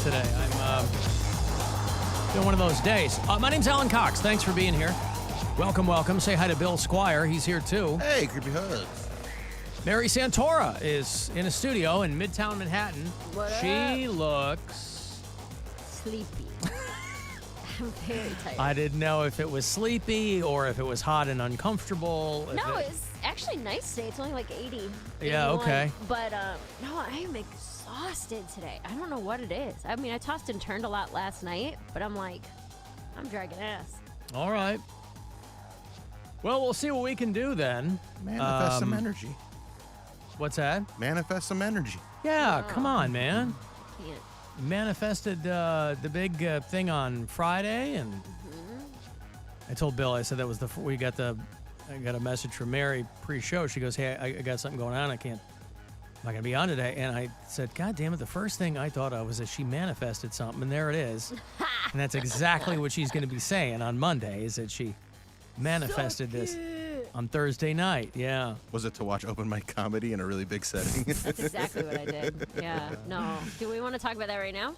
today. I'm doing one of those days. My name's Alan Cox. Thanks for being here. Welcome, welcome. Say hi to Bill Squire. He's here, too. Hey, creepy hugs. Mary Santora is in a studio in Midtown Manhattan. She looks... sleepy. I'm very tired. I didn't know if it was sleepy or if it was hot and uncomfortable. No, it's actually nice today. It's only like 80. Yeah, 81. okay. But, no, I am exhausted today. I don't know what it is. I mean, I tossed and turned a lot last night, but I'm like, I'm dragging ass. All right. Well, we'll see what we can do then. Manifest some energy. What's that? Manifest some energy. Yeah, come on, man. Can't. Manifested the big thing on Friday, and I told Bill, I said that was I got a message from Mary pre-show. She goes, hey, I got something going on. I'm not going to be on today. And I said, God damn it, the first thing I thought of was that she manifested something, and there it is. And that's exactly what she's going to be saying on Monday, is that she manifested this on Thursday night. Yeah. Was it to watch open mic comedy in a really big setting? That's exactly what I did. Yeah. No. Do we want to talk about that right now?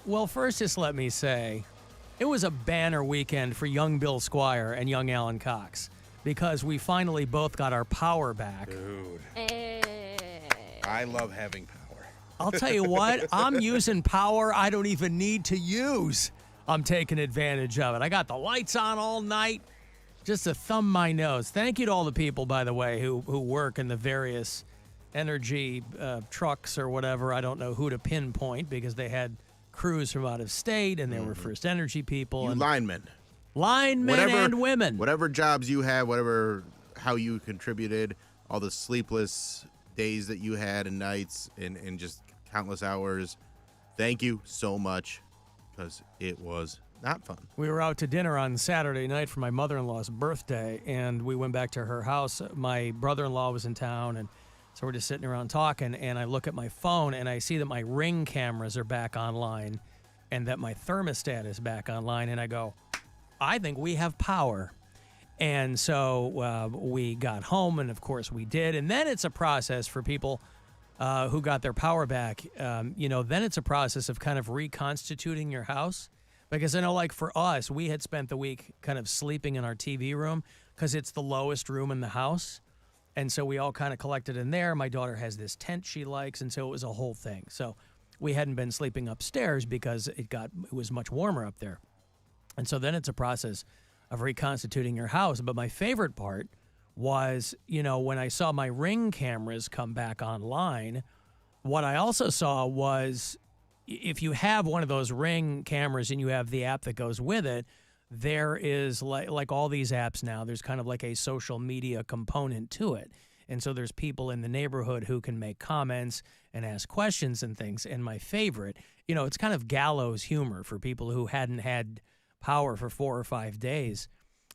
Well, first, just let me say, it was a banner weekend for young Bill Squire and young Alan Cox, because we finally both got our power back. Dude. Hey. I love having power. I'll tell you what, I'm using power I don't even need to use. I'm taking advantage of it. I got the lights on all night, just to thumb my nose. Thank you to all the people, by the way, who work in the various energy trucks or whatever. I don't know who to pinpoint, because they had crews from out of state, and they were First Energy people. You and linemen. Linemen and women. Whatever jobs you had, how you contributed, all the sleepless days that you had and nights and just countless hours. Thank you so much, because it was not fun. We were out to dinner on Saturday night for my mother-in-law's birthday, and we went back to her house. My brother-in-law was in town, and so we're just sitting around talking, and I look at my phone, and I see that my Ring cameras are back online and that my thermostat is back online, and I go, I think we have power. And so we got home, and of course we did. And then it's a process for people who got their power back. Then it's a process of kind of reconstituting your house. Because I know, like for us, we had spent the week kind of sleeping in our TV room because it's the lowest room in the house. And so we all kind of collected in there. My daughter has this tent she likes, and so it was a whole thing. So we hadn't been sleeping upstairs because it was much warmer up there. And so then it's a process of reconstituting your house. But my favorite part was, when I saw my Ring cameras come back online, what I also saw was, if you have one of those Ring cameras and you have the app that goes with it, there is, like all these apps now, there's kind of like a social media component to it. And so there's people in the neighborhood who can make comments and ask questions and things. And my favorite, it's kind of gallows humor for people who hadn't had power for 4 or 5 days.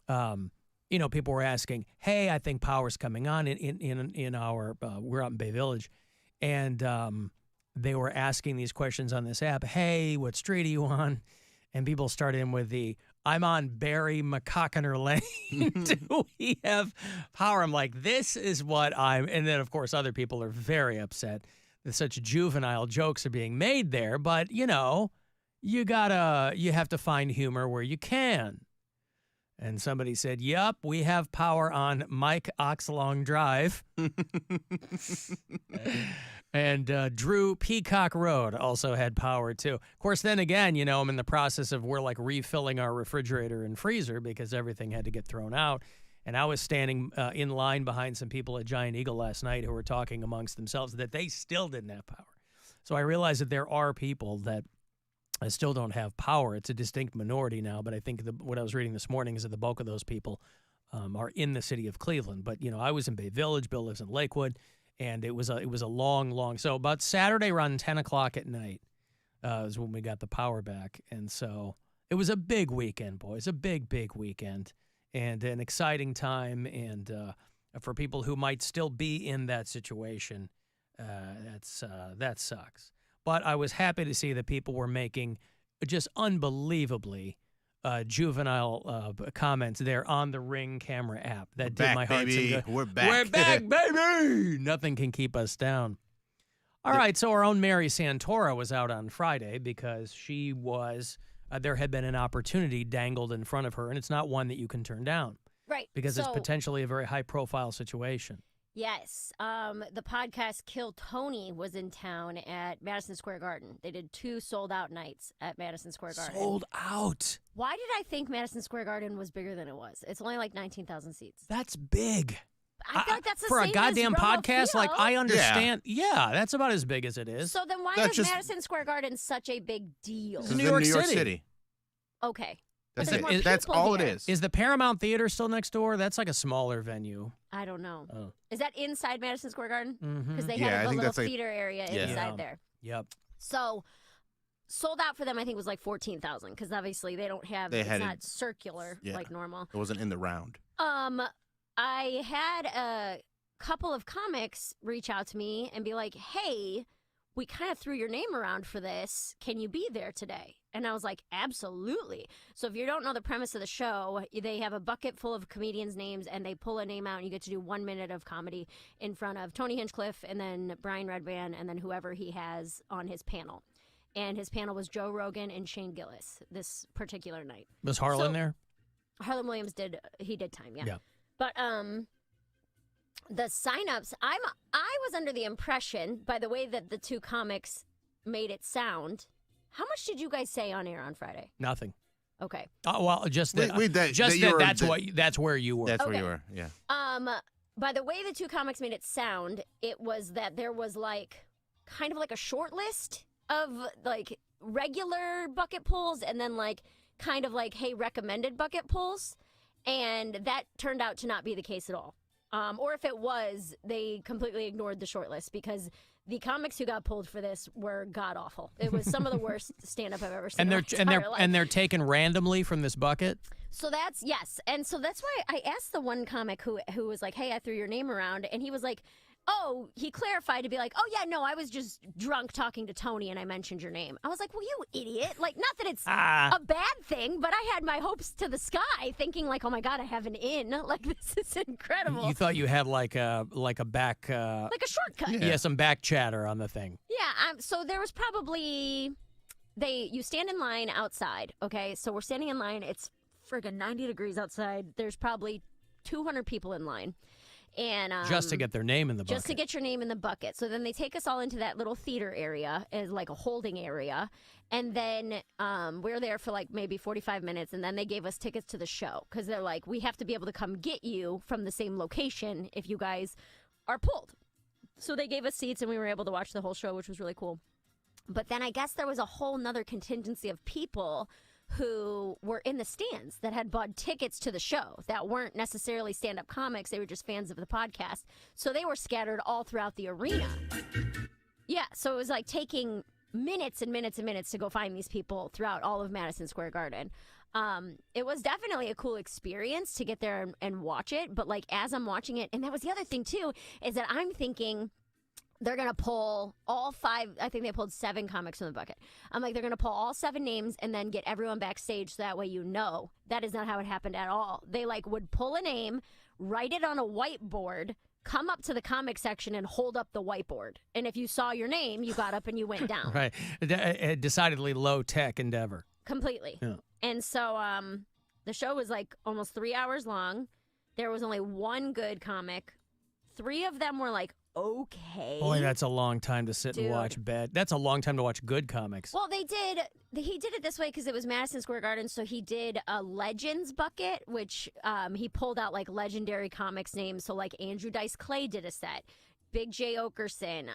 People were asking, hey, I think power's coming on in our, we're out in Bay Village. And they were asking these questions on this app. Hey, what street are you on? And people started in with I'm on Barry McCockiner Lane. Do we have power? I'm like, this is what and then, of course, other people are very upset that such juvenile jokes are being made there. But, you have to find humor where you can. And somebody said, yup, we have power on Mike Oxlong Drive. And Drew Peacock Road also had power, too. Of course, then again, I'm in the process of we're like refilling our refrigerator and freezer because everything had to get thrown out. And I was standing in line behind some people at Giant Eagle last night who were talking amongst themselves that they still didn't have power. So I realized that there are people that still don't have power. It's a distinct minority now, but I think what I was reading this morning is that the bulk of those people are in the city of Cleveland. But, I was in Bay Village. Bill lives in Lakewood. And it was a long. So about Saturday around 10 o'clock at night is when we got the power back. And so it was a big weekend, boys, a big weekend and an exciting time. And for people who might still be in that situation, that sucks. But I was happy to see that people were making just unbelievably juvenile comments there on the Ring camera app. That did my heart some good. We're back. We're back, baby! Nothing can keep us down. All right, so our own Mary Santora was out on Friday because she was, there had been an opportunity dangled in front of her, and it's not one that you can turn down. Right. Because it's potentially a very high-profile situation. Yes. The podcast Kill Tony was in town at Madison Square Garden. They did 2 sold-out nights at Madison Square Garden. Sold out? Why did I think Madison Square Garden was bigger than it was? It's only like 19,000 seats. That's big. I feel like that's the for same a goddamn as podcast. Like, I understand. Yeah. Yeah, that's about as big as it is. So then why is Madison Square Garden such a big deal? This is New York City. Okay. That's But it. there's more That's people all there. it is. Is the Paramount Theater still next door? That's like a smaller venue. I don't know. Oh. Is that inside Madison Square Garden? Mm-hmm. Because they Yeah, I had a think little that's like- theater area inside there. Yep. So sold out for them, I think, was like 14,000 because obviously they don't have, it's not circular like normal. It wasn't in the round. I had a couple of comics reach out to me and be like, hey, we kind of threw your name around for this. Can you be there today? And I was like, absolutely. So if you don't know the premise of the show, they have a bucket full of comedians' names and they pull a name out and you get to do 1 minute of comedy in front of Tony Hinchcliffe and then Brian Redband and then whoever he has on his panel. And his panel was Joe Rogan and Shane Gillis this particular night. Was Harlan there? Harlan Williams did time, yeah. Yeah. But the signups, I was under the impression by the way that the 2 comics made it sound. How much did you guys say on air on Friday? Nothing. Okay. Well, just that. That's where you were. That's where you were. Yeah. By the way the 2 comics made it sound, it was that there was like kind of like a short list of like regular bucket pulls and then like kind of like, hey, recommended bucket pulls. And that turned out to not be the case at all. Or if it was, they completely ignored the short list because the comics who got pulled for this were god awful. It was some of the worst stand up I've ever seen. And they're taken randomly from this bucket. So that's and so that's why I asked the one comic who was like, "Hey, I threw your name around," and he was like, "Oh," he clarified to be like, "Oh yeah, no, I was just drunk talking to Tony and I mentioned your name." I was like, "Well, you idiot! Like, not that it's a bad thing, but I had my hopes to the sky, thinking like, oh my god, I have an in. Like, this is incredible." You thought you had like a back like a shortcut. Yeah, some back chatter on the thing. Yeah. So there was probably you stand in line outside. Okay, so we're standing in line. It's friggin' 90 degrees outside. There's probably 200 people in line. And just to get their name in the bucket. Just to get your name in the bucket. So then they take us all into that little theater area as like a holding area. And then we're there for like maybe 45 minutes. And then they gave us tickets to the show. Because they're like, we have to be able to come get you from the same location if you guys are pulled. So they gave us seats and we were able to watch the whole show, which was really cool. But then I guess there was a whole nother contingency of people who were in the stands that had bought tickets to the show that weren't necessarily stand-up comics. They were just fans of the podcast. So they were scattered all throughout the arena. Yeah, so it was like taking minutes and minutes and minutes to go find these people throughout all of Madison Square Garden. It was definitely a cool experience to get there and watch it. But like as I'm watching it, and that was the other thing too, is that I'm thinking they're going to pull all 5, I think they pulled 7 comics from the bucket. I'm like, they're going to pull all 7 names and then get everyone backstage so that way you know. That is not how it happened at all. They like would pull a name, write it on a whiteboard, come up to the comic section and hold up the whiteboard. And if you saw your name, you got up and you went down. Right. A decidedly low-tech endeavor. Completely. Yeah. And so the show was like almost 3 hours long. There was only 1 good comic. 3 of them were like, okay. Boy, that's a long time to sit and watch bad. That's a long time to watch good comics. Well, he did it this way because it was Madison Square Garden, so he did a Legends bucket, which he pulled out like legendary comics names. So like Andrew Dice Clay did a set, Big J. Okerson,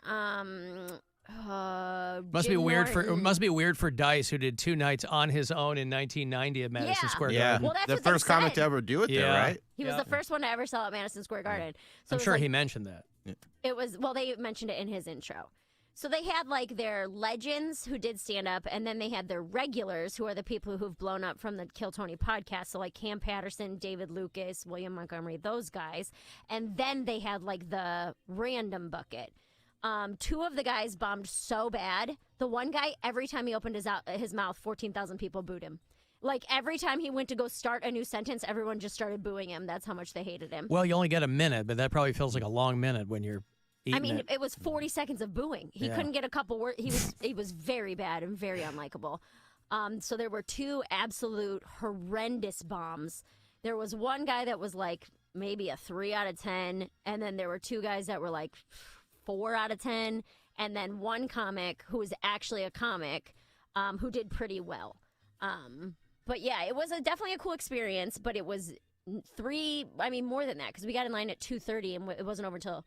must be weird for Dice, who did 2 nights on his own in 1990 at Madison Square Garden. Well, that's the first comic to ever do it there, right? He was the first one to ever sell at Madison Square Garden. So I'm sure he mentioned that. It was, well, they mentioned it in his intro. So they had like their legends who did stand up, and then they had their regulars who are the people who've blown up from the Kill Tony podcast. So like Cam Patterson, David Lucas, William Montgomery, those guys. And then they had like the random bucket. 2 of the guys bombed so bad. The one guy, every time he opened his mouth, 14,000 people booed him. Like every time he went to go start a new sentence, everyone just started booing him. That's how much they hated him. Well, you only get a minute, but that probably feels like a long minute when you're I mean, it was 40 seconds of booing. He Yeah. couldn't get a couple words. He was very bad and very unlikable. So there were 2 absolute horrendous bombs. There was one guy that was like maybe a 3 out of 10, and then there were 2 guys that were like 4 out of 10, and then one comic who was actually a comic who did pretty well. But yeah, it was definitely a cool experience, but it was more than that, because we got in line at 2:30 and it wasn't over until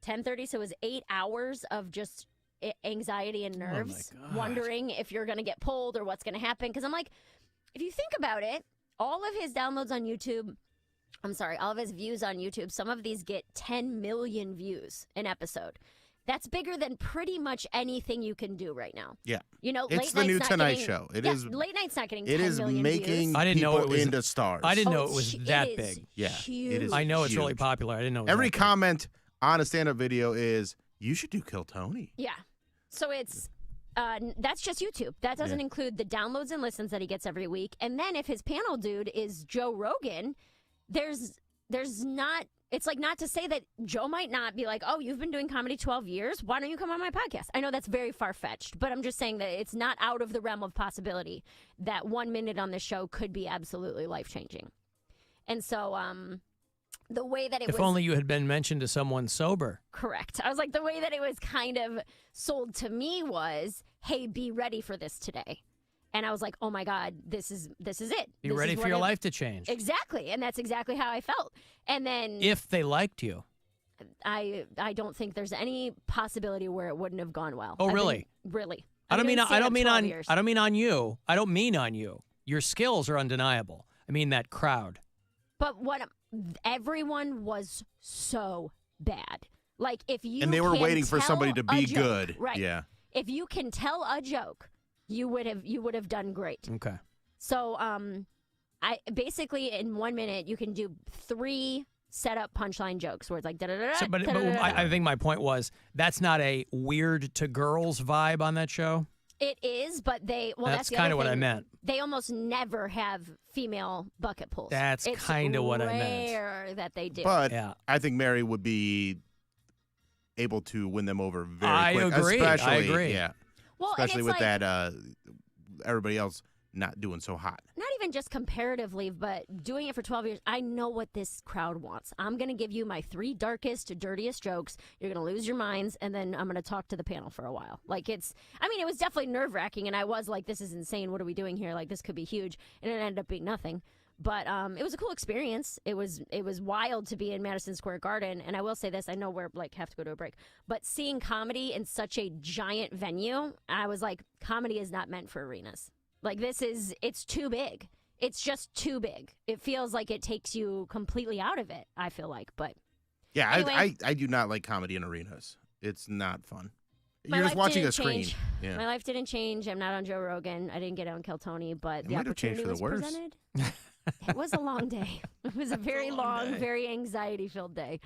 10:30, so it was 8 hours of just anxiety and nerves, wondering if you're going to get pulled or what's going to happen. Because I'm like, if you think about it, all of his downloads on YouTube, all of his views on YouTube, some of these get 10 million views an episode. That's bigger than pretty much anything you can do right now. Yeah. You know, it's the new Tonight Show. It is. Late night's not getting 10 It is million making views. I didn't know people it was into stars. I didn't know Oh, it was that big. Yeah, huge. it is. I know it's really huge. popular. I didn't know it was Every that big. comment on a stand-up video is, "You should do Kill Tony." Yeah. So it's that's just YouTube. That doesn't include the downloads and listens that he gets every week. And then if his panel dude is Joe Rogan, there's not. It's like, not to say that Joe might not be like, oh, you've been doing comedy 12 years. Why don't you come on my podcast? I know that's very far-fetched, but I'm just saying that it's not out of the realm of possibility that 1 minute on this show could be absolutely life-changing. And so the way that it was... If only you had been mentioned to someone sober. Correct. I was like, the way that it was kind of sold to me was, hey, be ready for this today. And I was like, oh my God, this is it. Be ready for your life to change. Exactly. And that's exactly how I felt. And then If they liked you. I don't think there's any possibility where it wouldn't have gone well. Oh, really? Really. I don't mean on you. I don't mean on you. Your skills are undeniable. I mean that crowd. But everyone was so bad. Like, if you And they were can waiting for tell somebody to a be joke, good. right? Yeah. If you can tell a joke, you would have done great. Okay. So I basically, in 1 minute you can do 3 setup punchline jokes where it's like da da da. But I think my point was, that's not a weird to girls vibe on that show. It is, but that's kind of what I meant. They almost never have female bucket pulls. That's kind of what I meant. It's rare that they do. But Yeah. I think Mary would be able to win them over very I quick. agree. Especially, I agree. Yeah. well, and Especially it's with like, that, everybody else not doing so hot. not even just comparatively, but doing it for 12 years, I know what this crowd wants. I'm going to give you my 3 darkest, dirtiest jokes. You're going to lose your minds, and then I'm going to talk to the panel for a while. Like, it was definitely nerve-wracking, and I was like, this is insane. What are we doing here? Like, this could be huge. And it ended up being nothing. But it was a cool experience. It was wild to be in Madison Square Garden. And I will say this, I know we're have to go to a break, but seeing comedy in such a giant venue, I was like, comedy is not meant for arenas. Like, it's too big. It's just too big. It feels like it takes you completely out of it, I feel like. But Yeah, anyway. I do not like comedy in arenas. It's not fun. My You're just life watching didn't a screen. change. Yeah. My life didn't change. I'm not on Joe Rogan. I didn't get on Kill Tony, but It the might have changed opportunity for the was worse. presented. It was a long day. It was a very long, day. very anxiety-filled day.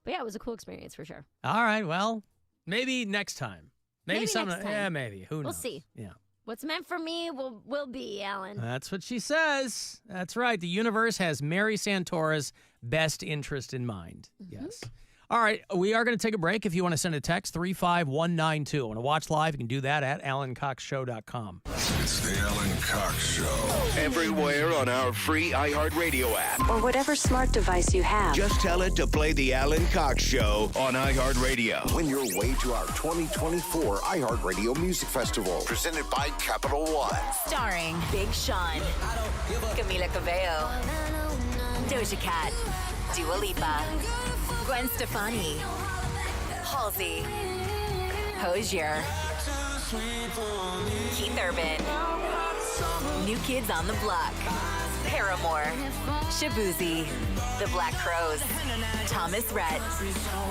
But yeah, it was a cool experience for sure. All right. Well, maybe next time. Maybe some. next time. Yeah, maybe. Who knows? We'll see. Yeah. What's meant for me will be, Alan. That's what she says. That's right. The universe has Mary Santora's best interest in mind. Yes. All right. We are going to take a break. If you want to send a text, 35192. Want to watch live, you can do that at AlanCoxShow.com. It's the Alan Cox Show. Everywhere on our free iHeartRadio app. Or whatever smart device you have. Just tell it to play the Alan Cox Show on iHeartRadio. Win your way to our 2024 iHeartRadio Music Festival, presented by Capital One. Starring Big Sean, Camila Cabello, Doja Cat, Dua Lipa, Gwen Stefani, Halsey, Hozier, Keith Urban, New Kids on the Block, Paramore, Shabuzi, The Black Crowes, Thomas Rhett,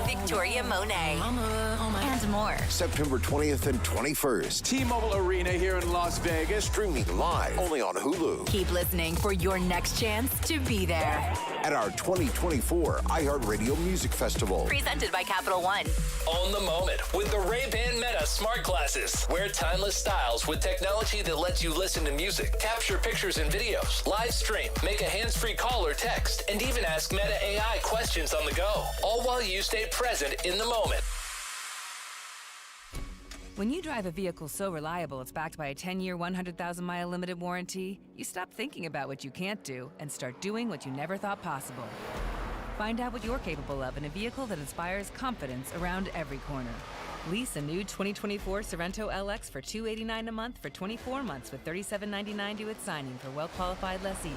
Victoria Monet, and more. September 20th and 21st. T-Mobile Arena here in Las Vegas. Streaming live only on Hulu. Keep listening for your next chance to be there. At our 2024 iHeartRadio Music Festival. Presented by Capital One. Own the moment with the Ray-Ban Meta smart glasses. Wear timeless styles with technology that lets you listen to music, capture pictures and videos, live stream, make a hands-free call or text, and even ask Meta AI questions on the go. All while you stay present in the moment. When you drive a vehicle so reliable it's backed by a 10-year, 100,000-mile limited warranty, you stop thinking about what you can't do and start doing what you never thought possible. Find out what you're capable of in a vehicle that inspires confidence around every corner. Lease a new 2024 Sorento LX for $289 a month for 24 months with $37.99 due at signing for well-qualified lessees.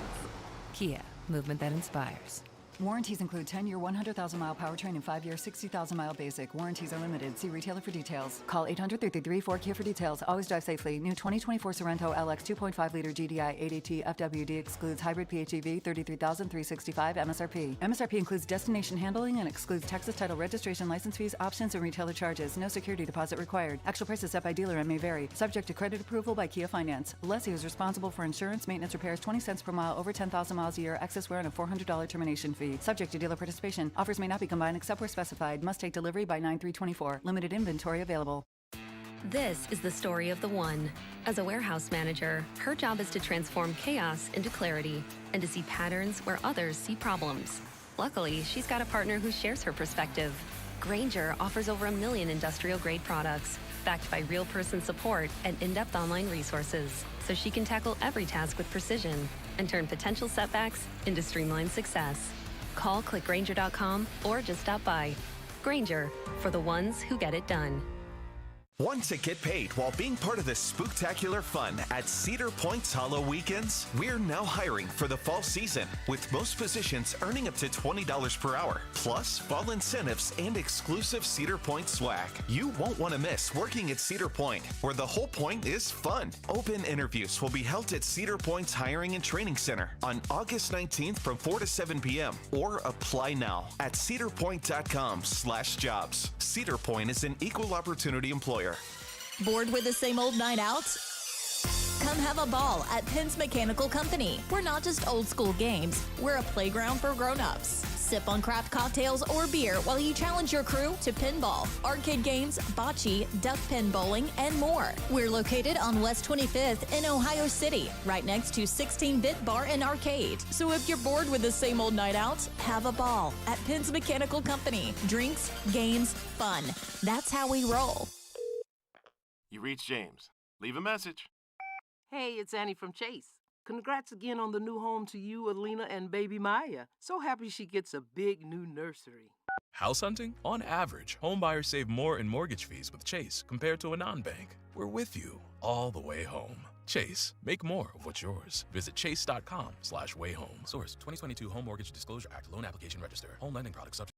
Kia, movement that inspires. Warranties include 10-year, 100,000-mile powertrain and 5-year, 60,000-mile basic. Warranties are limited. See retailer for details. Call 800-333-4KIA for details. Always drive safely. New 2024 Sorento LX 2.5-liter GDI 8AT FWD excludes hybrid PHEV, $33,365 MSRP. MSRP includes destination handling and excludes Texas title registration license fees, options, and retailer charges. No security deposit required. Actual prices set by dealer and may vary. Subject to credit approval by Kia Finance. Lessee is responsible for insurance, maintenance, repairs, 20 cents per mile over 10,000 miles a year, excess wear, and a $400 termination fee. Subject to dealer participation. Offers may not be combined except where specified. Must take delivery by 9/3/24. Limited inventory available. This is the story of the one. As a warehouse manager, her job is to transform chaos into clarity and to see patterns where others see problems. Luckily, she's got a partner who shares her perspective. Grainger offers over 1 million industrial-grade products, backed by real-person support and in-depth online resources, so she can tackle every task with precision and turn potential setbacks into streamlined success. Call clickgrainger.com or just stop by. Grainger, for the ones who get it done. Want to get paid while being part of the spooktacular fun at Cedar Point's Hollow Weekends? We're now hiring for the fall season, with most positions earning up to $20 per hour, plus fall incentives and exclusive Cedar Point swag. You won't want to miss working at Cedar Point, where the whole point is fun. Open interviews will be held at Cedar Point's Hiring and Training Center on August 19th from 4 to 7 p.m. or apply now at cedarpoint.com/jobs. Cedar Point is an equal opportunity employer. Bored with the same old night out? Come have a ball at Penn's Mechanical Company. We're not just old school games, we're a playground for grown-ups. Sip on craft cocktails or beer while you challenge your crew to pinball, arcade games, bocce, duck pin bowling, and more. We're located on West 25th in Ohio City, right next to 16-Bit Bar and Arcade. So if you're bored with the same old night out, have a ball at Penn's Mechanical Company. Drinks, games, fun. That's how we roll. You reached James. Leave a message. Hey, it's Annie from Chase. Congrats again on the new home to you, Alina, and baby Maya. So happy she gets a big new nursery. House hunting? On average, home buyers save more in mortgage fees with Chase compared to a non-bank. We're with you all the way home. Chase, make more of what's yours. Visit chase.com/wayhome. Source, 2022 Home Mortgage Disclosure Act. Loan application register. Home lending products subject.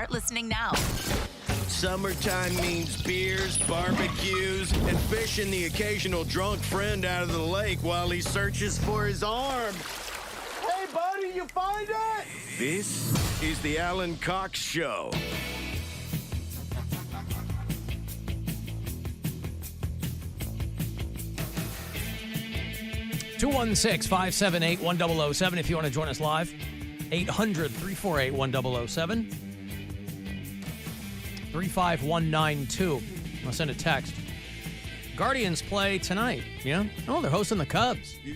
Start listening now. Summertime means beers, barbecues, and fishing the occasional drunk friend out of the lake while he searches for his arm. Hey, buddy, you find it? This is the Alan Cox Show. (216-578-1007) if you want to join us live. 800-348-1007. 35192. I'll send a text. Guardians play tonight. Yeah? Oh, they're hosting the Cubs. Yeah.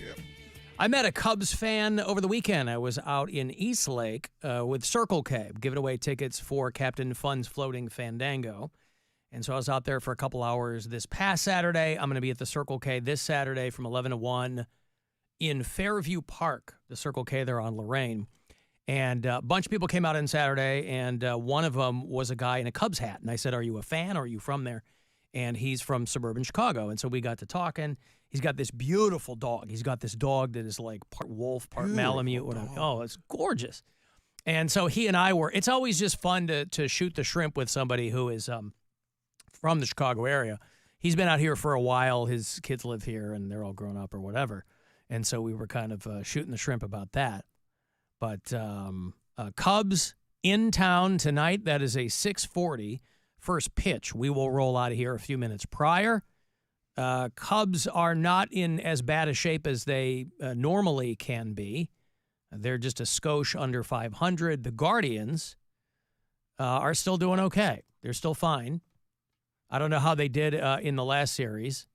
I met a Cubs fan over the weekend. I was out in Eastlake with Circle K, giving away tickets for Captain Fun's Floating Fandango. And so I was out there for a couple hours this past Saturday. I'm going to be at the Circle K this Saturday from 11 to 1 in Fairview Park, the Circle K there on Lorraine. And a bunch of people came out on Saturday, and one of them was a guy in a Cubs hat. And I said, "Are you a fan or are you from there?" And he's from suburban Chicago. And so we got to talking. He's got this beautiful dog. He's got this dog that is like part wolf, part Malamute. Whatever. Oh, it's gorgeous. And so he and I were, it's always just fun to shoot the shrimp with somebody who is from the Chicago area. He's been out here for a while. His kids live here, and they're all grown up or whatever. And so we were kind of shooting the shrimp about that. But Cubs in town tonight. That is a 6:40 first pitch. We will roll out of here a few minutes prior. Cubs are not in as bad a shape as they normally can be. They're just a skosh under 500. The Guardians are still doing okay. They're still fine. I don't know how they did in the last series.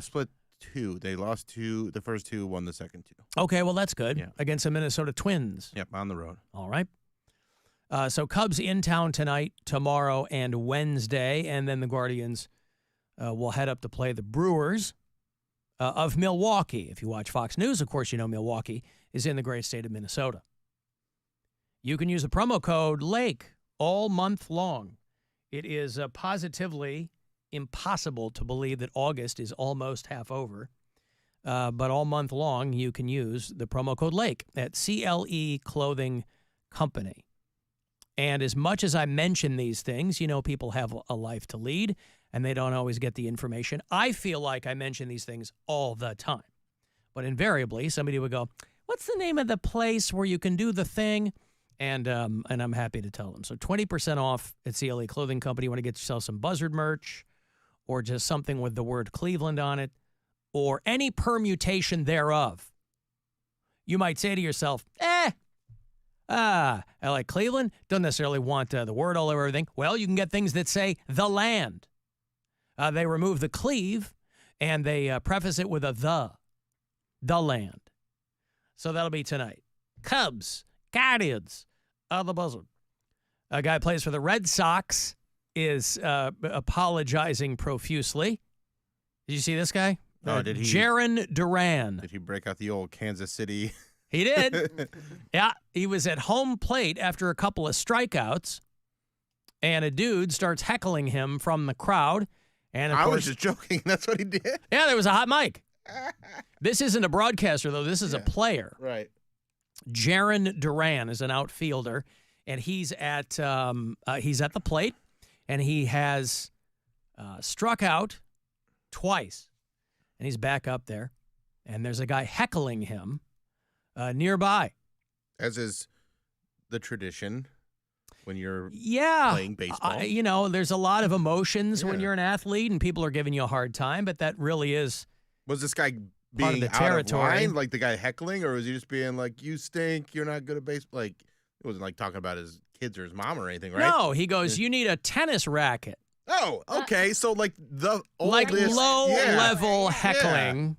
Split 2. They lost 2. The first 2, won the second 2. Okay, well, that's good. Yeah. Against the Minnesota Twins. Yep, on the road. All right. So Cubs in town tonight, tomorrow, and Wednesday. And then the Guardians will head up to play the Brewers of Milwaukee. If you watch Fox News, of course, you know Milwaukee is in the great state of Minnesota. You can use the promo code LAKE all month long. It is positively impossible to believe that August is almost half over. But all month long, you can use the promo code LAKE at CLE Clothing Company. And as much as I mention these things, you know, people have a life to lead, and they don't always get the information. I feel like I mention these things all the time. But invariably, somebody would go, "What's the name of the place where you can do the thing?" And I'm happy to tell them. So 20% off at CLE Clothing Company. You want to get yourself some Buzzard merch or just something with the word Cleveland on it or any permutation thereof. You might say to yourself, I like Cleveland. Don't necessarily want the word all over everything. Well, you can get things that say the land. They remove the cleave and they preface it with a the land. So that'll be tonight. Cubs, Guardians of the Buzzard. A guy who plays for the Red Sox is apologizing profusely. Did you see this guy? Oh, did he? Jaron Duran. Did he break out the old Kansas City? He did. Yeah, he was at home plate after a couple of strikeouts, and a dude starts heckling him from the crowd. And of I course, was just joking. That's what he did. Yeah, there was a hot mic. This isn't a broadcaster, though. This is a player. Right. Jaron Duran is an outfielder, and he's at the plate, and he has struck out twice, and he's back up there, and there's a guy heckling him nearby. As is the tradition when you're playing baseball. You know, there's a lot of emotions when you're an athlete, and people are giving you a hard time, but that really is. Was this guy part of being the out of territory. line, like the guy heckling, or was he just being like, "You stink, you're not good at baseball"? Like, it wasn't like talking about his kids or his mom or anything, right? No, he goes, "You need a tennis racket." Oh, okay. So like the like oldest, low-level heckling.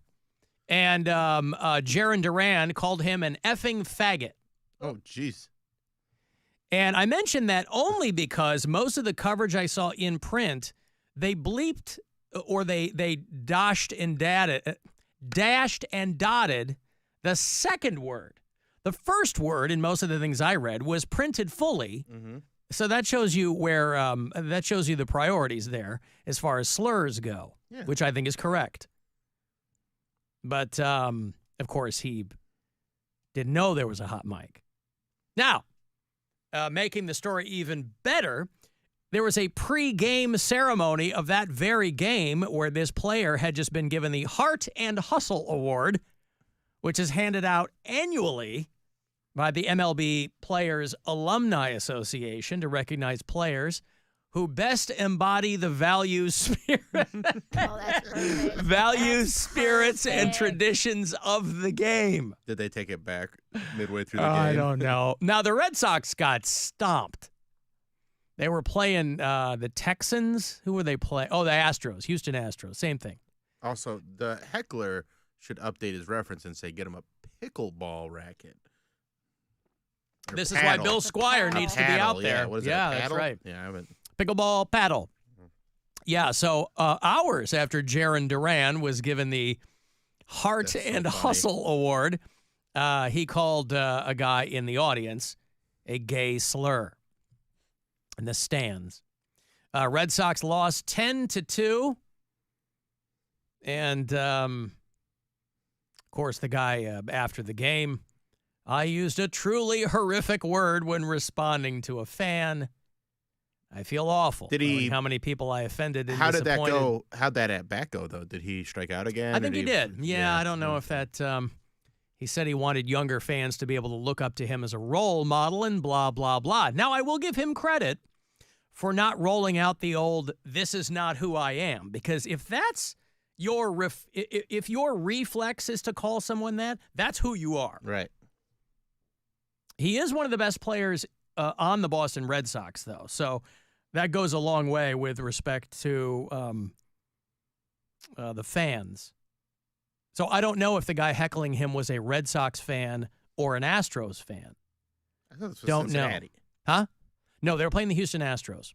And Jaron Duran called him an effing faggot. Oh, jeez. And I mentioned that only because most of the coverage I saw in print, they bleeped or they dashed and dotted the second word. The first word in most of the things I read was printed fully. Mm-hmm. So that shows you where that shows you the priorities there as far as slurs go, which I think is correct. But of course he didn't know there was a hot mic. Now, making the story even better, there was a pre-game ceremony of that very game where this player had just been given the Heart and Hustle Award, which is handed out annually by the MLB Players Alumni Association to recognize players who best embody the values, spirits, and traditions of the game. Did they take it back midway through the game? I don't know. Now, the Red Sox got stomped. They were playing the Texans. Who were they playing? Oh, the Astros, Houston Astros. Same thing. Also, the heckler should update his reference and say, get him a pickleball racket. Or this paddle. is why Bill Squire needs to be out there. Yeah, what is yeah, it, that's right. Yeah, I haven't. Pickleball paddle. Yeah, so hours after Jaron Duran was given the Heart and Hustle Award, he called a guy in the audience a gay slur in the stands. Red Sox lost 10-2. And, of course, the guy after the game, I used a truly horrific word when responding to a fan. I feel awful. Did he? How many people I offended and How did that disappointed. go? How'd that at bat go, though? Did he strike out again? I think he did. Yeah, I don't know if that. He said he wanted younger fans to be able to look up to him as a role model and blah, blah, blah. Now, I will give him credit for not rolling out the old, this is not who I am. Because if that's if your reflex is to call someone that, that's who you are. Right. He is one of the best players on the Boston Red Sox, though. So that goes a long way with respect to the fans. So I don't know if the guy heckling him was a Red Sox fan or an Astros fan. I thought this was Don't know. Cincinnati. Huh? No, they were playing the Houston Astros.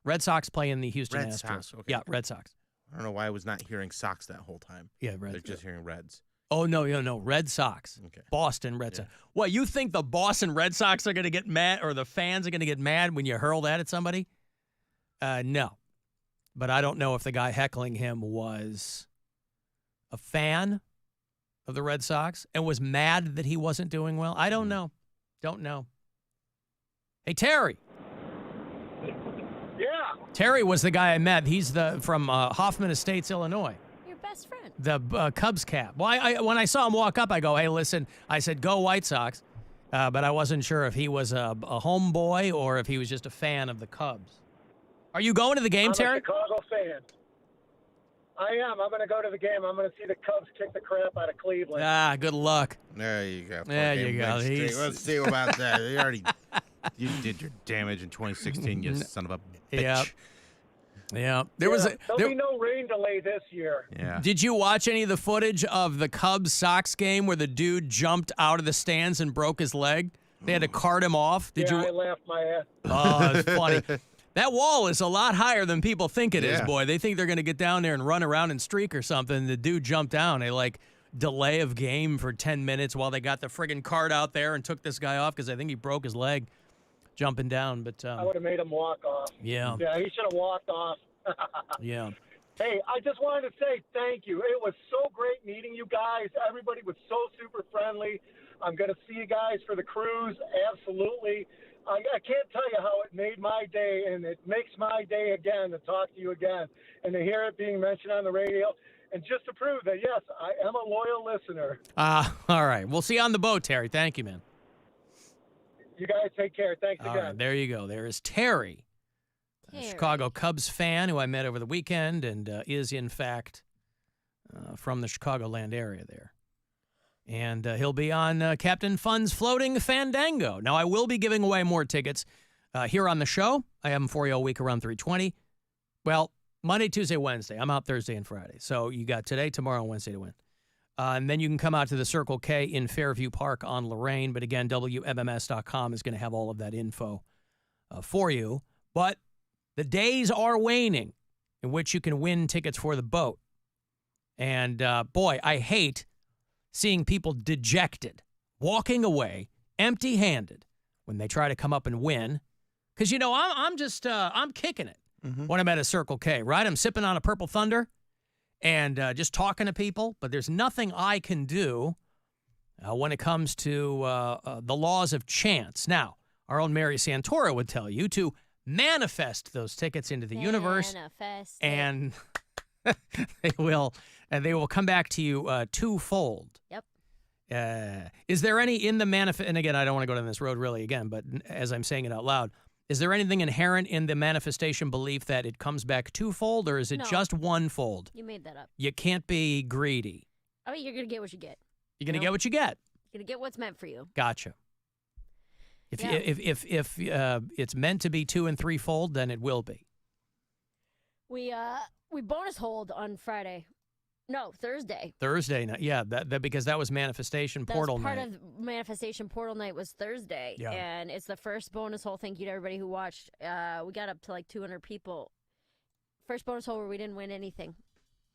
Red Sox playing the Houston Red Astros. Sox, okay. Yeah, Red Sox. I don't know why I was not hearing Sox that whole time. Yeah, Red. They're just hearing Reds. Oh, no, Red Sox. Okay. Boston Red Sox. What, you think the Boston Red Sox are going to get mad, or the fans are going to get mad when you hurl that at somebody? No. But I don't know if the guy heckling him was a fan of the Red Sox and was mad that he wasn't doing well. I don't know. Don't know. Hey, Terry. Yeah. Terry was the guy I met. He's from Hoffman Estates, Illinois. Your best friend. The Cubs cap. Well, when I saw him walk up, I go, hey, listen, I said, go White Sox. But I wasn't sure if he was a homeboy or if he was just a fan of the Cubs. Are you going to the game, Terry? I'm a Chicago fan. I am. I'm going to go to the game. I'm going to see the Cubs kick the crap out of Cleveland. Ah, good luck. There you go. There you go. Let's see about that. You did your damage in 2016, you son of a bitch. Yeah. There'll be no rain delay this year. Yeah. Did you watch any of the footage of the Cubs-Sox game where the dude jumped out of the stands and broke his leg? They had to cart him off. I laughed my ass. Oh, that's funny. That wall is a lot higher than people think it is, boy. They think they're going to get down there and run around and streak or something. The dude jumped down. They, delay of game for 10 minutes while they got the friggin' cart out there and took this guy off because I think he broke his leg jumping down. But I would have made him walk off. Yeah. Yeah, he should have walked off. Yeah. Hey, I just wanted to say thank you. It was so great meeting you guys. Everybody was so super friendly. I'm going to see you guys for the cruise. Absolutely. I can't tell you how it made my day, and it makes my day again to talk to you again and to hear it being mentioned on the radio. And just to prove that, yes, I am a loyal listener. All right. We'll see you on the boat, Terry. Thank you, man. You guys take care. Thanks All again. right, there you go. There is Terry, a Chicago Cubs fan who I met over the weekend and is, in fact, from the Chicagoland area there. And he'll be on Captain Fun's Floating Fandango. Now, I will be giving away more tickets here on the show. I have them for you all week around 3:20. Well, Monday, Tuesday, Wednesday. I'm out Thursday and Friday. So you got today, tomorrow, and Wednesday to win. And then you can come out to the Circle K in Fairview Park on Lorraine. But again, WMMS.com is going to have all of that info for you. But the days are waning in which you can win tickets for the boat. And, boy, I hate seeing people dejected, walking away empty-handed when they try to come up and win. Because, I'm kicking it when I'm at a Circle K, right? I'm sipping on a Purple Thunder and just talking to people. But there's nothing I can do when it comes to the laws of chance. Now, our own Mary Santora would tell you to manifest those tickets into the universe, Manifest it. and they will come back to you twofold. Yep. Is there any in the manifest? And again, I don't want to go down this road really again, but as I'm saying it out loud, is there anything inherent in the manifestation belief that it comes back twofold, or is it No. just one-fold? You made that up. You can't be greedy. I mean, you're going to get what you get. You're going to get what you get. You're going to get what's meant for you. Gotcha. If Yeah. if it's meant to be 2- and 3-fold, then it will be. We bonus hold on Friday. No, Thursday. Thursday night, yeah, that because that was manifestation portal That was part night. of Manifestation Portal Night was Thursday. Yeah. And it's the first bonus hole. Thank you to everybody who watched. We got up to like 200 people. First bonus hole where we didn't win anything.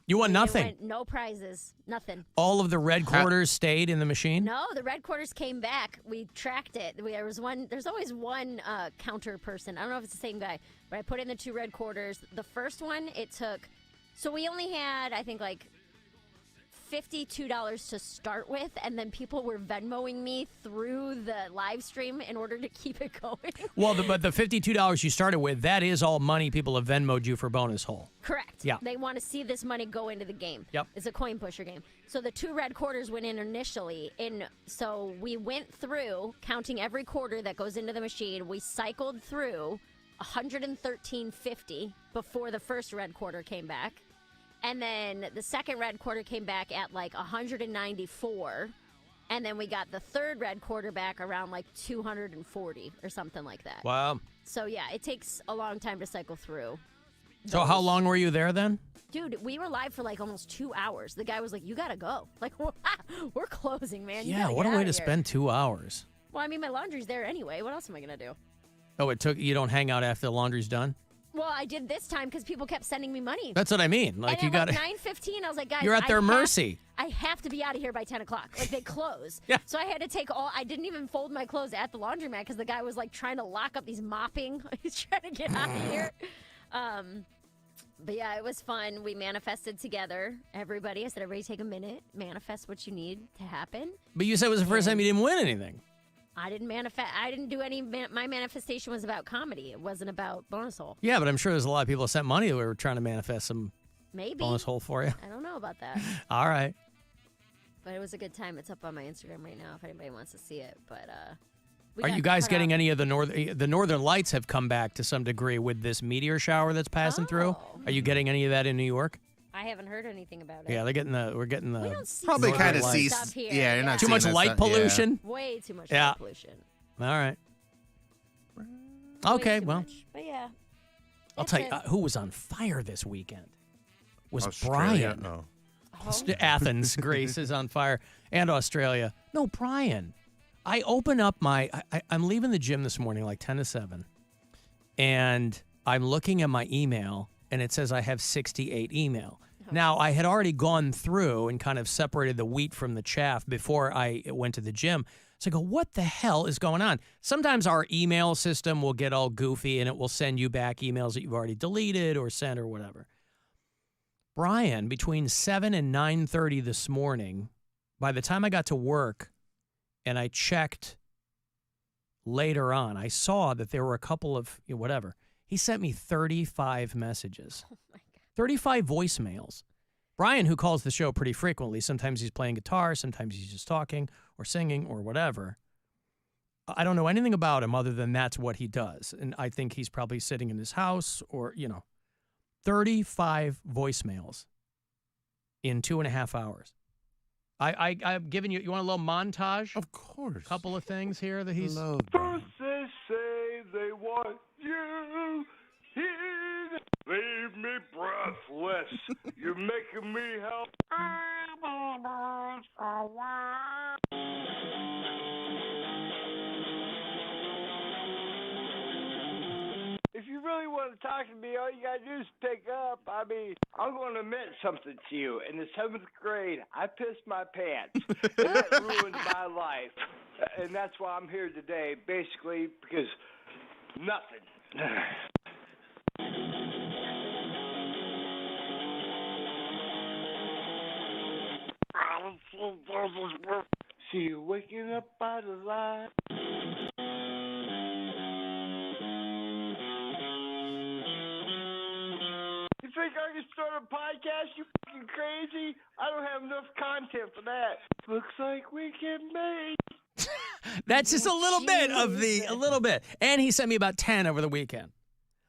You won We didn't nothing. win- no prizes. Nothing. All of the red quarters stayed in the machine. No, the red quarters came back. We tracked it. There's always one counter person. I don't know if it's the same guy, but I put in the 2 red quarters. The first one, it took. So we only had, I think, like $52 to start with, and then people were Venmoing me through the live stream in order to keep it going. Well, but the $52 you started with, that is all money people have Venmoed you for bonus hole. Correct. Yeah. They want to see this money go into the game. Yep. It's a coin pusher game. So the 2 red quarters went in initially. So we went through, counting every quarter that goes into the machine. We cycled through 113.50 before the first red quarter came back. And then the second red quarter came back at like 194. And then we got the third red quarter back around like 240 or something like that. Wow. So yeah, it takes a long time to cycle through. So how long were you there then? Dude, we were live for like almost 2 hours. The guy was like, "You gotta go. Like, we're closing, man. You Yeah, gotta what get a way outta to here." spend 2 hours. Well, I mean, my laundry's there anyway. What else am I gonna do? Oh, you don't hang out after the laundry's done? Well, I did this time because people kept sending me money. That's what I mean. Like, and you at got like 9:15, I was like, "Guys, You're at their mercy. I have to be out of here by 10 o'clock. Like, they close." Yeah. So I had to take I didn't even fold my clothes at the laundromat because the guy was like trying to lock up. He's mopping. He's trying to get out of here. But yeah, it was fun. We manifested together. Everybody, I said, everybody take a minute, manifest what you need to happen. But you said it was the first time you didn't win anything. I didn't manifest. I didn't do any. My manifestation was about comedy. It wasn't about bonus hole. Yeah, but I'm sure there's a lot of people that sent money that were trying to manifest some Maybe. bonus hole for you. I don't know about that. All right. But it was a good time. It's up on my Instagram right now if anybody wants to see it. But we Are got you guys cut getting off. any of the northern lights have come back to some degree with this meteor shower that's passing through? Are you getting any of that in New York? I haven't heard anything about it. Yeah, we're getting the We don't see Probably northern kind of lights sees. stuff here. Yeah, you're not Too seeing much that light stuff, yeah. pollution? Way too much Yeah. light pollution. All right. Way Okay, too well, much. But yeah. I'll That's tell you it. who was on fire this weekend was Australia? Brian. Oh. Athens, Greece is on fire, and Australia. No, Brian. I open up I'm leaving the gym this morning like 10 to 7, and I'm looking at my email, and it says I have 68 email. Now, I had already gone through and kind of separated the wheat from the chaff before I went to the gym. So I go, what the hell is going on? Sometimes our email system will get all goofy, and it will send you back emails that you've already deleted or sent or whatever. Brian, between 7 and 9:30 this morning, by the time I got to work and I checked later on, I saw that there were a couple of whatever. He sent me 35 messages. Oh my God. 35 voicemails. Brian, who calls the show pretty frequently, sometimes he's playing guitar, sometimes he's just talking or singing or whatever. I don't know anything about him other than that's what he does. And I think he's probably sitting in his house or, 35 voicemails in 2.5 hours. I've given you want a little montage? Of course. A couple of things here that he's... First they say they want you here. Leave me breathless. You're making me help. If you really want to talk to me, all you gotta do is pick up. I mean, I'm going to admit something to you. In the 7th grade, I pissed my pants. And that ruined my life. And that's why I'm here today, basically, because nothing. See you waking up out of life. to start a podcast? You fucking crazy? I don't have enough content for that. Looks like we can make. That's just a little bit. And he sent me about 10 over the weekend.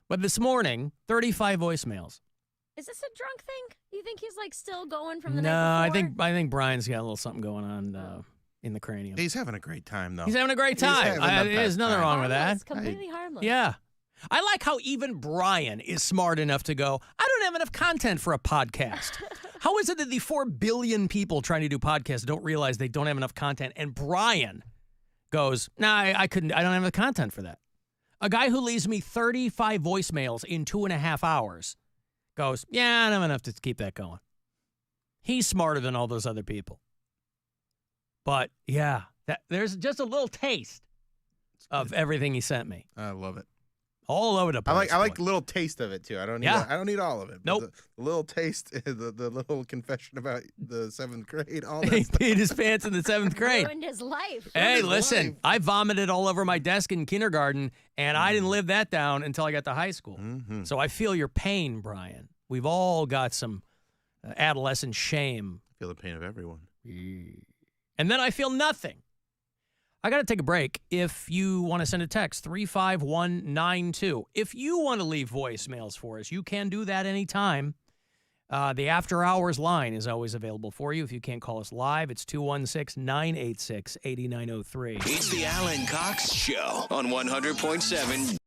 But this morning, 35 voicemails. Is this a drunk thing? You think he's like still going from the No, night before? I think Brian's got a little something going on in the cranium. He's having a great time, though. He's having a great time. There's nothing wrong with that. It's completely harmless. Yeah. I like how even Brian is smart enough to go, I don't have enough content for a podcast. How is it that the 4 billion people trying to do podcasts don't realize they don't have enough content? And Brian goes, I don't have enough content for that. A guy who leaves me 35 voicemails in 2.5 hours goes, yeah, I don't have enough to keep that going. He's smarter than all those other people. But yeah, there's just a little taste of everything he sent me. I love it. All over the place. I like the little taste of it too. I don't need all of it. Nope. The little taste, the little confession about the 7th grade, all He that. peed his pants in the 7th grade. Ruined his life. Hey, listen, I vomited all over my desk in kindergarten, and I didn't live that down until I got to high school. Mm-hmm. So I feel your pain, Brian. We've all got some adolescent shame. I feel the pain of everyone. And then I feel nothing. I got to take a break. If you want to send a text, 35192. If you want to leave voicemails for us, you can do that anytime. The after hours line is always available for you. If you can't call us live, it's 216-986-8903. It's the Alan Cox Show on 100.7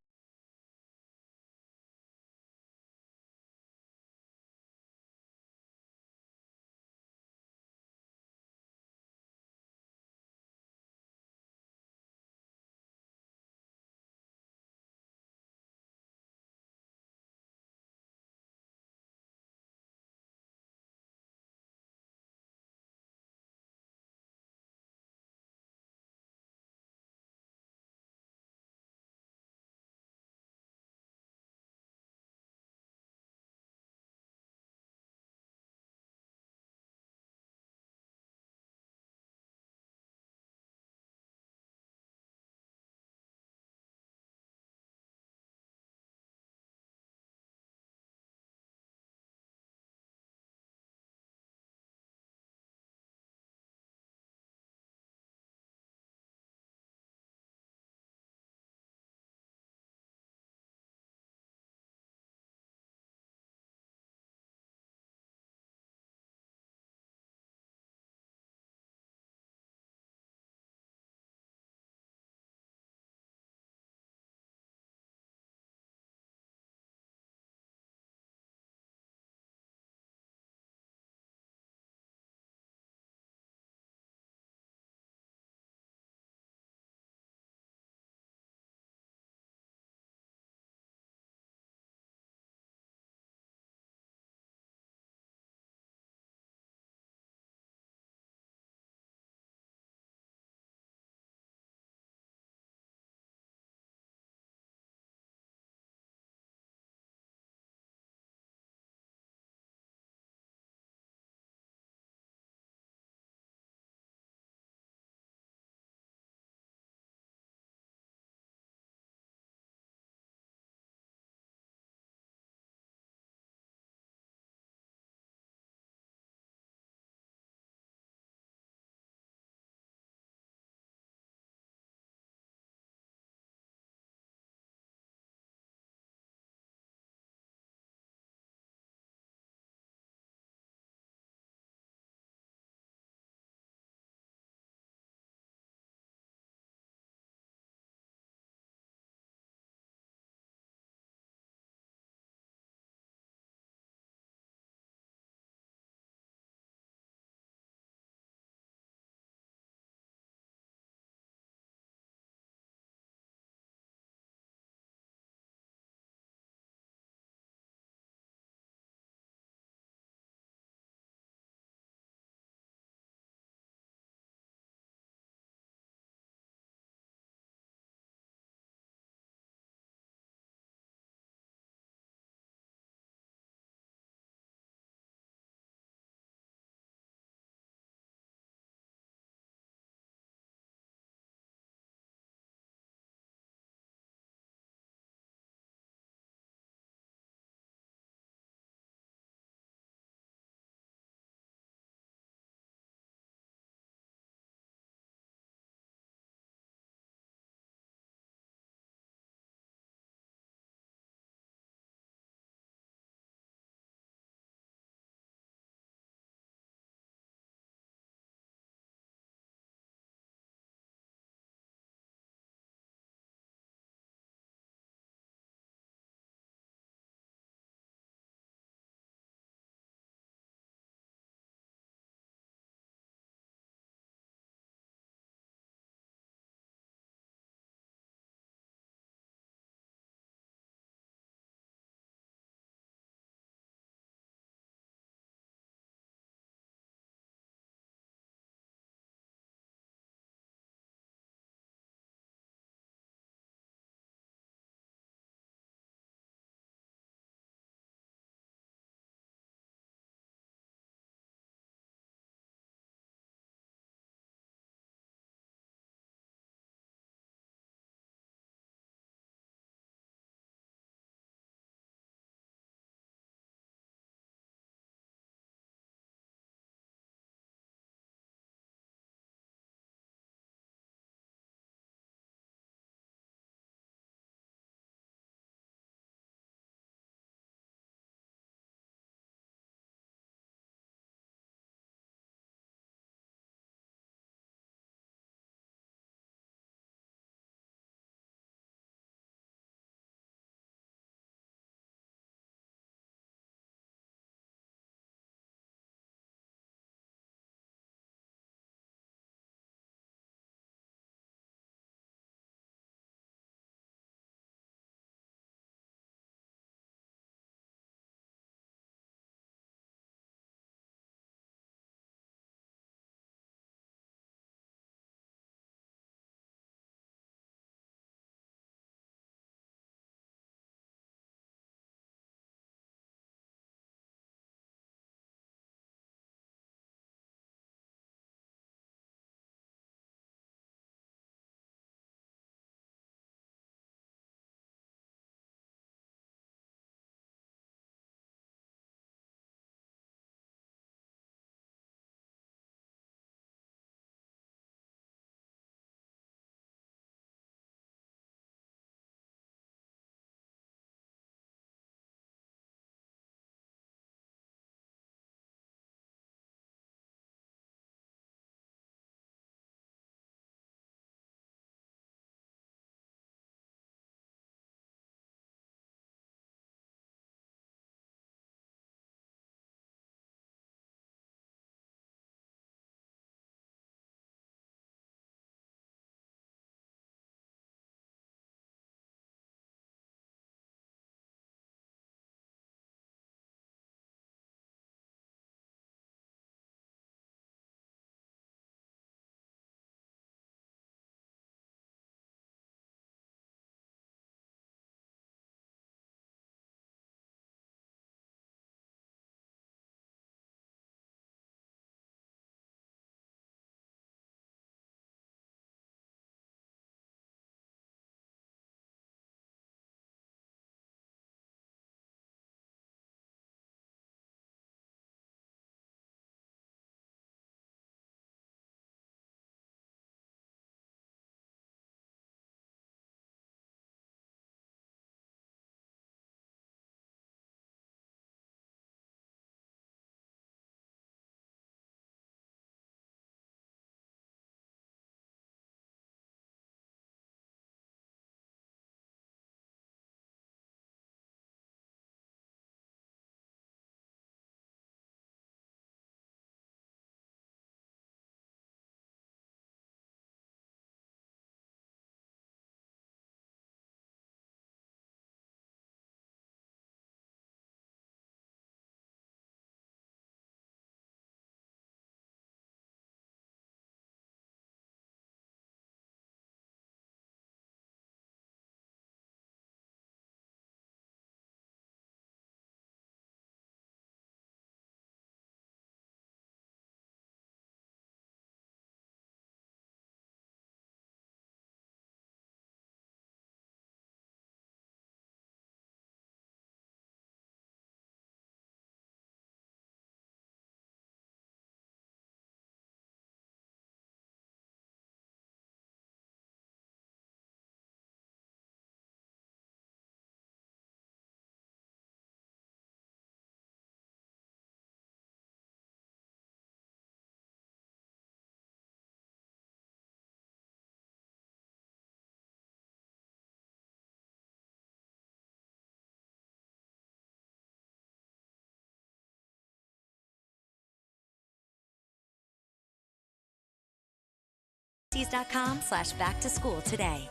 Macy's.com/back-to-school today.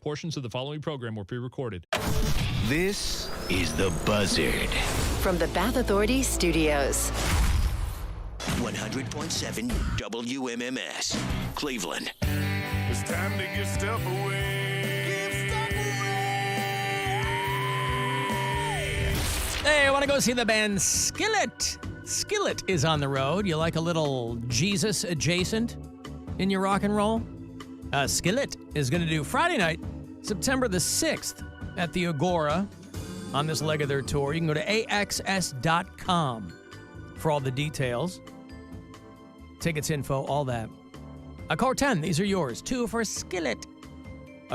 Portions of the following program were pre-recorded. This is The Buzzard. From the Bath Authority Studios. 100.7 WMMS, Cleveland. It's time to give stuff away. Hey, I want to go see the band Skillet. Skillet is on the road. You like a little Jesus adjacent in your rock and roll? Skillet is going to do Friday night, September the 6th at the Agora on this leg of their tour. You can go to axs.com for all the details. Tickets info, all that. Call 10. These are yours. 2 for Skillet.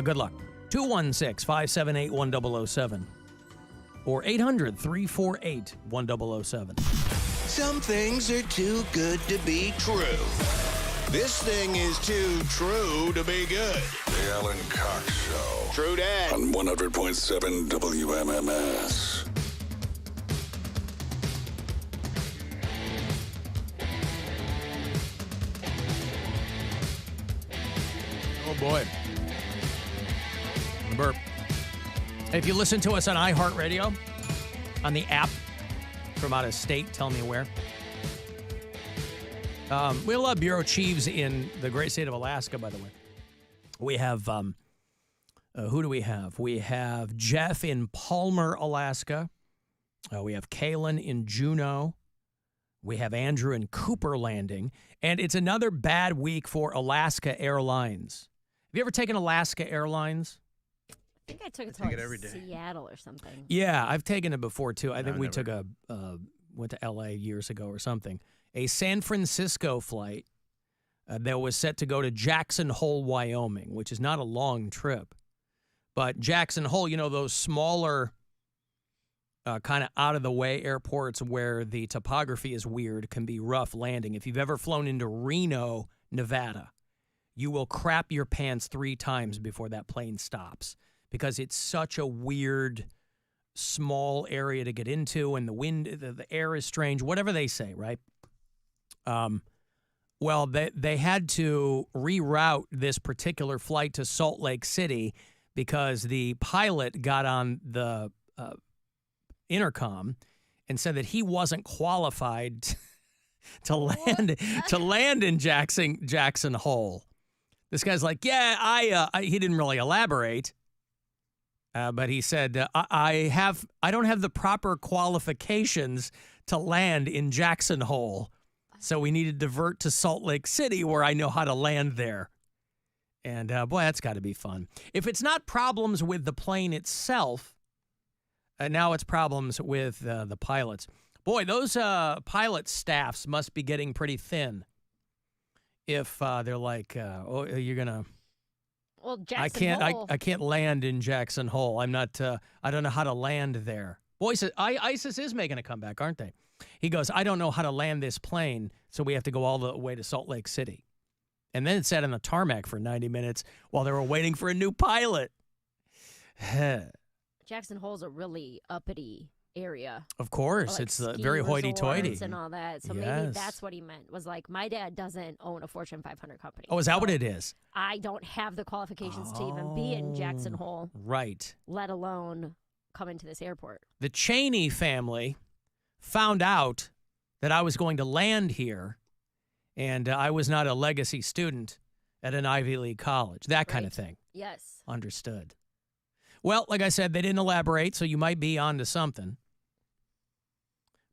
Good luck. 216-578-1007 or 800-348-1007. Some things are too good to be true. This thing is too true to be good. The Alan Cox Show. True dat. On 100.7 WMMS. Oh, boy. Burp. If you listen to us on iHeartRadio, on the app from out of state, tell me where. We have a lot of bureau chiefs in the great state of Alaska, by the way. We have, who do we have? We have Jeff in Palmer, Alaska. We have Kalen in Juneau. We have Andrew in Cooper Landing. And it's another bad week for Alaska Airlines. Have you ever taken Alaska Airlines? I think I took it to take it every day. Seattle or something. Yeah, I've taken it before, too. I think we never. took went to L.A. years ago or something. A San Francisco flight that was set to go to Jackson Hole, Wyoming, which is not a long trip. But Jackson Hole, you know, those smaller kind of out-of-the-way airports where the topography is weird, can be rough landing. If you've ever flown into Reno, Nevada, you will crap your pants 3 times before that plane stops because it's such a weird, small area to get into, and the wind, the air is strange, whatever they say, right? Well, they had to reroute this particular flight to Salt Lake City because the pilot got on the intercom and said that he wasn't qualified to land in Jackson Hole. This guy's like, yeah, he didn't really elaborate, but he said, I don't have the proper qualifications to land in Jackson Hole, so we need to divert to Salt Lake City where I know how to land there. And boy, that's got to be fun. If it's not problems with the plane itself, now it's problems with the pilots. Boy, those pilot staffs must be getting pretty thin. If they're like, oh, you're gonna. Well, Jackson Hole. I can't land in Jackson Hole. I'm not. I don't know how to land there. Boy, ISIS is making a comeback, aren't they? He goes, I don't know how to land this plane, so we have to go all the way to Salt Lake City. And then it sat on the tarmac for 90 minutes while they were waiting for a new pilot. Jackson Hole's a really uppity area. Of course, like it's ski very hoity-toity. resorts and all that. So maybe Yes. that's what he meant. Was like, my dad doesn't own a Fortune 500 company. Oh, is that what it is? I don't have the qualifications to even be in Jackson Hole, Right. let alone come into this airport. The Cheney family found out that I was going to land here, and I was not a legacy student at an Ivy League college. That kind of thing. Yes. Understood. Well, like I said, they didn't elaborate, so you might be onto something.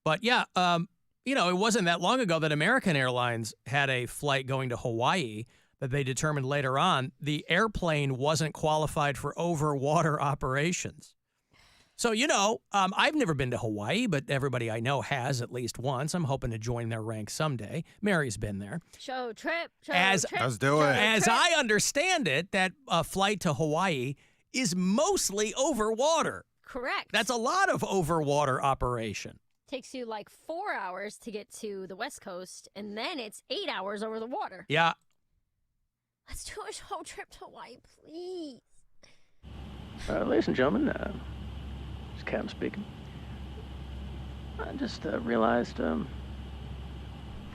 But yeah, it wasn't that long ago that American Airlines had a flight going to Hawaii that they determined later on the airplane wasn't qualified for over-water operations. So, I've never been to Hawaii, but everybody I know has at least once. I'm hoping to join their ranks someday. Mary's been there. Show trip. Let's do it. As I understand it, that flight to Hawaii is mostly over water. Correct. That's a lot of over water operation. Takes you like 4 hours to get to the West Coast, and then it's 8 hours over the water. Yeah. Let's do a show trip to Hawaii, please. Ladies and gentlemen, it's Captain speaking. I just realized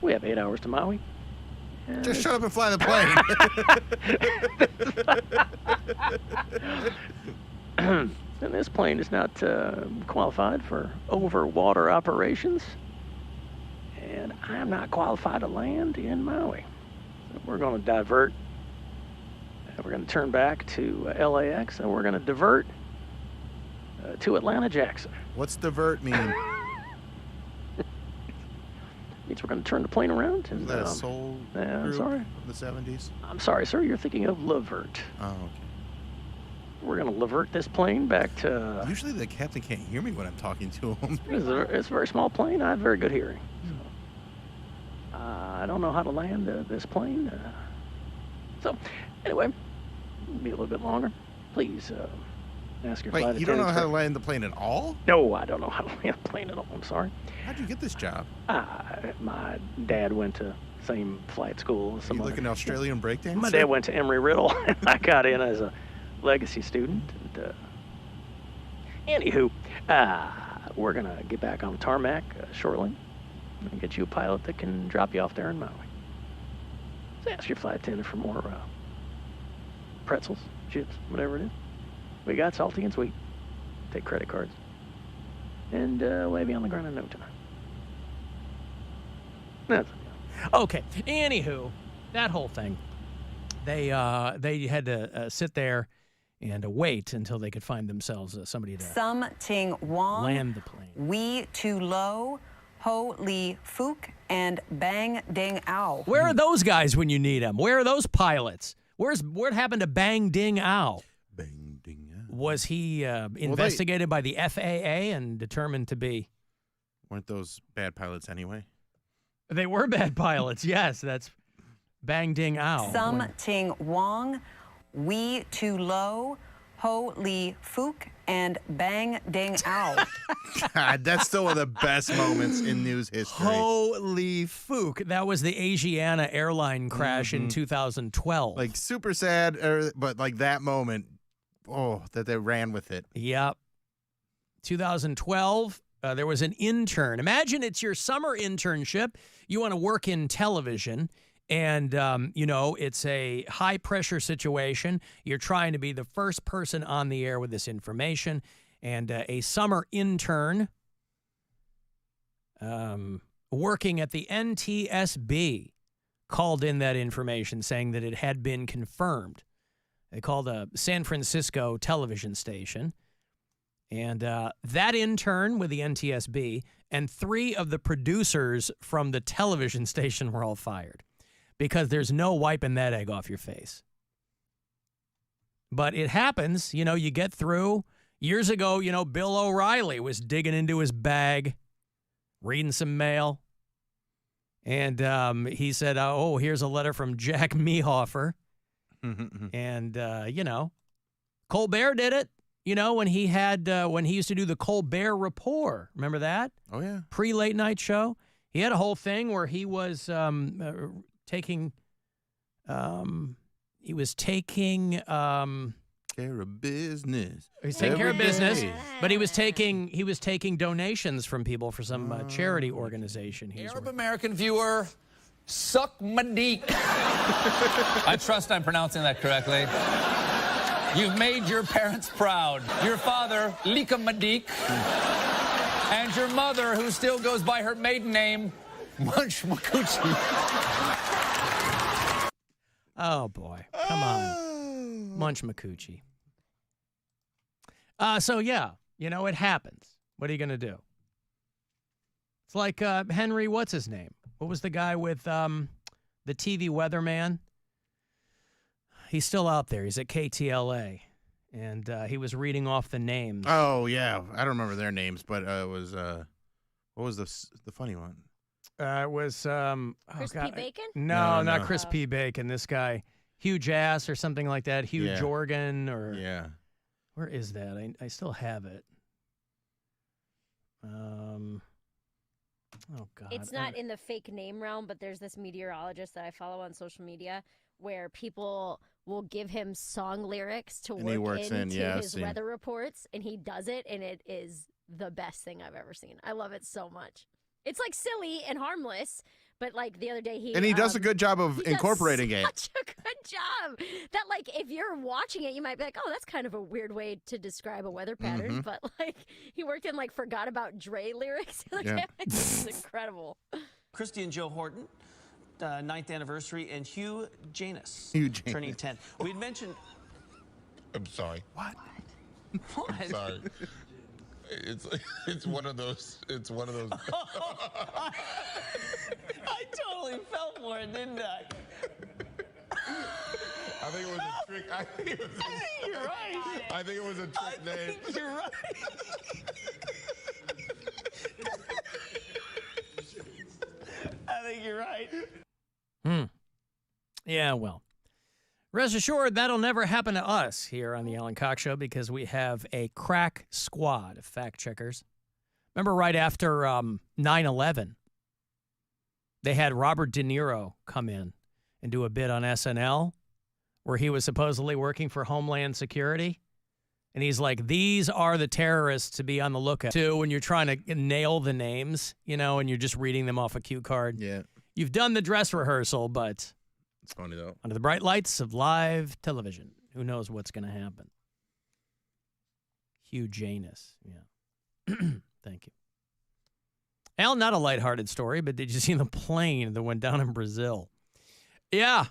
we have 8 hours to Maui. Just shut up and fly the plane. And this plane is not qualified for over-water operations. And I'm not qualified to land in Maui. So we're going to divert. We're going to turn back to LAX, and we're going to divert to Atlanta Jackson. What's divert mean? Means we're going to turn the plane around. And, Is that a soul I'm group sorry. of the 70s? I'm sorry, sir. You're thinking of Levert. Oh, okay. We're going to Levert this plane back to... Usually the captain can't hear me when I'm talking to him. It's a very small plane. I have very good hearing. So, I don't know how to land this plane. So, anyway, it'll be a little bit longer. Please ask your flight Wait, you don't know attendants how to land the plane at all? No, I don't know how to land a plane at all. I'm sorry. How'd you get this job? My dad went to same flight school as some You other. like an Australian breakdancer? My dad went to Embry-Riddle, and I got in as a legacy student. And, anywho, we're going to get back on the tarmac shortly and get you a pilot that can drop you off there in Maui. So ask your flight attendant for more pretzels, chips, whatever it is. We got salty and sweet. Take credit cards. And we'll have you on the ground in no time. That's Okay. Anywho, that whole thing, they had to sit there and wait until they could find themselves somebody to Sum Ting Wong, land the plane. Wee Tu Lo, Ho Li Fook, and Bang Ding Ao. Where are those guys when you need them? Where are those pilots? What happened to Bang Ding Ao? Bang Ding Ao. Was he investigated by the FAA and determined to be? Weren't those bad pilots anyway? They were bad pilots. Yes, that's Bang Ding Ao. Sum Ting Wong, Wee Tu Lo, Ho Li Fook, and Bang Ding Ao. God, that's still one of the best moments in news history. Holy fook. That was the Asiana airline crash in 2012. Like, super sad, but like that moment, that they ran with it. Yep. 2012, there was an intern. Imagine it's your summer internship. You want to work in television, and, it's a high-pressure situation. You're trying to be the first person on the air with this information, and a summer intern working at the NTSB called in that information saying that it had been confirmed. They called a San Francisco television station, and that intern with the NTSB and 3 of the producers from the television station were all fired because there's no wiping that egg off your face. But it happens, you get through. Years ago, Bill O'Reilly was digging into his bag, reading some mail, and he said, here's a letter from Jack Mehofer. And, Colbert did it, when he used to do the Colbert Report. Remember that? Oh, yeah. Pre-late night show. He had a whole thing where he was taking care of business. He's taking care of business, but he was taking donations from people for some charity organization. Arab American viewer, suck my dick. I trust I'm pronouncing that correctly. You've made your parents proud. Your father, Lika Madik, and your mother, who still goes by her maiden name, Munch Makuchi. Oh, boy. Come on. Munch Makuchi. It happens. What are you going to do? It's like Henry, what's his name? What was the guy with the TV weatherman? He's still out there. He's at KTLA. And he was reading off the names. Oh, yeah. I don't remember their names, but it was, what was the funny one? It was... Chris P. Bacon? No, not Chris P. Bacon. This guy, Hugh Jass or something like that. Hugh Jorgen or... Yeah. Where is that? I still have it. Oh, God. It's not in the fake name realm, but there's this meteorologist that I follow on social media where people will give him song lyrics to work into his weather reports, and he does it, and it is the best thing I've ever seen. I love it so much. It's like silly and harmless, But like the other day, he does a good job of incorporating it. Such a good job that like if you're watching it, you might be like, oh, that's kind of a weird way to describe a weather pattern. But like he worked in like Forgot About Dre lyrics. Like, it's incredible. Christy and Joe Horton, 9th anniversary, and Hugh Janus, turning 10. We'd mentioned. I'm sorry. What? I'm sorry. It's one of those. It's one of those. I totally fell for it, didn't I? I think it was a trick. I think you're right. I think it was a trick name. You're right. I think you're right. Yeah, well. Rest assured, that'll never happen to us here on the Alan Cox Show because we have a crack squad of fact checkers. Remember right after 9/11, they had Robert De Niro come in and do a bit on SNL where he was supposedly working for Homeland Security. And he's like, these are the terrorists to be on the lookout too when you're trying to nail the names, and you're just reading them off a cue card. Yeah. You've done the dress rehearsal, but it's funny, though. Under the bright lights of live television, who knows what's going to happen? Hugh Janus. Yeah. Thank you. Al, not a lighthearted story, but did you see the plane that went down in Brazil? Yeah.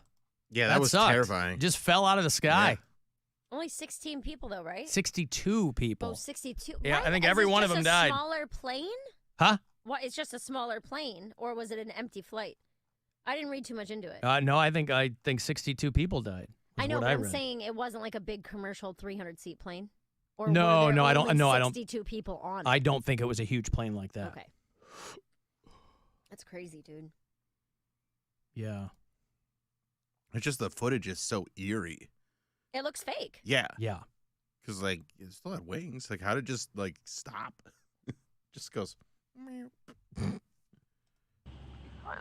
Yeah, that was sucked. terrifying. Just fell out of the sky. Yeah. Only 16 people, though, right? 62 people. Oh, 62. Yeah, Why? I think Is every it one of just them a died. Smaller plane? Huh? What? It's just a smaller plane, or was it an empty flight? I didn't read too much into it. No, I think 62 people died. I know, what but I'm read. saying it wasn't like a big commercial 300-seat plane. Or No, were there I don't. only No, I don't. 62 people on. I don't think it was a huge plane like that. Okay. That's crazy, dude. Yeah. It's just the footage is so eerie. It looks fake. Yeah. Yeah. Because, like, it still had wings. Like, how did it just, like, stop? Just goes. Ladies and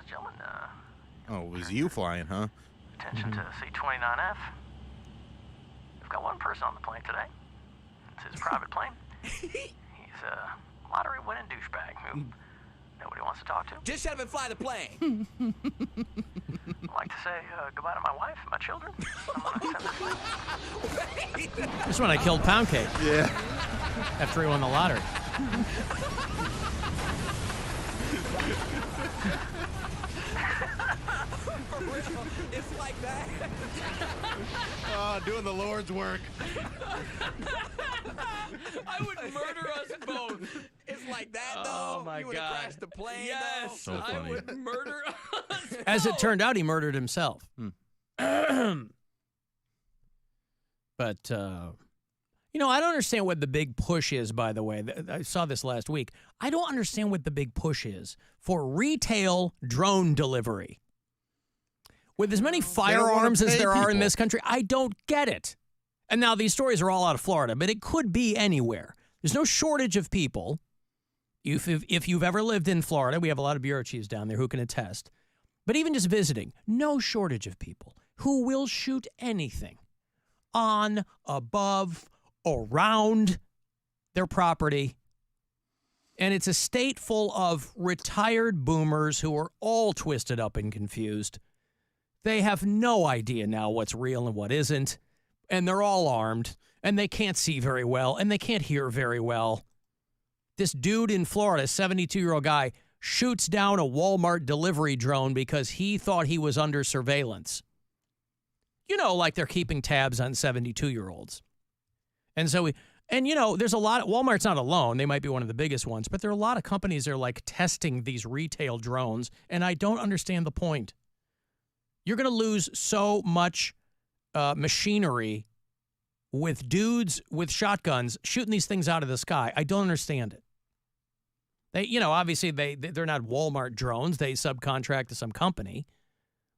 gentlemen, Oh, it was you flying, huh? attention to C-29F. We've got one person on the plane today. It's his private plane. He's a lottery-winning douchebag who nobody wants to talk to. Just shut up and fly the plane. I'd like to say goodbye to my wife and my children. I'm going to send this thing. This one I killed Pound Cake. Yeah. After he won the lottery. It's like that. Oh, doing the Lord's work. I would murder us both. It's like that, though. Oh, my you would have God. crashed the plane, Yes. though. So I funny. would murder us. As it turned out, he murdered himself. But, I don't understand what the big push is, by the way. I saw this last week. I don't understand what the big push is for retail drone delivery. With as many firearms as there are in this country, I don't get it. And now these stories are all out of Florida, but it could be anywhere. There's no shortage of people. If you've ever lived in Florida, we have a lot of bureau chiefs down there who can attest. But even just visiting, no shortage of people who will shoot anything on, above, around their property. And it's a state full of retired boomers who are all twisted up and confused. They have no idea now what's real and what isn't. And they're all armed. And they can't see very well. And they can't hear very well. This dude in Florida, 72-year-old guy, shoots down a Walmart delivery drone because he thought he was under surveillance. Like they're keeping tabs on 72-year-olds. And so there's a lot. Walmart's not alone. They might be one of the biggest ones. But there are a lot of companies that are like testing these retail drones. And I don't understand the point. You're going to lose so much machinery with dudes with shotguns shooting these things out of the sky. I don't understand it. They, obviously they're not Walmart drones. They subcontract to some company.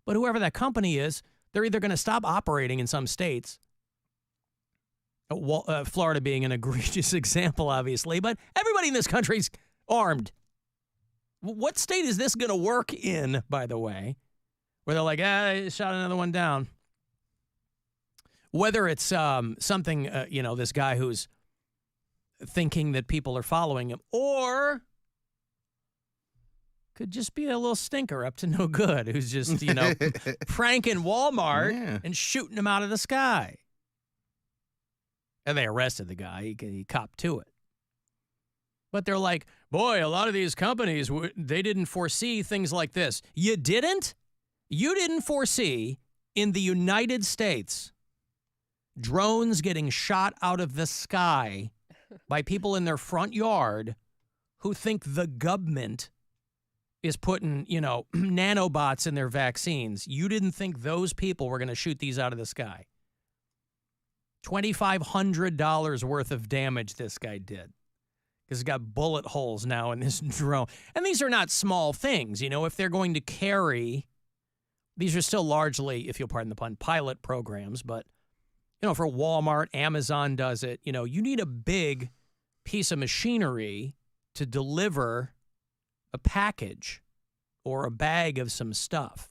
But whoever that company is, they're either going to stop operating in some states. Florida being an egregious example, obviously. But everybody in this country's armed. What state is this going to work in, by the way? Where they're like, I shot another one down. Whether it's something, this guy who's thinking that people are following him, or could just be a little stinker up to no good who's just, pranking Walmart and shooting him out of the sky. And they arrested the guy. He copped to it. But they're like, boy, a lot of these companies, they didn't foresee things like this. You didn't? You didn't foresee in the United States drones getting shot out of the sky by people in their front yard who think the government is putting, nanobots in their vaccines. You didn't think those people were going to shoot these out of the sky. $2,500 worth of damage this guy did. Because he's got bullet holes now in this drone. And these are not small things. If they're going to carry, these are still largely, if you'll pardon the pun, pilot programs. But, for Walmart, Amazon does it. You need a big piece of machinery to deliver a package or a bag of some stuff.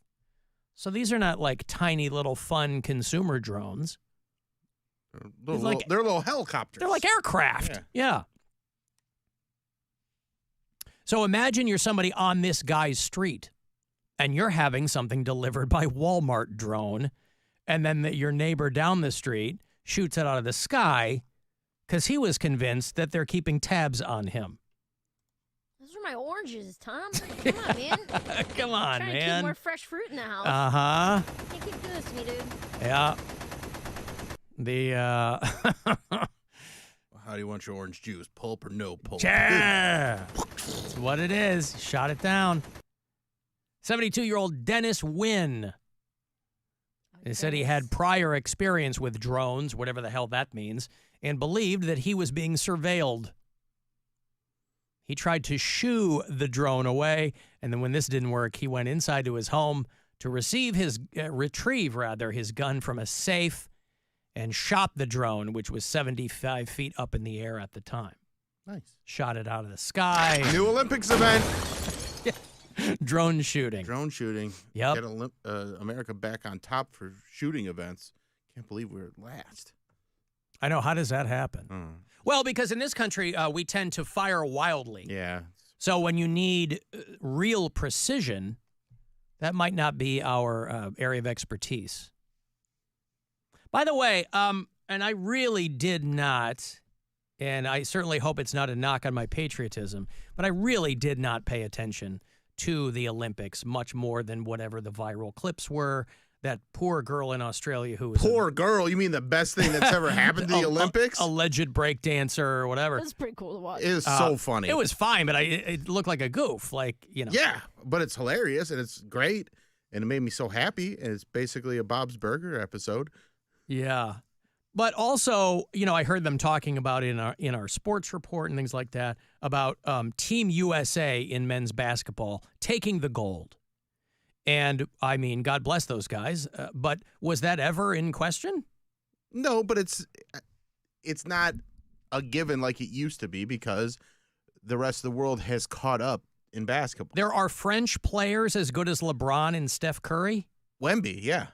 So these are not like tiny little fun consumer drones. They're little helicopters. They're like aircraft. Yeah. So imagine you're somebody on this guy's street and you're having something delivered by Walmart drone, and then your neighbor down the street shoots it out of the sky because he was convinced that they're keeping tabs on him. Those are my oranges, Tom. Come on, man. Come on, trying to keep more fresh fruit in the house. Uh-huh. Can't keep doing this to me, dude. Yeah. How do you want your orange juice? Pulp or no pulp? Yeah. That's what it is. Shot it down. 72-year-old Dennis Wynn. They said he had prior experience with drones, whatever the hell that means, and believed that he was being surveilled. He tried to shoo the drone away, and then when this didn't work, he went inside to his home to retrieve his gun from a safe and shot the drone, which was 75 feet up in the air at the time. Nice. Shot it out of the sky. New Olympics event. Drone shooting. Drone shooting. Yep. Get America back on top for shooting events. Can't believe we're last. I know. How does that happen? Well, because in this country, we tend to fire wildly. Yeah. So when you need real precision, that might not be our area of expertise. By the way, and I really did not, and I certainly hope it's not a knock on my patriotism, but I really did not pay attention to the Olympics much more than whatever the viral clips were. That poor girl in Australia who was poor girl. You mean the best thing that's ever happened to the Olympics? Alleged breakdancer or whatever. It was pretty cool to watch. It was so funny. It was fine, but it looked like a goof. Yeah, but it's hilarious and it's great, and it made me so happy. And it's basically a Bob's Burger episode. Yeah. But also, I heard them talking about in our sports report and things like that about Team USA in men's basketball taking the gold. And, I mean, God bless those guys. But was that ever in question? No, but it's not a given like it used to be because the rest of the world has caught up in basketball. There are French players as good as LeBron and Steph Curry? Wemby, yeah.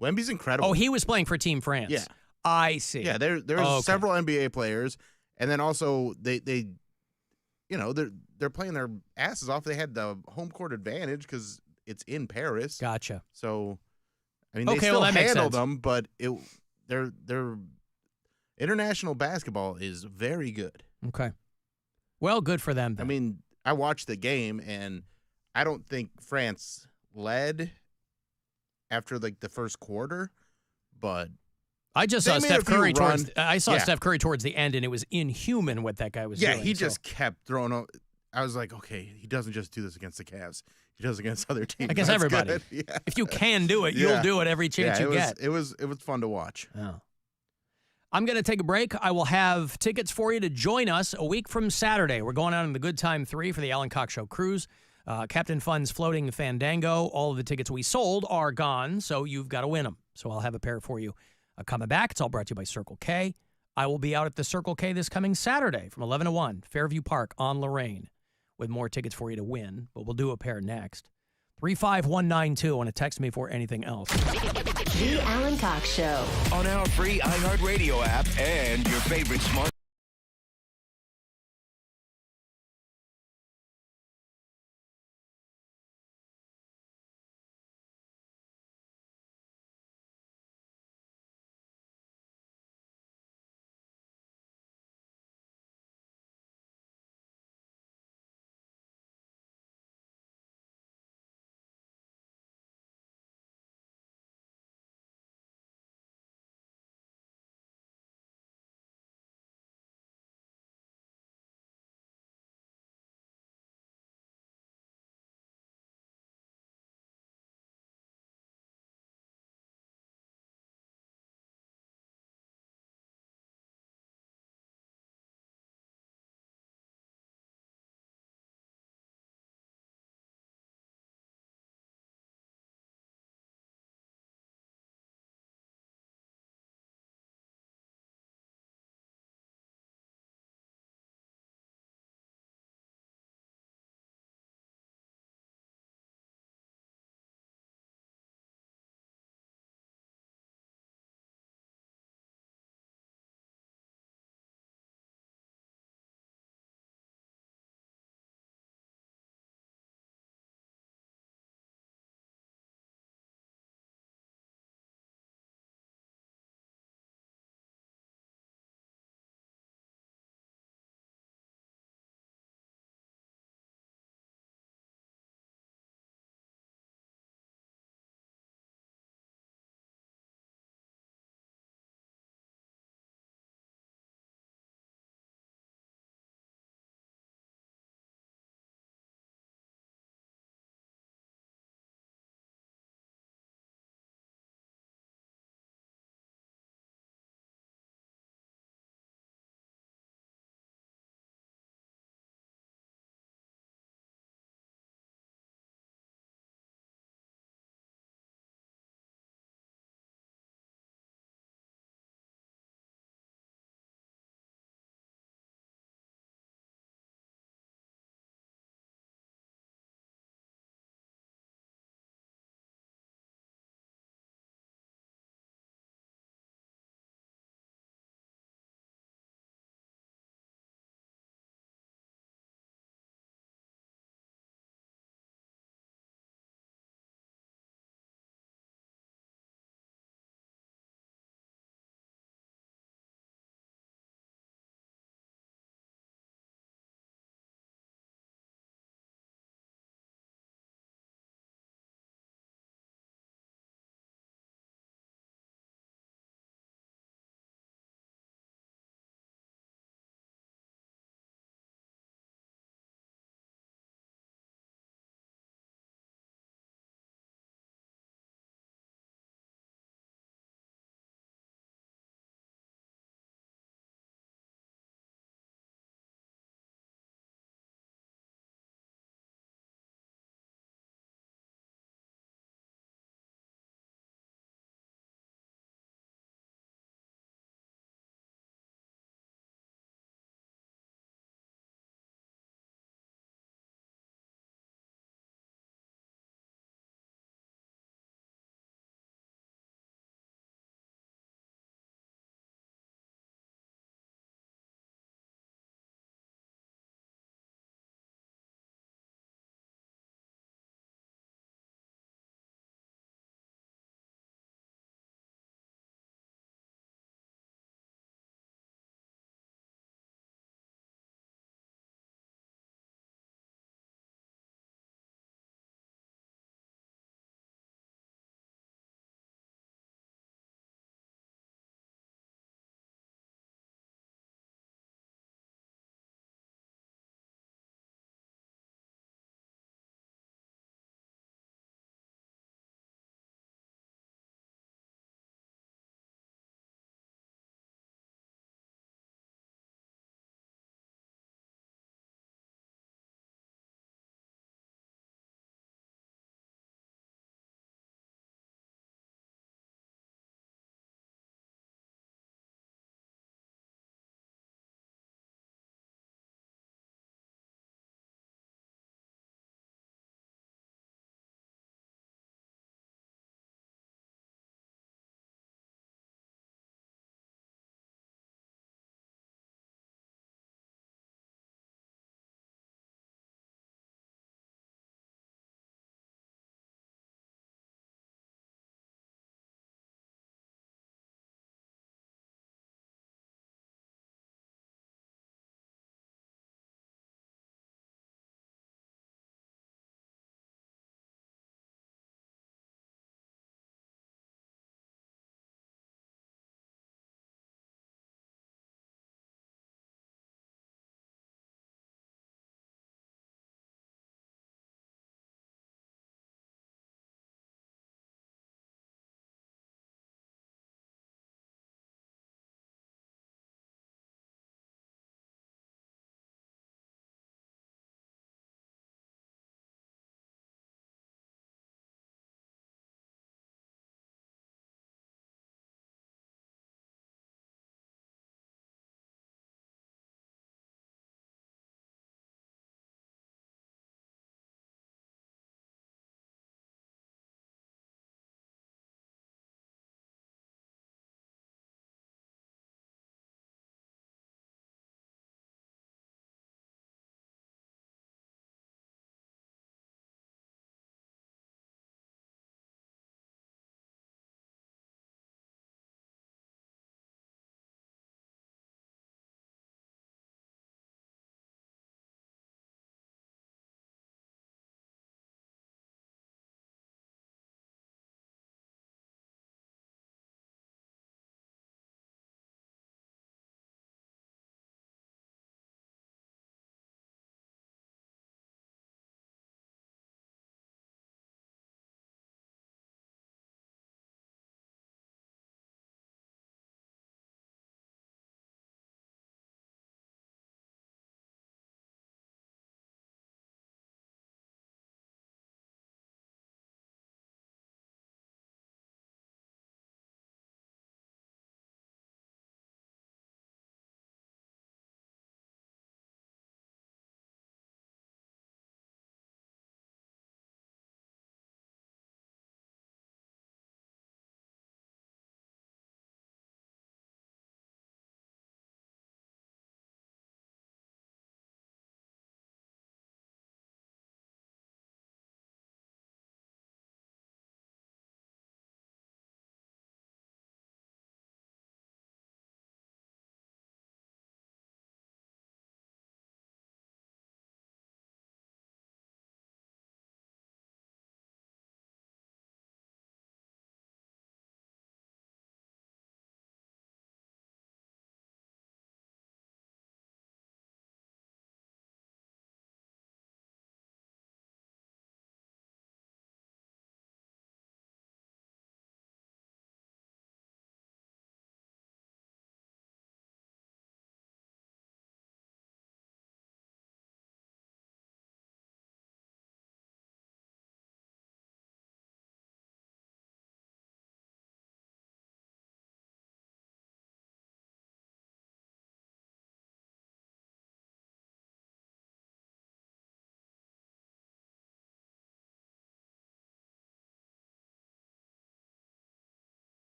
Wemby's incredible. Oh, he was playing for Team France. Yeah. I see. Yeah, there's several NBA players, and then also they're playing their asses off. They had the home court advantage because it's in Paris. Gotcha. So, I mean, they still handle them, but their international basketball is very good. Okay. Well, good for them then. I mean, I watched the game, and I don't think France led after the first quarter, but I just saw Steph Curry Steph Curry towards the end, and it was inhuman what that guy was doing. Yeah, he just kept throwing. I was like, okay, he doesn't just do this against the Cavs. He does it against other teams. Against everybody. Yeah. If you can do it, you'll do it every chance you get. It was fun to watch. Oh. I'm going to take a break. I will have tickets for you to join us a week from Saturday. We're going out on the Good Time 3 for the Alan Cox Show cruise. Captain Fun's Floating Fandango. All of the tickets we sold are gone, so you've got to win them. So I'll have a pair for you coming back. It's all brought to you by Circle K. I will be out at the Circle K this coming Saturday from 11 to 1, Fairview Park on Lorraine, with more tickets for you to win, but we'll do a pair next. 35192. Want to text me for anything else. The Alan Cox Show. On our free iHeartRadio app and your favorite smart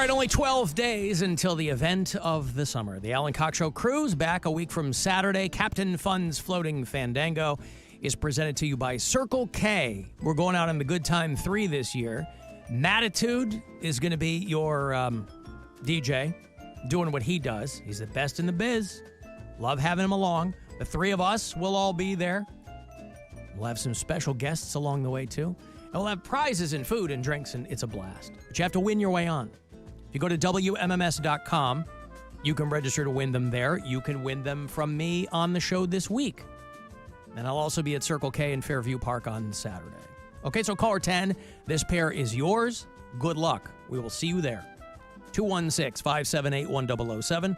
right, only 12 days until the event of the summer. The Alan Cox Show cruise back a week from Saturday. Captain Fun's Floating Fandango is presented to you by Circle K. We're going out on the Good Time 3 this year. Mattitude is going to be your DJ, doing what he does. He's the best in the biz. Love having him along. The three of us will all be there. We'll have some special guests along the way, too. And we'll have prizes and food and drinks, and it's a blast. But you have to win your way on. If you go to WMMS.com, you can register to win them there. You can win them from me on the show this week. And I'll also be at Circle K in Fairview Park on Saturday. Okay, so caller 10, this pair is yours. Good luck. We will see you there. 216-578-1007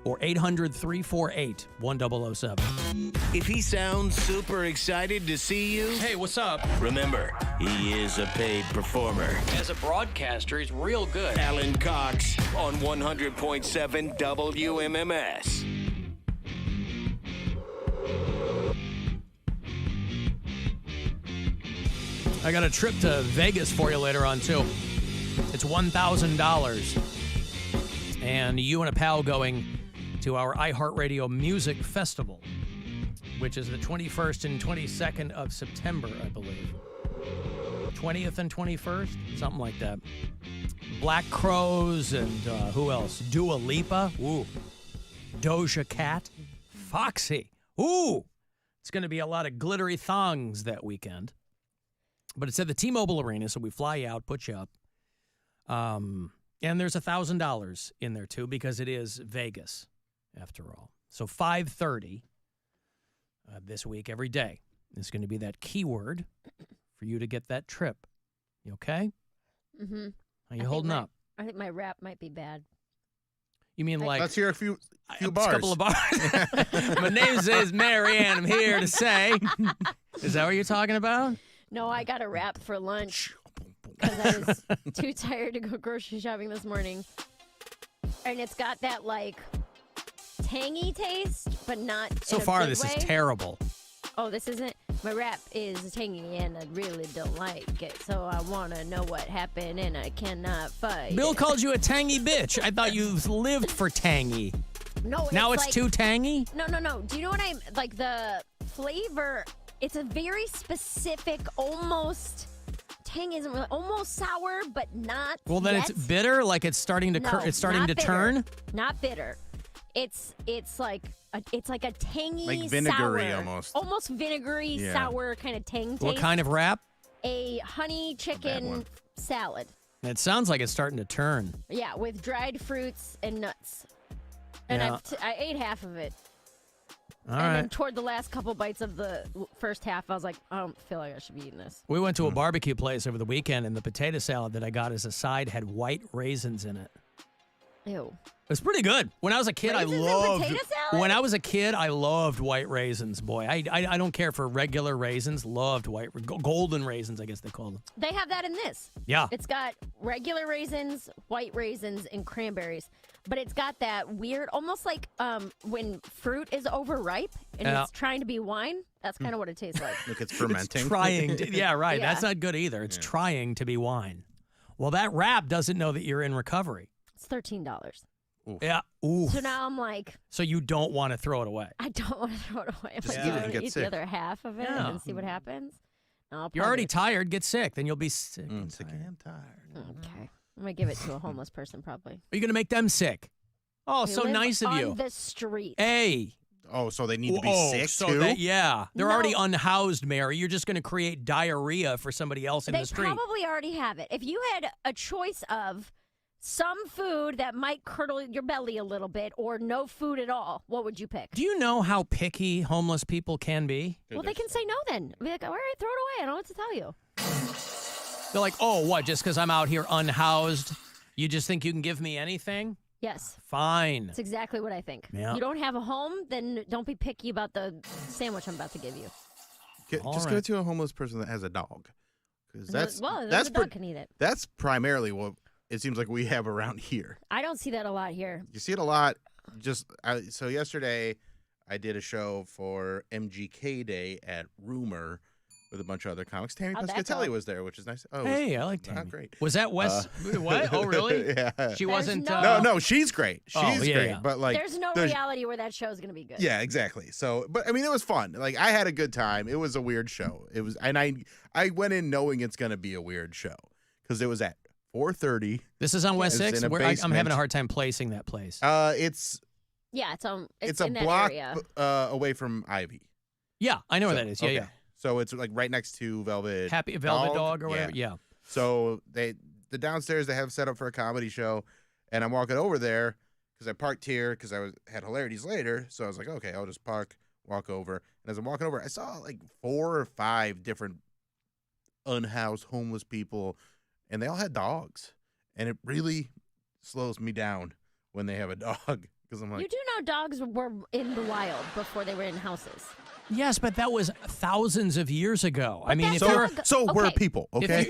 or 800-348-1007. If he sounds super excited to see you, hey, what's up? Remember, he is a paid performer. As a broadcaster, he's real good. Alan Cox on 100.7 WMMS. I got a trip to Vegas for you later on, too. It's $1,000. And you and a pal going to our iHeartRadio Music Festival, which is the 21st and 22nd of September, I believe. 20th and 21st? Something like that. Black Crows and who else? Dua Lipa. Ooh. Doja Cat. Foxy. Ooh. It's going to be a lot of glittery thongs that weekend. But it's at the T-Mobile Arena, so we fly you out, put you up. And there's $1,000 in there, too, because it is Vegas, after all. So 5:30 this week, every day, is going to be that keyword for you to get that trip. You okay? Mm-hmm. How you holding up? I think my rap might be bad. You mean like... Let's hear a few bars. A couple of bars. My name is Mary Ann. I'm here to say... Is that what you're talking about? No, I got a wrap for lunch because I was too tired to go grocery shopping this morning. And it's got that, like, tangy taste, but not So in a far, good this way. is terrible. Oh, this isn't? My wrap is tangy, and I really don't like it. So I want to know what happened, and I cannot fight. Bill called you a tangy bitch. I thought you lived for tangy. No, Now it's like, too tangy? No. Do you know what I'm... Like, the flavor... It's a very specific, almost tang isn't really almost sour, but not. Well, then yet. it's bitter, like it's starting to not bitter. turn. Not bitter. It's like a tangy, like vinegary sour, almost vinegary, sour kind of tang taste. What kind of wrap? A honey chicken salad. It sounds like it's starting to turn. Yeah, with dried fruits and nuts. And Yeah. I ate half of it. All and right. then toward the last couple bites of the first half, I was like, I don't feel like I should be eating this. We went to a barbecue place over the weekend, and the potato salad that I got as a side had white raisins in it. Ew. It was pretty good. When I was a kid, Raisins I in loved. potato salad? When I was a kid, I loved white raisins. Boy, I don't care for regular raisins. Loved golden raisins, I guess they call them. They have that in this. Yeah. It's got regular raisins, white raisins, and cranberries. But it's got that weird, almost like when fruit is overripe and Yeah. it's trying to be wine. That's kind of what it tastes like. Like it's fermenting. It's trying to, yeah, right. Yeah. That's not good either. It's trying to be wine. Well, that wrap doesn't know that you're in recovery. It's $13. Yeah. Ooh. So now I'm like, So you don't want to throw it away. I don't want to throw it away. I'm Just like, eat it I'm and gonna get eat sick. the other half of it Yeah. and see what happens. No, I'll You're probably already get- tired. Get sick. Then you'll be sick. Sick and tired. Okay. I'm going to give it to a homeless person probably. Are you going to make them sick? Oh, They so live nice of on you. the street. Hey. Oh, so they need to be sick so too? They're No. already unhoused, Mary. You're just going to create diarrhea for somebody else in They the street. probably already have it. If you had a choice of some food that might curdle your belly a little bit or no food at all, what would you pick? Do you know how picky homeless people can be? Well, they can say no then. Be like, all right, throw it away. I don't know what to tell you. They're like, oh, what? Just because I'm out here unhoused, you just think you can give me anything? Yes. Fine. That's exactly what I think. Yeah. You don't have a home, then don't be picky about the sandwich I'm about to give you. Just give it to a homeless person that has a dog. Because that's well, that's the dog can eat it. That's primarily what it seems like we have around here. I don't see that a lot here. You see it a lot. So yesterday, I did a show for MGK Day at Rumor, with a bunch of other comics. Tammy How'd that Pescatelli go? was there, which is nice. Oh, Hey, I like Tammy. not great. Was that Wes? What? Oh, really? Yeah. She wasn't. No, she's great. She's great. Yeah. But like, there's no reality where that show's gonna be good. Yeah, exactly. So, but I mean, it was fun. Like, I had a good time. It was a weird show. It was, and I went in knowing it's gonna be a weird show because it was at 4:30. This is on West It's 6. in a I'm having a basement. hard time placing that place. It's It's a in that block area. away from Ivy. Yeah, I know where that is. Yeah, okay. yeah. So it's like right next to Velvet Velvet Dog or whatever. Yeah. So the downstairs they have set up for a comedy show, and I'm walking over there because I parked here because had Hilarities later. So I was like, okay, I'll just walk over. And as I'm walking over, I saw like 4 or 5 different unhoused homeless people, and they all had dogs. And it really slows me down when they have a dog because I'm like, You do know dogs were in the wild before they were in houses. Yes, but that was thousands of years ago. I mean, if we're people, okay?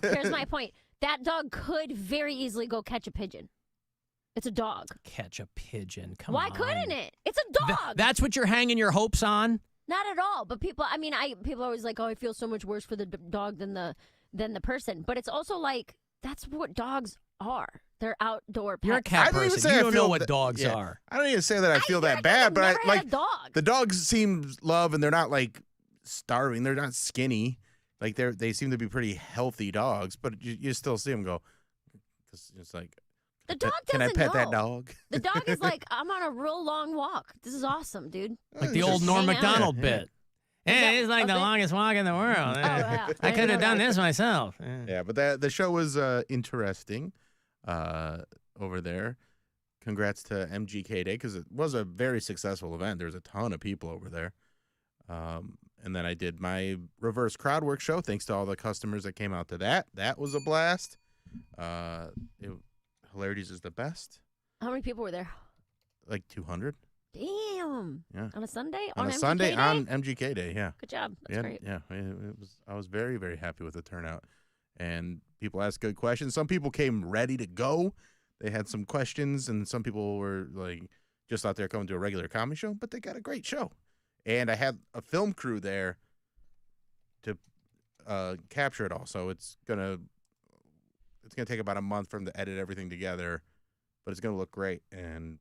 Here's my point. That dog could very easily go catch a pigeon. It's a dog. Catch a pigeon. Come Why on. couldn't it? It's a dog. That's what you're hanging your hopes on? Not at all. But people, people are always like, oh, I feel so much worse for the dog than the person. But it's also like, that's what dogs are. They're outdoor pets. You're a cat person. You don't know what dogs are. I don't even say that I feel that bad, but I like dog. the dogs seem love, and they're not like starving. They're not skinny. Like they seem to be pretty healthy dogs, but you still see them go. Because it's like the dog can I doesn't pet that know. dog? The dog is like, I'm on a real long walk. This is awesome, dude. Like the old Norm Macdonald bit. Hey, it's like the longest walk in the world. yeah. I could have done this myself. Yeah, but the show was interesting over there. Congrats to MGK Day because it was a very successful event. There's a ton of people over there. And then I did my reverse crowd work show. Thanks to all the customers that came out to that. That was a blast. Hilarities is the best. How many people were there? Like 200. Damn. Yeah. On a Sunday? On a MGK Sunday Day? on MGK Day, yeah. Good job. That's great. Yeah, it was. I was very, very happy with the turnout, and people asked good questions. Some people came ready to go. They had some questions, and some people were like just thought they were coming to a regular comedy show, but they got a great show. And I had a film crew there to capture it all. So it's gonna take about a month for them to edit everything together, but it's gonna look great, and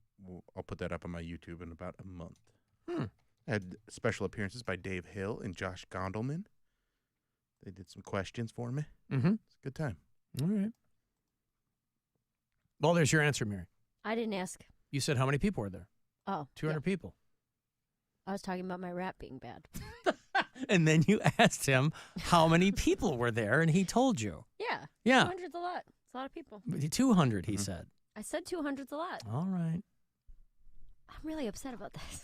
I'll put that up on my YouTube in about a month. I had special appearances by Dave Hill and Josh Gondelman. They did some questions for me. Mm-hmm. It's a good time. All right. Well, there's your answer, Mary. I didn't ask. You said how many people were there? Oh. 200 people. I was talking about my rap being bad. And then you asked him how many people were there, and he told you. Yeah. Yeah. 200's a lot. It's a lot of people. 200, he said. I said 200's a lot. All right. I'm really upset about this.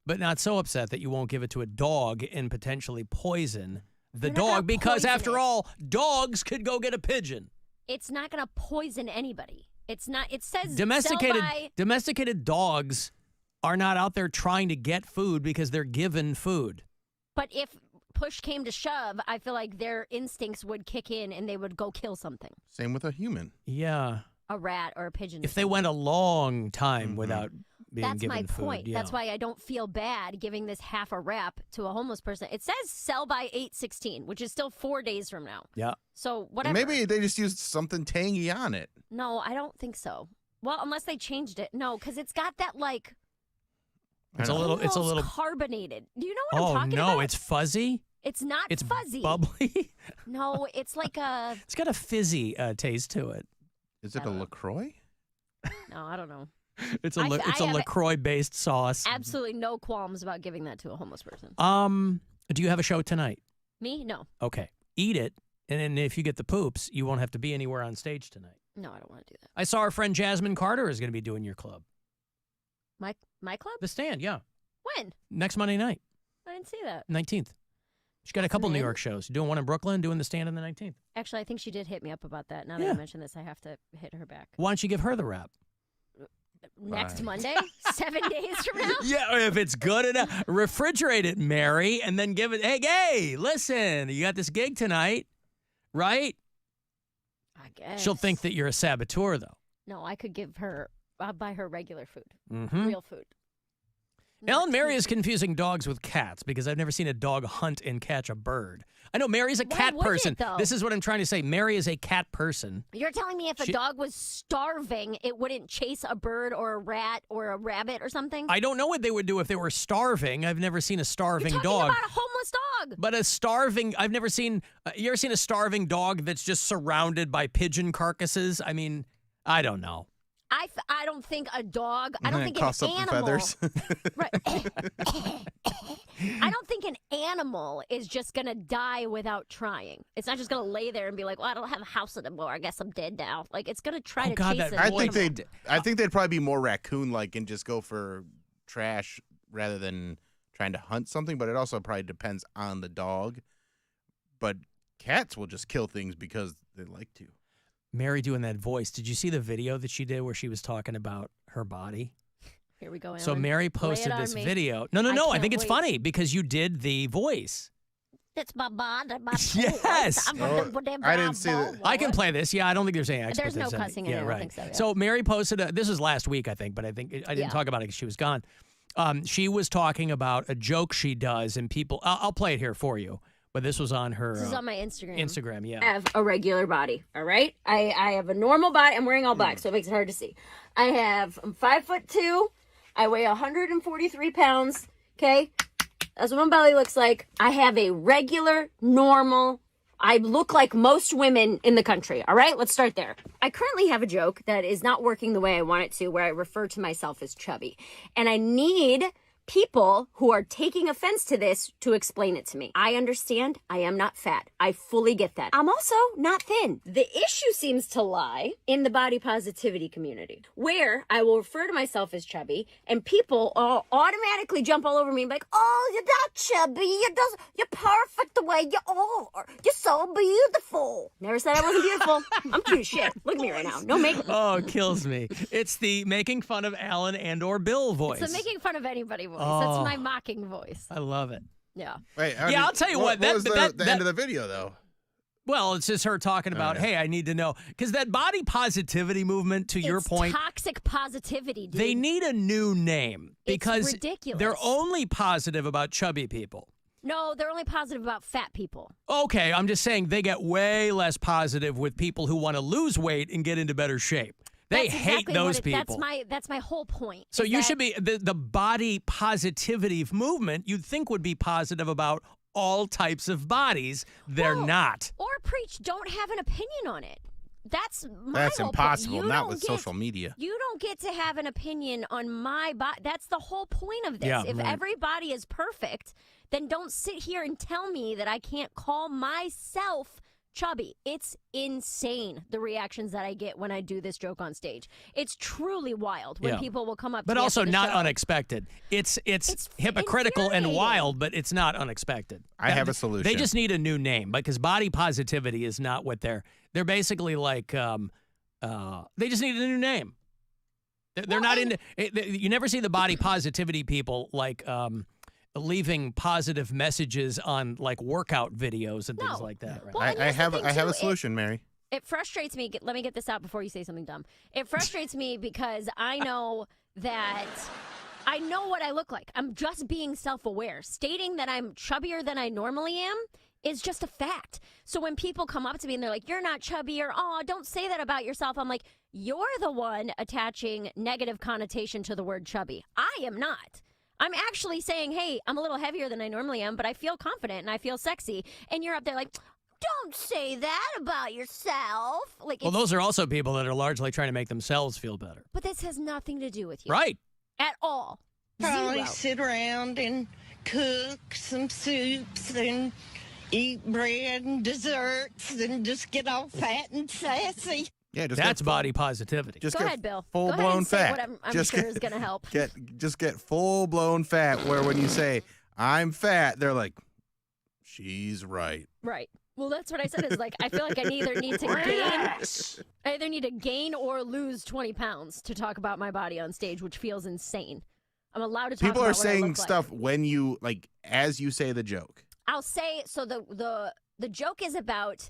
But not so upset that you won't give it to a dog and potentially poison the You're not gonna dog, because poison after it. all, dogs could go get a pigeon. It's not going to poison anybody. It's not. It says Domesticated sell by. domesticated dogs are not out there trying to get food because they're given food. But if push came to shove, I feel like their instincts would kick in and they would go kill something. Same with a human. Yeah. A rat or a pigeon. If they went a long time without being That's given my food. point. Yeah. That's why I don't feel bad giving this half a wrap to a homeless person. It says sell by 8/16, which is still 4 days from now. Yeah. So whatever. Maybe they just used something tangy on it. No, I don't think so. Well, unless they changed it. No, because it's got that like. It's a little carbonated. Do you know what I'm talking about? Oh no, it's fuzzy. It's not It's fuzzy. bubbly. No, it's like a. It's got a fizzy taste to it. Is it a LaCroix? No, I don't know. It's a I have LaCroix based sauce. Absolutely no qualms about giving that to a homeless person. Do you have a show tonight? Me? No. Okay. Eat it, and then if you get the poops, you won't have to be anywhere on stage tonight. No, I don't want to do that. I saw our friend Jasmine Carter is going to be doing your club. My club? The Stand, yeah. When? Next Monday night, I didn't see that. 19th. She's got a couple New in. York shows. Doing one in Brooklyn, doing The Stand on the 19th. Actually, I think she did hit me up about that. Now that I mention this, I have to hit her back. Why don't you give her the rap? Next Right. Monday? 7 days from now? Yeah, if it's good enough. Refrigerate it, Mary, and then give it, hey, listen, you got this gig tonight, right? I guess. She'll think that you're a saboteur, though. No, I could give her, I'll buy her regular food. Mhm. Real food. Ellen Mary is confusing dogs with cats because I've never seen a dog hunt and catch a bird. I know Mary's a cat would it, person. though? This is what I'm trying to say. Mary is a cat person. You're telling me if a dog was starving, it wouldn't chase a bird or a rat or a rabbit or something? I don't know what they would do if they were starving. I've never seen a starving You're dog. talking about a homeless dog. But a starving, I've never seen, you ever seen a starving dog that's just surrounded by pigeon carcasses? I mean, I don't know. I don't think a dog, I don't think an Toss up the animal. feathers. Right. I don't think an animal is just going to die without trying. It's not just going to lay there and be like, well, I don't have a house anymore. I guess I'm dead now. Like, it's going to try to chase it. I think they'd probably be more raccoon-like and just go for trash rather than trying to hunt something, but it also probably depends on the dog. But cats will just kill things because they like to. Mary doing that voice. Did you see the video that she did where she was talking about her body? Here we go, Ellen. So Mary posted this video. No. I think it's funny because you did the voice. It's my body, my Yes. I didn't see that. I can play this. Yeah, I don't think there's any experts. There's no cussing in it. I don't think so. Yeah. So Mary posted, this was last week, I think, but I think I didn't talk about it because she was gone. She was talking about a joke she does, and people, I'll play it here for you. But this was on her. This is on my Instagram. Instagram, yeah. I have a regular body, all right? I have a normal body. I'm wearing all black, so it makes it hard to see. I'm 5'2". I weigh 143 pounds, okay? That's what my belly looks like. I have a regular, normal, I look like most women in the country, all right? Let's start there. I currently have a joke that is not working the way I want it to, where I refer to myself as chubby. And I need people who are taking offense to this to explain it to me. I understand I am not fat. I fully get that. I'm also not thin. The issue seems to lie in the body positivity community, where I will refer to myself as chubby and people all automatically jump all over me and be like, oh, you're not chubby. You're perfect the way you are. You're so beautiful. Never said I wasn't beautiful. I'm cute as shit. Look at me right now. No makeup. Oh, it kills me. It's the making fun of Alan and or Bill voice. It's the making fun of anybody voice. Oh. That's my mocking voice. I love it. Yeah. Wait, I'll tell you what. What was the end of the video, though? Well, it's just her talking about, hey, I need to know. Because that body positivity movement, to your point. Toxic positivity, dude. They need a new name. Because it's ridiculous. They're only positive about chubby people. No, they're only positive about fat people. Okay, I'm just saying they get way less positive with people who want to lose weight and get into better shape. They hate those people. That's my whole point. So you should be the body positivity movement. You'd think would be positive about all types of bodies. They're not. Or preach, don't have an opinion on it. That's That's whole impossible. Point. Not with social media. You don't get to have an opinion on my body. That's the whole point of this. Yeah, if right. everybody is perfect, then don't sit here and tell me that I can't call myself chubby. It's insane, the reactions that I get when I do this joke on stage. It's truly wild when people will come up to me also after the not show. unexpected. It's hypocritical and wild, but it's not unexpected. I have a solution. They just need a new name because body positivity is not what they're basically like. They just need a new name. They're not into. You never see the body positivity people like leaving positive messages on like workout videos and things like that. Right? Well, and I have here's the thing, a too. solution, Mary. It frustrates me. Let me get this out before you say something dumb. It frustrates me because I know that I know what I look like. I'm just being self-aware. Stating that I'm chubbier than I normally am is just a fact. So when people come up to me and they're like, you're not chubby, or, oh, don't say that about yourself, I'm like, you're the one attaching negative connotation to the word chubby. I am not. I'm actually saying, hey, I'm a little heavier than I normally am, but I feel confident and I feel sexy. And you're up there like, don't say that about yourself. Like, Well, those are also people that are largely trying to make themselves feel better. But this has nothing to do with you. Right. At all. Probably Zero. sit around and cook some soups and eat bread and desserts and just get all fat and sassy. Yeah, just That's body positivity. Just Go get ahead, Bill. Full Go ahead blown and say fat. what I'm Just sure get- is going to help. Just get full blown fat. Where when you say I'm fat, they're like, she's right. Right. Well, that's what I said. Is like I feel like I either need to gain, I either need to gain or lose 20 pounds to talk about my body on stage, which feels insane. I'm allowed to talk People about are what I saying look stuff like. when you as you say the joke. I'll say so. The joke is about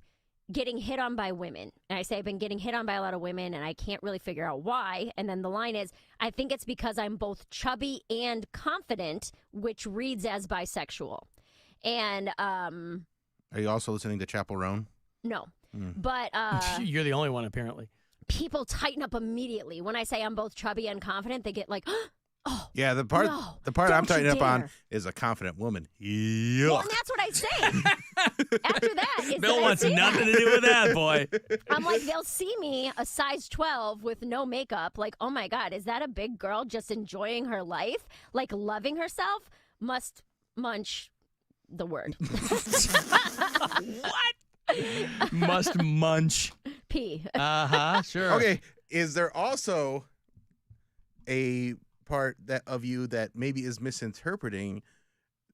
getting hit on by women. And I say I've been getting hit on by a lot of women, and I can't really figure out why. And then the line is, I think it's because I'm both chubby and confident, which reads as bisexual. And Are you also listening to Chapel Roan? no. But You're the only one, apparently. people tighten up immediately. When I say I'm both chubby and confident, they get like, oh. Yeah, the part no, I'm don't tightening you up on dare. is a confident woman. Yuck. Well, and that's what I say. After that, is Bill that I wants say nothing that. to do with that, boy. I'm like, they'll see me a size 12 with no makeup. Like, oh my God, is that a big girl just enjoying her life? Like, loving herself? Must munch the word. What? Must munch. Pee. Uh-huh, sure. Okay, is there also a part that of you that maybe is misinterpreting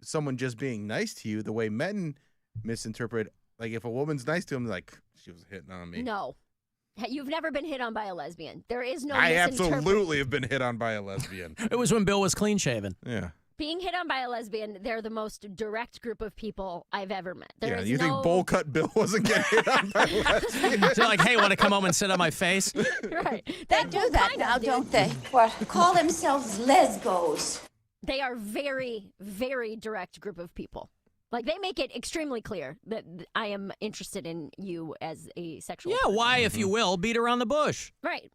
someone just being nice to you the way men misinterpret, like if a woman's nice to him, like she was hitting on me? No. You've never been hit on by a lesbian. There is no I misinterpret- absolutely have been hit on by a lesbian. It was when Bill was clean shaven. Yeah. Being hit on by a lesbian, they're the most direct group of people I've ever met. There Yeah, is you no... think bowl cut Bill wasn't getting hit on by a lesbian? They're like, hey, want to come home and sit on my face? Right. They do that now, don't they? What? Call themselves lesbos. They are very, very direct group of people. Like, they make it extremely clear that I am interested in you as a sexual Yeah, person. why, if you will, beat around the bush? Right.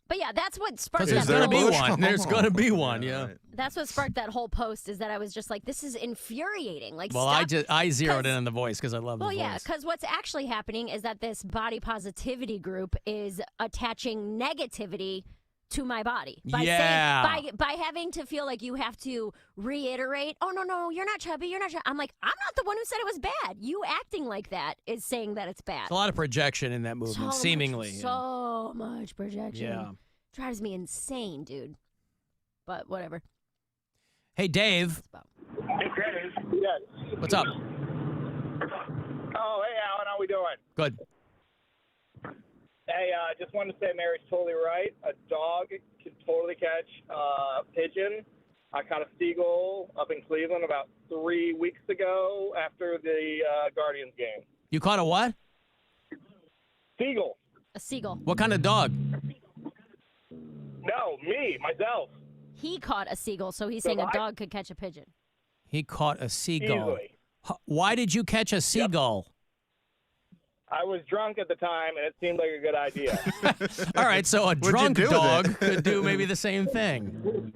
But yeah, that's what sparked Because that there's going to be whole- one. There's going to be one, yeah. That's what sparked that whole post, is that I was just like, this is infuriating. Like, Well, stop. I zeroed in on the voice because I love the Well, voice. yeah, because what's actually happening is that this body positivity group is attaching negativity to my body by Yeah. saying, by having to feel like you have to reiterate, oh no, you're not chubby, you're not chubby. I'm like, I'm not the one who said it was bad. You acting like that is saying that it's bad. There's a lot of projection in that movement, seemingly. So much projection. Yeah. Drives me insane, dude. But whatever. Hey, Dave. Hey, Chris. Yes. What's up? Oh, hey, Alan. How we doing? Good. Hey, just wanted to say Mary's totally right. A dog can totally catch a pigeon. I caught a seagull up in Cleveland about 3 weeks ago after the Guardians game. You caught a what? Seagull. A seagull. What kind of dog? No, me, myself. He caught a seagull, so he's So saying a I- dog could catch a pigeon. He caught a seagull. Easily. Why did you catch a seagull? I was drunk at the time, and it seemed like a good idea. All right, so a What'd you drunk do with dog it? could do maybe the same thing.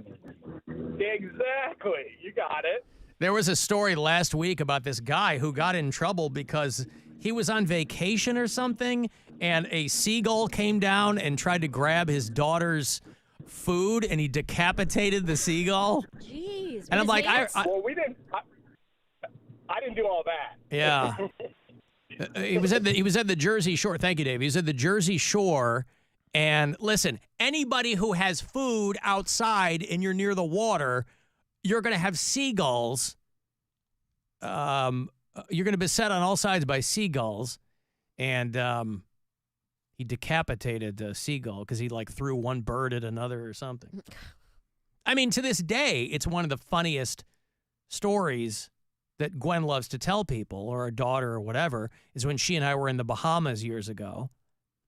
Exactly. You got it. There was a story last week about this guy who got in trouble because he was on vacation or something, and a seagull came down and tried to grab his daughter's food, and he decapitated the seagull. Jeez. And I'm like, well, we didn't. I didn't do all that. Yeah. He was at the Jersey Shore. Thank you, Dave. He was at the Jersey Shore, and listen, anybody who has food outside and you're near the water, you're going to have seagulls. You're going to be beset on all sides by seagulls, and he decapitated a seagull because he like threw one bird at another or something. I mean, to this day, it's one of the funniest stories that Gwen loves to tell people, or her daughter or whatever, is when she and I were in the Bahamas years ago,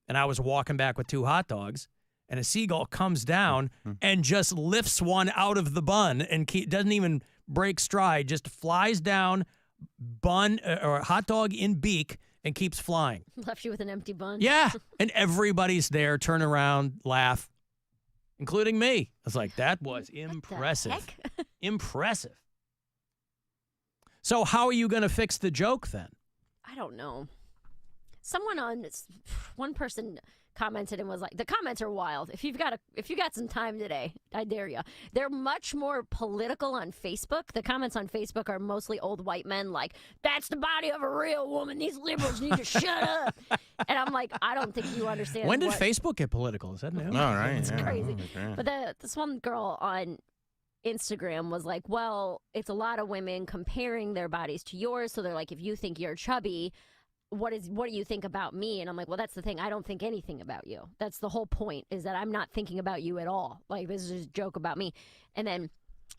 and I was walking back with 2 hot dogs, and a seagull comes down and just lifts one out of the bun and doesn't even break stride, just flies down, bun or hot dog in beak, and keeps flying. Left you with an empty bun. Yeah, and everybody's there, turn around, laugh, including me. I was like, that was impressive. Impressive. So how are you going to fix the joke then? I don't know. One person commented and was like, the comments are wild. If you got some time today, I dare you. They're much more political on Facebook. The comments on Facebook are mostly old white men like, that's the body of a real woman. These liberals need to shut up. And I'm like, I don't think you understand. When did Facebook get political? Is that new? All right. It's yeah. crazy. Okay. But this one girl on Instagram was like, well, it's a lot of women comparing their bodies to yours. So they're like, if you think you're chubby, what do you think about me? And I'm like, well, that's the thing. I don't think anything about you. That's the whole point, is that I'm not thinking about you at all. Like, this is just a joke about me. And then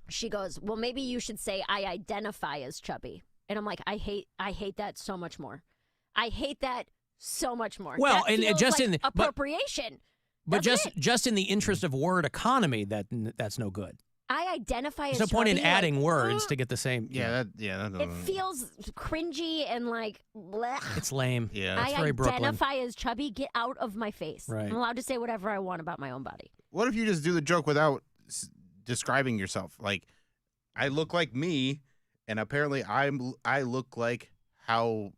she goes, well, maybe you should say I identify as chubby. And I'm like, I hate that so much more. I hate that so much more. Well, that and feels just like in appropriation. but That's just in the interest of word economy, that's no good. I identify as There's no point in chubby, adding like, words to get the same. That It doesn't. feels cringy and like, blech. It's lame. Yeah. It's I very Brooklyn. identify as chubby. Get out of my face. Right. I'm allowed to say whatever I want about my own body. What if you just do the joke without describing yourself? Like, I look like me, and apparently I look like how,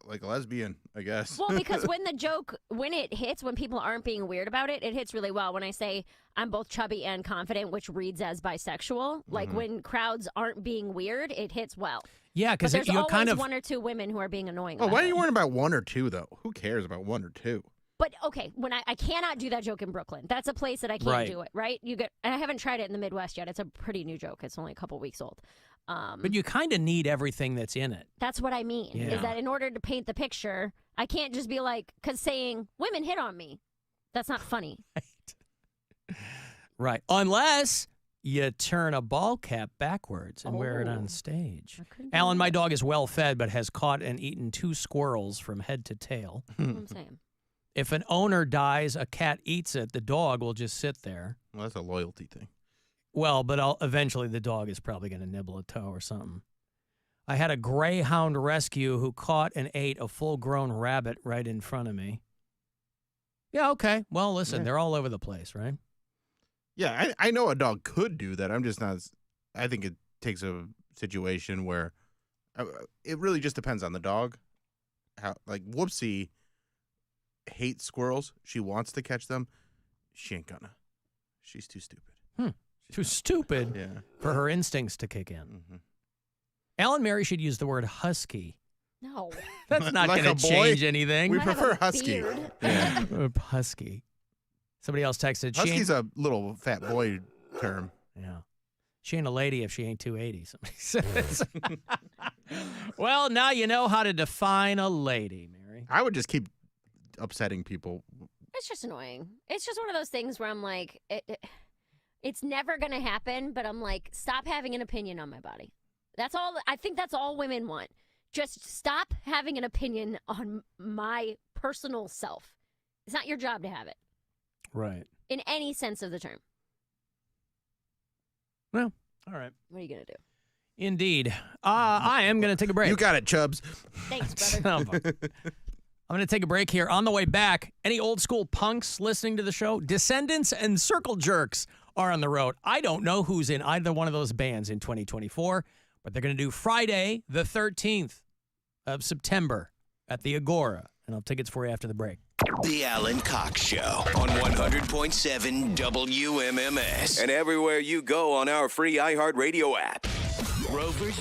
like a lesbian, I guess. Well, because when it hits, when people aren't being weird about it, it hits really well. When I say I'm both chubby and confident, which reads as bisexual, like when crowds aren't being weird, it hits well. Yeah, because there's you're always kind of. one or two women who are being annoying. Oh, about why are it. you worrying about one or two, though? Who cares about one or two? But okay, when I cannot do that joke in Brooklyn. That's a place that I can't Right. do it. Right? And I haven't tried it in the Midwest yet. It's a pretty new joke. It's only a couple weeks old. But you kind of need everything that's in it. That's what I mean. Yeah. Is that in order to paint the picture, I can't just be like, because saying women hit on me, that's not funny. Right. Unless you turn a ball cap backwards and wear it on stage. Alan, my dog is well fed, but has caught and eaten 2 squirrels from head to tail. That's what I'm saying. If an owner dies, a cat eats it, the dog will just sit there. Well, that's a loyalty thing. Well, but eventually the dog is probably going to nibble a toe or something. I had a greyhound rescue who caught and ate a full-grown rabbit right in front of me. Yeah, okay. Well, listen, they're all over the place, right? Yeah, I know a dog could do that. I'm just not. I think it takes a situation where it really just depends on the dog. How, like, Whoopsie hates squirrels. She wants to catch them. She ain't gonna. She's too stupid. Too stupid for her instincts to kick in. Mm-hmm. Alan Mary should use the word husky. No. That's not Like going a to boy? change anything. We prefer husky. Yeah. Husky. Somebody else texted. Husky's a little fat boy term. Yeah. She ain't a lady if she ain't 280, somebody says. Well, now you know how to define a lady, Mary. I would just keep upsetting people. It's just annoying. It's just one of those things where I'm like, it's never going to happen, but I'm like, stop having an opinion on my body. That's all. I think that's all women want. Just stop having an opinion on my personal self. It's not your job to have it. Right. In any sense of the term. Well, all right. What are you going to do? Indeed. I am going to take a break. You got it, Chubbs. Thanks, brother. I'm going to take a break here. On the way back, any old school punks listening to the show? Descendants and Circle Jerks are on the road. I don't know who's in either one of those bands in 2024, but they're going to do Friday, the 13th of September at the Agora. And I'll have tickets for you after the break. The Alan Cox Show on 100.7 WMMS. And everywhere you go on our free iHeartRadio app. Rovers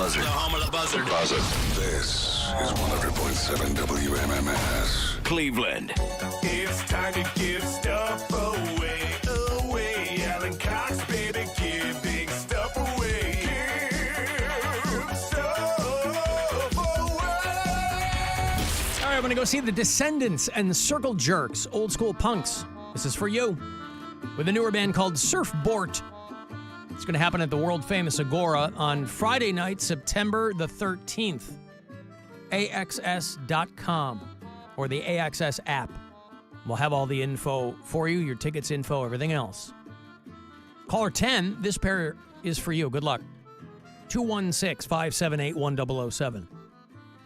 Buzzard. The home of the buzzard. Buzzard. This is 100.7 WMMS. Cleveland. It's time to give stuff away. Alan Cox, baby, giving stuff away. Give stuff away. All right, I'm going to go see the Descendants and the Circle Jerks, old school punks. This is for you. With a newer band called Surfboard. It's going to happen at the world-famous Agora on Friday night, September the 13th. AXS.com or the AXS app. We'll have all the info for you, your tickets info, everything else. Caller 10, this pair is for you. Good luck. 216-578-1007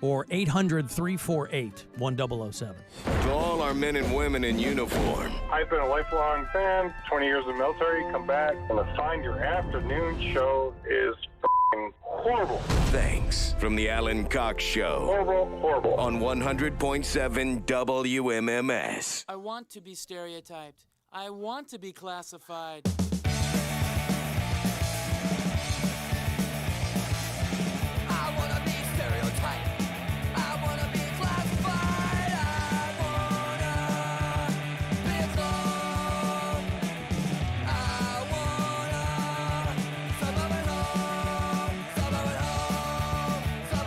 or 800-348-1007. To all our men and women in uniform. I've been a lifelong fan, 20 years in the military, come back, and I find your afternoon show is f***ing horrible. Thanks from the Alan Cox Show. Horrible. On 100.7 WMMS. I want to be stereotyped. I want to be classified. I want to be stereotyped. I want to be classified. I want to be alone. I want to suburban home, suburban home, suburban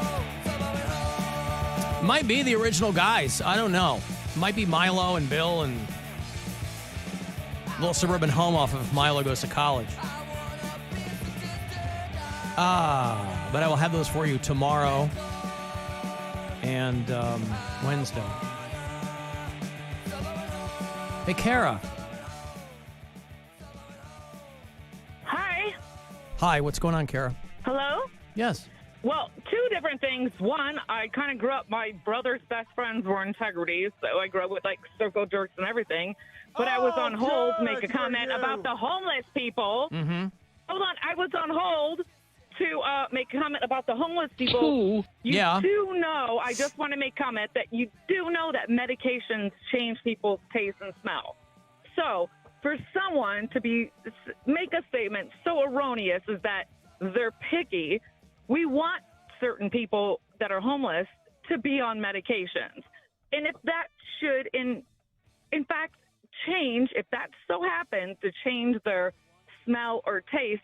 home, suburban home. Might be the original guys. I don't know. Might be Milo and Bill and Little Suburban Home off of Milo Goes to College. But I will have those for you tomorrow and Wednesday. Hey, Kara. Hi. Hi, what's going on, Kara? Hello? Yes. Well, two different things. One, I kind of grew up, my brother's best friends were Integrities, so I grew up with, like, circle jerks and everything. But I was on hold to make a comment about the homeless people. Mm-hmm. Hold on. I was on hold to make a comment about the homeless people. You Yeah. do know, I just want to make comment that you do know that medications change people's taste and smell. So for someone to make a statement so erroneous is that they're picky, we want certain people that are homeless to be on medications. And if that should, in fact, change, if that so happens to change their smell or taste,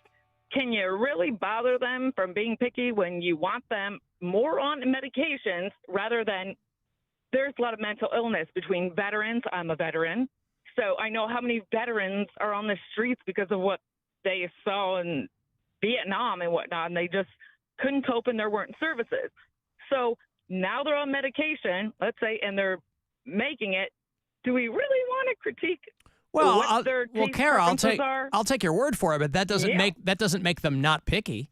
can you really bother them from being picky when you want them more on medications rather than there's a lot of mental illness between veterans. I'm a veteran, so I know how many veterans are on the streets because of what they saw in Vietnam and whatnot, and they just couldn't cope and there weren't services. So now they're on medication, let's say, and they're making it. Do we really want to critique what their taste Kara, preferences are? I'll take your word for it, but that doesn't make them not picky.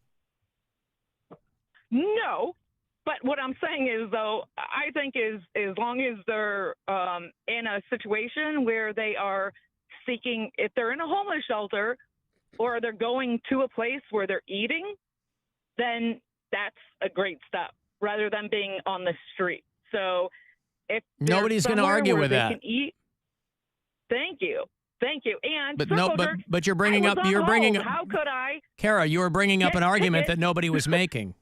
No, but what I'm saying is, though, I think is as long as they're in a situation where they are seeking, if they're in a homeless shelter or they're going to a place where they're eating, then that's a great step rather than being on the street. So if Nobody's going to argue with that. Can eat, thank you. And but you're bringing up How could I? Kara, you were bringing up an argument tickets? that nobody was making.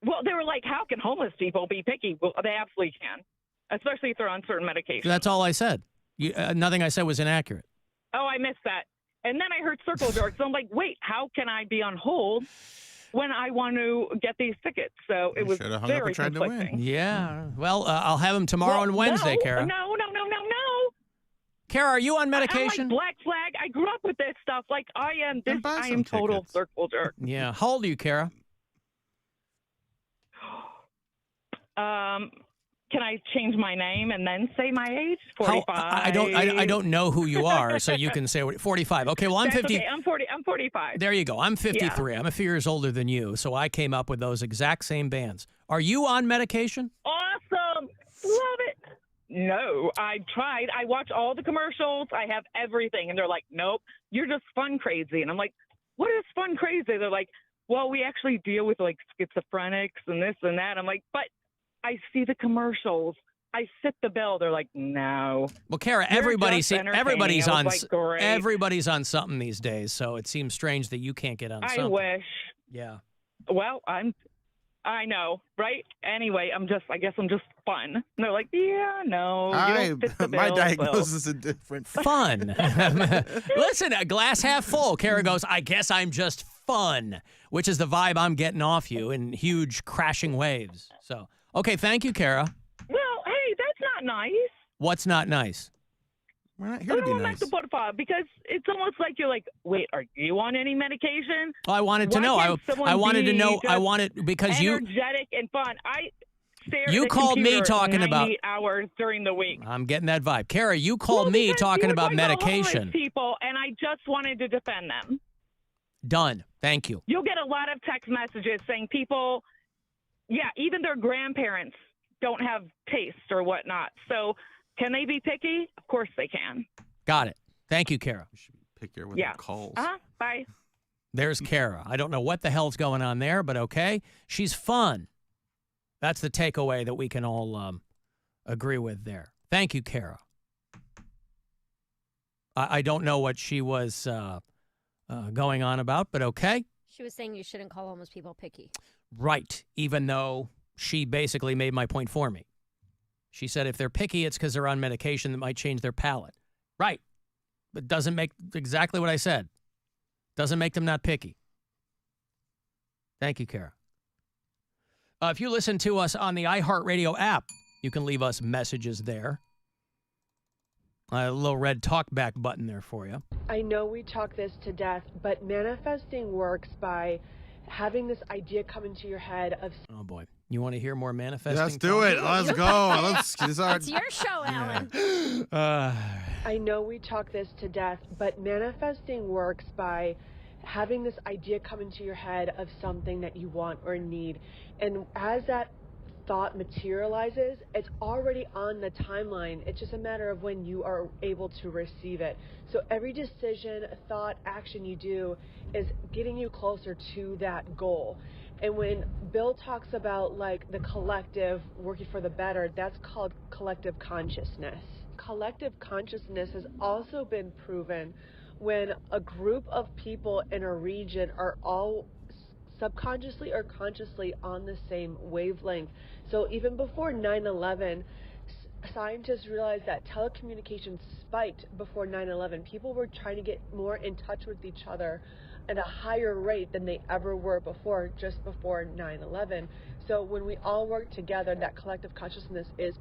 Well, they were like, how can homeless people be picky? Well, they absolutely can, especially if they're on certain medications. That's all I said. Nothing I said was inaccurate. Oh, I missed that. And then I heard circle jerks. So I'm like, wait, how can I be on hold when I want to get these tickets? So it was very conflicting. Yeah. Well, I'll have them tomorrow and Wednesday, Kara. No. Kara, are you on medication? I'm like Black Flag. I grew up with this stuff. Like I am total circle jerk. Yeah. How old are you, Kara? Can I change my name and then say my age? 45. I don't know who you are, so you can say 45. Okay, well, I'm 50. Okay, I'm 45. There you go. I'm 53. Yeah. I'm a few years older than you, so I came up with those exact same bands. Are you on medication? Awesome. Love it. No, I tried. I watch all the commercials. I have everything. And they're like, nope, you're just fun crazy. And I'm like, what is fun crazy? They're like, well, we actually deal with like schizophrenics and this and that. I'm like, but I see the commercials. I fit the bill. They're like, no. Well, Kara, You're everybody's just everybody's entertaining. I on was like, great. everybody's on something these days, so it seems strange that you can't get on something. I wish. Yeah. Well, I know, right? Anyway, I guess I'm just fun. And they're like, yeah, no, you don't fit the bill. My diagnosis is different. Fun. Listen, a glass half full. Kara goes, I guess I'm just fun, which is the vibe I'm getting off you in huge crashing waves. So, okay, thank you, Kara. Well, hey, that's not nice. What's not nice? We're not here to be nice. Because it's almost like you're like, wait, are you on any medication? Well, I wanted to know. I wanted to know. I wanted because energetic and fun. I stare you at the called me computer talking 90 about hours during the week. I'm getting that vibe. Kara, you called me talking about medication. People, and I just wanted to defend them. Done. Thank you. You'll get a lot of text messages saying people, yeah, even their grandparents don't have taste or whatnot. So can they be picky? Of course they can. Got it. Thank you, Kara. Pick her with Yeah. her calls. Bye. There's Kara. I don't know what the hell's going on there, but okay. She's fun. That's the takeaway that we can all agree with there. Thank you, Kara. I don't know what she was going on about, but okay. She was saying you shouldn't call homeless people picky. Right, even though she basically made my point for me. She said if they're picky, it's because they're on medication that might change their palate. Right. But doesn't make exactly what I said. Doesn't make them not picky. Thank you, Kara. If you listen to us on the iHeartRadio app, you can leave us messages there. A little red talkback button there for you. I know we talk this to death, but manifesting works by having this idea come into your head of... Oh, boy. You want to hear more manifesting? Let's do it. Let's go. It's your show, Alan. I know we talk this to death, but manifesting works by having this idea come into your head of something that you want or need. And as that thought materializes, it's already on the timeline. It's just a matter of when you are able to receive it. So every decision, thought, action you do is getting you closer to that goal. And when Bill talks about like the collective working for the better, that's called collective consciousness. Collective consciousness has also been proven when a group of people in a region are all subconsciously or consciously on the same wavelength. So even before 9/11, scientists realized that telecommunications spiked before 9/11. People were trying to get more in touch with each other at a higher rate than they ever were before, just before 9/11. So when we all work together, that collective consciousness is...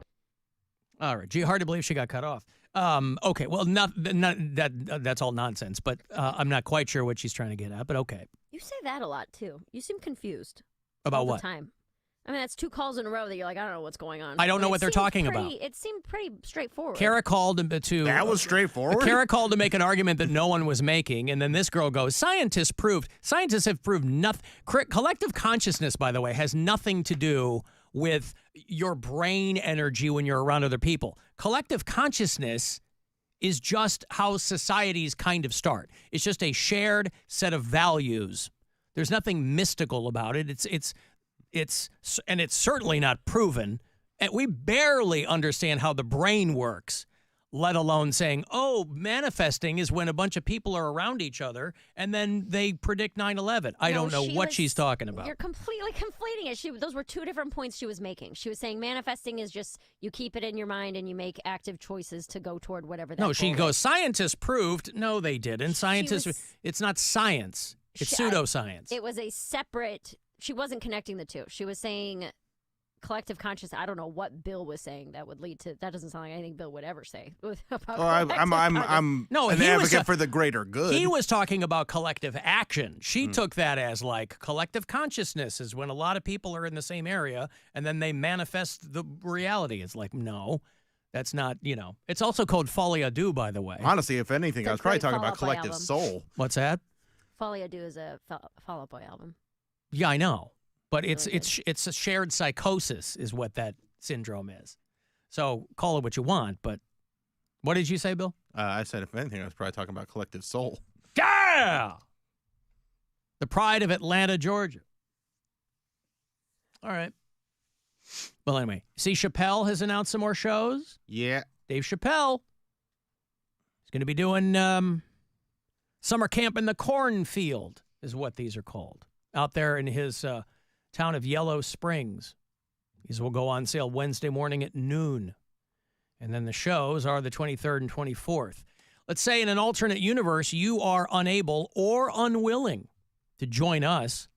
All right. Gee, hard to believe she got cut off. Okay. Well, that's all nonsense, but I'm not quite sure what she's trying to get at, but okay. You say that a lot, too. You seem confused. About all what? The time. I mean, that's 2 calls in a row that you're like, I don't know what's going on. I don't know what they're talking about. It seemed pretty straightforward. Kara called to... That was straightforward? Kara called to make an argument that no one was making, and then this girl goes, scientists have proved nothing. Collective consciousness, by the way, has nothing to do with your brain energy when you're around other people. Collective consciousness is just how societies kind of start. It's just a shared set of values. There's nothing mystical about it. It's certainly not proven. And we barely understand how the brain works, let alone saying, oh, manifesting is when a bunch of people are around each other and then they predict 9/11. I don't know what she's talking about. You're completely conflating it. Those were 2 different points she was making. She was saying manifesting is just you keep it in your mind and you make active choices to go toward whatever that No, she goal goes, is. scientists proved. No, they didn't. It's not science. It's pseudoscience. It was a separate... She wasn't connecting the two. She was saying collective consciousness. I don't know what Bill was saying that would lead to... That doesn't sound like anything Bill would ever say. I'm an advocate for the greater good. He was talking about collective action. She took that as like collective consciousness is when a lot of people are in the same area and then they manifest the reality. It's like, no, that's not, It's also called Folie à Deux, by the way. Honestly, if anything, I was probably talking about collective soul. What's that? Folie à Deux is a Fall Out Boy album. Yeah, I know. But it's a shared psychosis is what that syndrome is. So call it what you want, but what did you say, Bill? I said, if anything, I was probably talking about collective soul. Yeah! The pride of Atlanta, Georgia. All right. Well, anyway, see, Chappelle has announced some more shows. Yeah. Dave Chappelle is going to be doing summer camp in the cornfield, is what these are called, out there in his town of Yellow Springs. These will go on sale Wednesday morning at noon. And then the shows are the 23rd and 24th. Let's say in an alternate universe, you are unable or unwilling to join us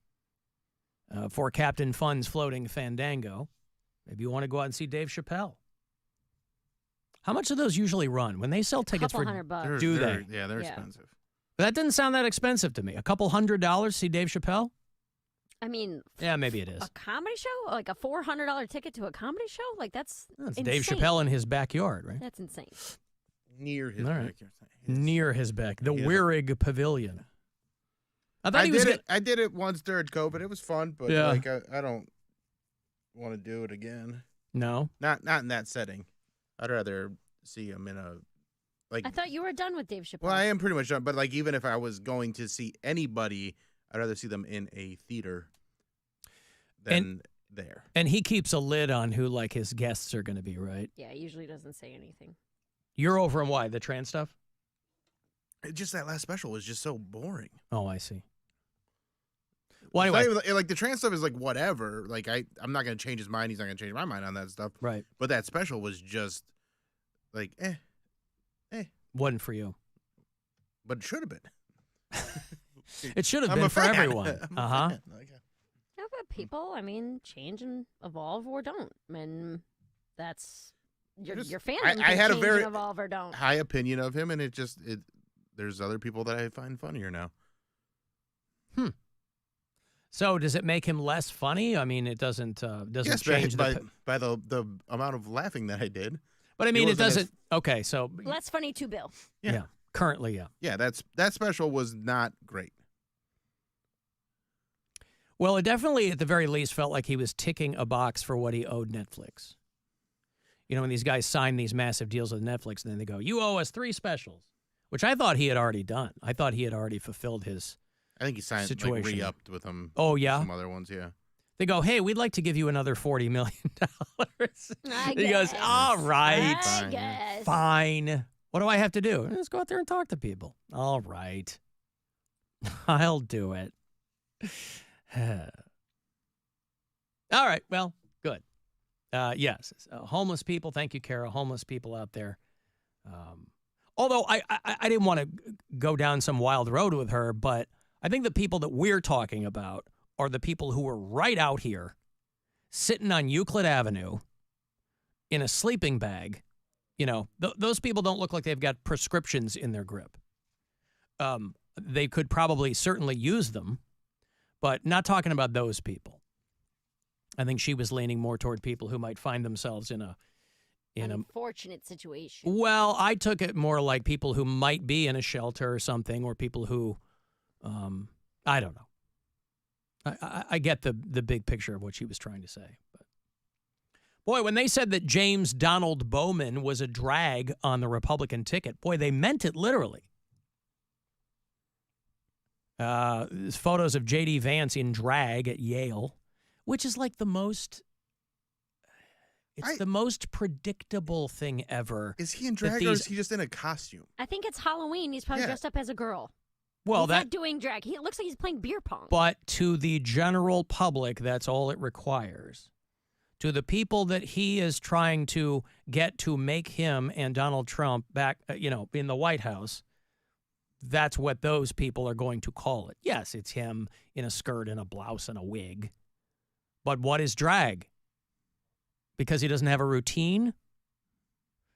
for Captain Fun's Floating Fandango. Maybe you want to go out and see Dave Chappelle. How much do those usually run? When they sell tickets for $200. do they? Yeah, they're expensive. But that didn't sound that expensive to me. A couple $100 to see Dave Chappelle? I mean, Yeah, maybe it is. a comedy show? Like a $400 ticket to a comedy show? Like, that's insane. Dave Chappelle in his backyard, right? That's insane. Near his All right. backyard. Near his back. The Yeah. Wirrig Pavilion. I thought he was good. I did it once during COVID. It was fun, but Yeah. like I don't want to do it again. No? Not in that setting. I'd rather see him in a like. I thought you were done with Dave Chappelle. Well, I am pretty much done. But like, even if I was going to see anybody, I'd rather see them in a theater than there. And he keeps a lid on who, like, his guests are going to be, right? Yeah, he usually doesn't say anything. You're over on why? The trans stuff? It just that last special was just so boring. Oh, I see. Well, It's not anyway. even- like the trans stuff is like whatever. Like I'm not gonna change his mind. He's not gonna change my mind on that stuff. Right. But that special was just like Wasn't for you. But it should have been. It should have I'm been a for fan. everyone. I'm a Uh-huh. fan. Yeah, but people, I mean, change and evolve or don't. And that's your fandom I can had a change very and evolve or don't. high opinion of him, and there's other people that I find funnier now. So does it make him less funny? I mean, it doesn't Yes, change by the amount of laughing that I did. But I mean, it wasn't as- doesn't. Okay, so Less funny too, Bill. yeah. Currently, yeah. Yeah, that special was not great. Well, it definitely, at the very least, felt like he was ticking a box for what he owed Netflix. You know, when these guys sign these massive deals with Netflix, and then they go, "You owe us 3 specials," which I thought he had already done. I thought he had already fulfilled his. I think he signed situation. like re-upped with them. Oh yeah, some other ones, yeah. They go, "Hey, we'd like to give you another $40 million." I He goes, guess. "All right, I guess. fine. What do I have to do? Let's go out there and talk to people." All right, I'll do it. All right, well, good. Yes, homeless people. Thank you, Kara. Homeless people out there. Although I didn't want to go down some wild road with her, but I think the people that we're talking about are the people who were right out here, sitting on Euclid Avenue, in a sleeping bag. You know, those people don't look like they've got prescriptions in their grip. They could probably certainly use them, but not talking about those people. I think she was leaning more toward people who might find themselves in a Unfortunate situation. well, I took it more like people who might be in a shelter or something, or people who, I don't know. I get the big picture of what she was trying to say. But boy, when they said that James Donald Bowman was a drag on the Republican ticket, boy, they meant it literally. There's photos of J.D. Vance in drag at Yale, which is like the most. It's the most predictable thing ever. Is he in drag or is he just in a costume? I think it's Halloween. He's probably dressed up as a girl. Well, he's not doing drag. It looks like he's playing beer pong. But to the general public, that's all it requires. To the people that he is trying to get to make him and Donald Trump back, in the White House, that's what those people are going to call it. Yes, it's him in a skirt and a blouse and a wig. But what is drag? Because he doesn't have a routine?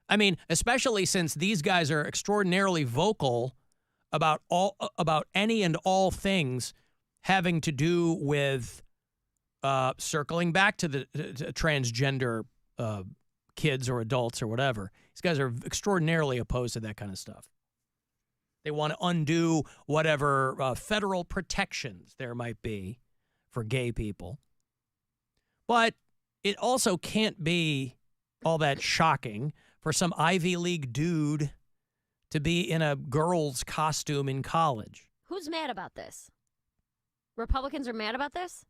I mean, especially since these guys are extraordinarily vocal about any and all things having to do with circling back to the to transgender kids or adults or whatever. These guys are extraordinarily opposed to that kind of stuff. They want to undo whatever federal protections there might be for gay people. But it also can't be all that shocking for some Ivy League dude to be in a girl's costume in college. Who's mad about this? Republicans are mad about this?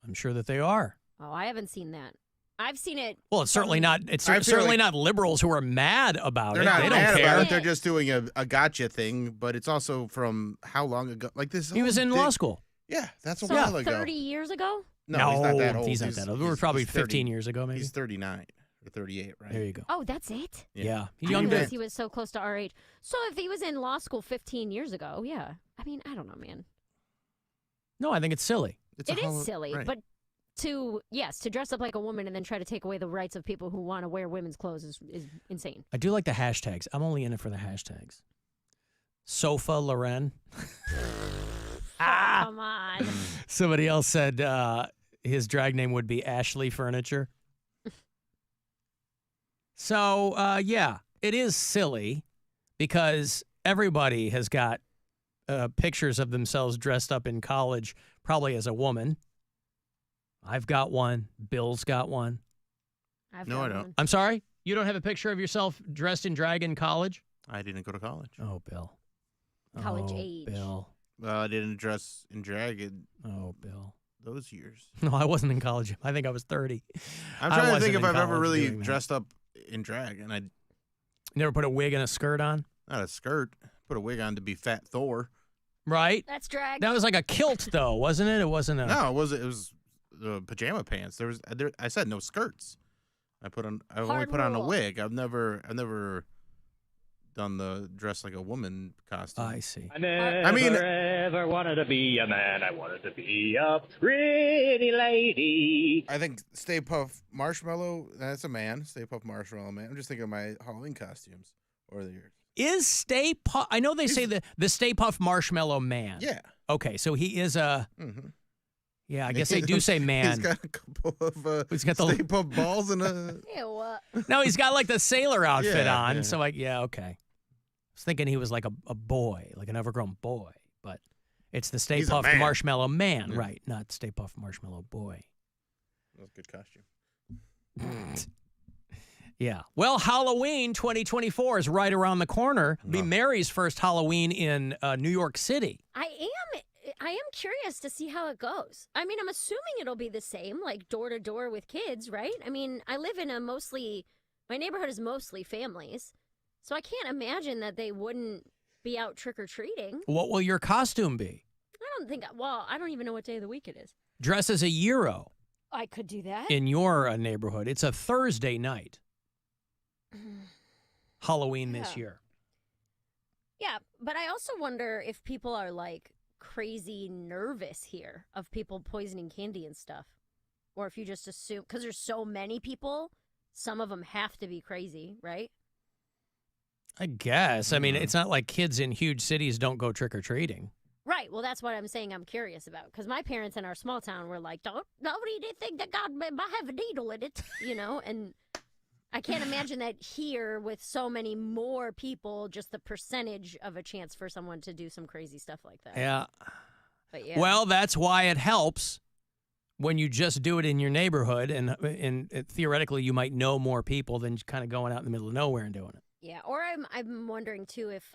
I'm sure that they are. Oh, I haven't seen that. I've seen it. Well, it's certainly not. It's I feel certainly like not liberals who are mad about They're it. not They mad don't care. about it. They're just doing a gotcha thing, but it's also from how long ago? Like this. He was in law school. Yeah, that's a So while ago. 30 years ago? No, he's not that old. He's not that old. We were probably 15 years ago, maybe. He's 39 or 38, right? There you go. Oh, that's it? Yeah. I Young didn't realize dude. he was so close to our age. So if he was in law school 15 years ago, yeah. I mean, I don't know, man. No, I think it's silly. It is silly, but to dress up like a woman and then try to take away the rights of people who want to wear women's clothes is insane. I do like the hashtags. I'm only in it for the hashtags. Sofa Loren. Come on. Somebody else said his drag name would be Ashley Furniture. So, yeah, it is silly because everybody has got pictures of themselves dressed up in college, probably as a woman. I've got one. Bill's got one. No, I don't. I'm sorry? You don't have a picture of yourself dressed in drag in college? I didn't go to college. Oh, Bill. College Oh, age. Bill. Well, I didn't dress in drag in Bill. those years. No, I wasn't in college. I think I was 30. I'm I trying to wasn't think if in I've ever college really doing that. dressed up in drag, and I Never put a wig and a skirt on? not a skirt. Put a wig on to be Fat Thor. Right? That's drag. That was like a kilt, though, wasn't it? It wasn't a... No, it was pajama pants. I said no skirts. I only Hard put on a rule. wig. I've never done the dress like a woman costume. I see. I never ever wanted to be a man. I wanted to be a pretty lady. I think Stay Puft Marshmallow, that's a man. Stay Puft Marshmallow Man. I'm just thinking of my Halloween costumes over the years. Is Stay Puft... I know they say the Stay Puft Marshmallow Man. Yeah. Okay, so he is a... Mm-hmm. Yeah, I guess they do say man. He's got a couple of He's got the- Stay Puft balls and a... Ew. No, he's got like the sailor outfit Yeah, on. yeah. So like, yeah, okay. I was thinking he was like a boy, like an overgrown boy, but it's the Stay He's a Puft man. Marshmallow Man, Yeah. right? Not Stay Puft Marshmallow Boy. That was a good costume. Yeah. Well, Halloween 2024 is right around the corner. Be Mary's first Halloween in New York City. I am curious to see how it goes. I mean, I'm assuming it'll be the same, like door to door with kids, right? I mean, I live in my neighborhood is mostly families, so I can't imagine that they wouldn't be out trick or treating. What will your costume be? I don't even know what day of the week it is. Dress as a Euro I could do that. in your neighborhood. It's a Thursday night. Halloween this Yeah. year. Yeah, but I also wonder if people are like crazy nervous here of people poisoning candy and stuff. Or if you just assume, because there's so many people, some of them have to be crazy, right? I guess. I mean, it's not like kids in huge cities don't go trick-or-treating. Right. Well, that's what I'm saying I'm curious about. Because my parents in our small town were like, nobody did think that God might have a needle in it, you know? And I can't imagine that here with so many more people, just the percentage of a chance for someone to do some crazy stuff like that. Yeah. But yeah. Well, that's why it helps when you just do it in your neighborhood, and theoretically you might know more people than kind of going out in the middle of nowhere and doing it. Yeah, or I'm wondering too if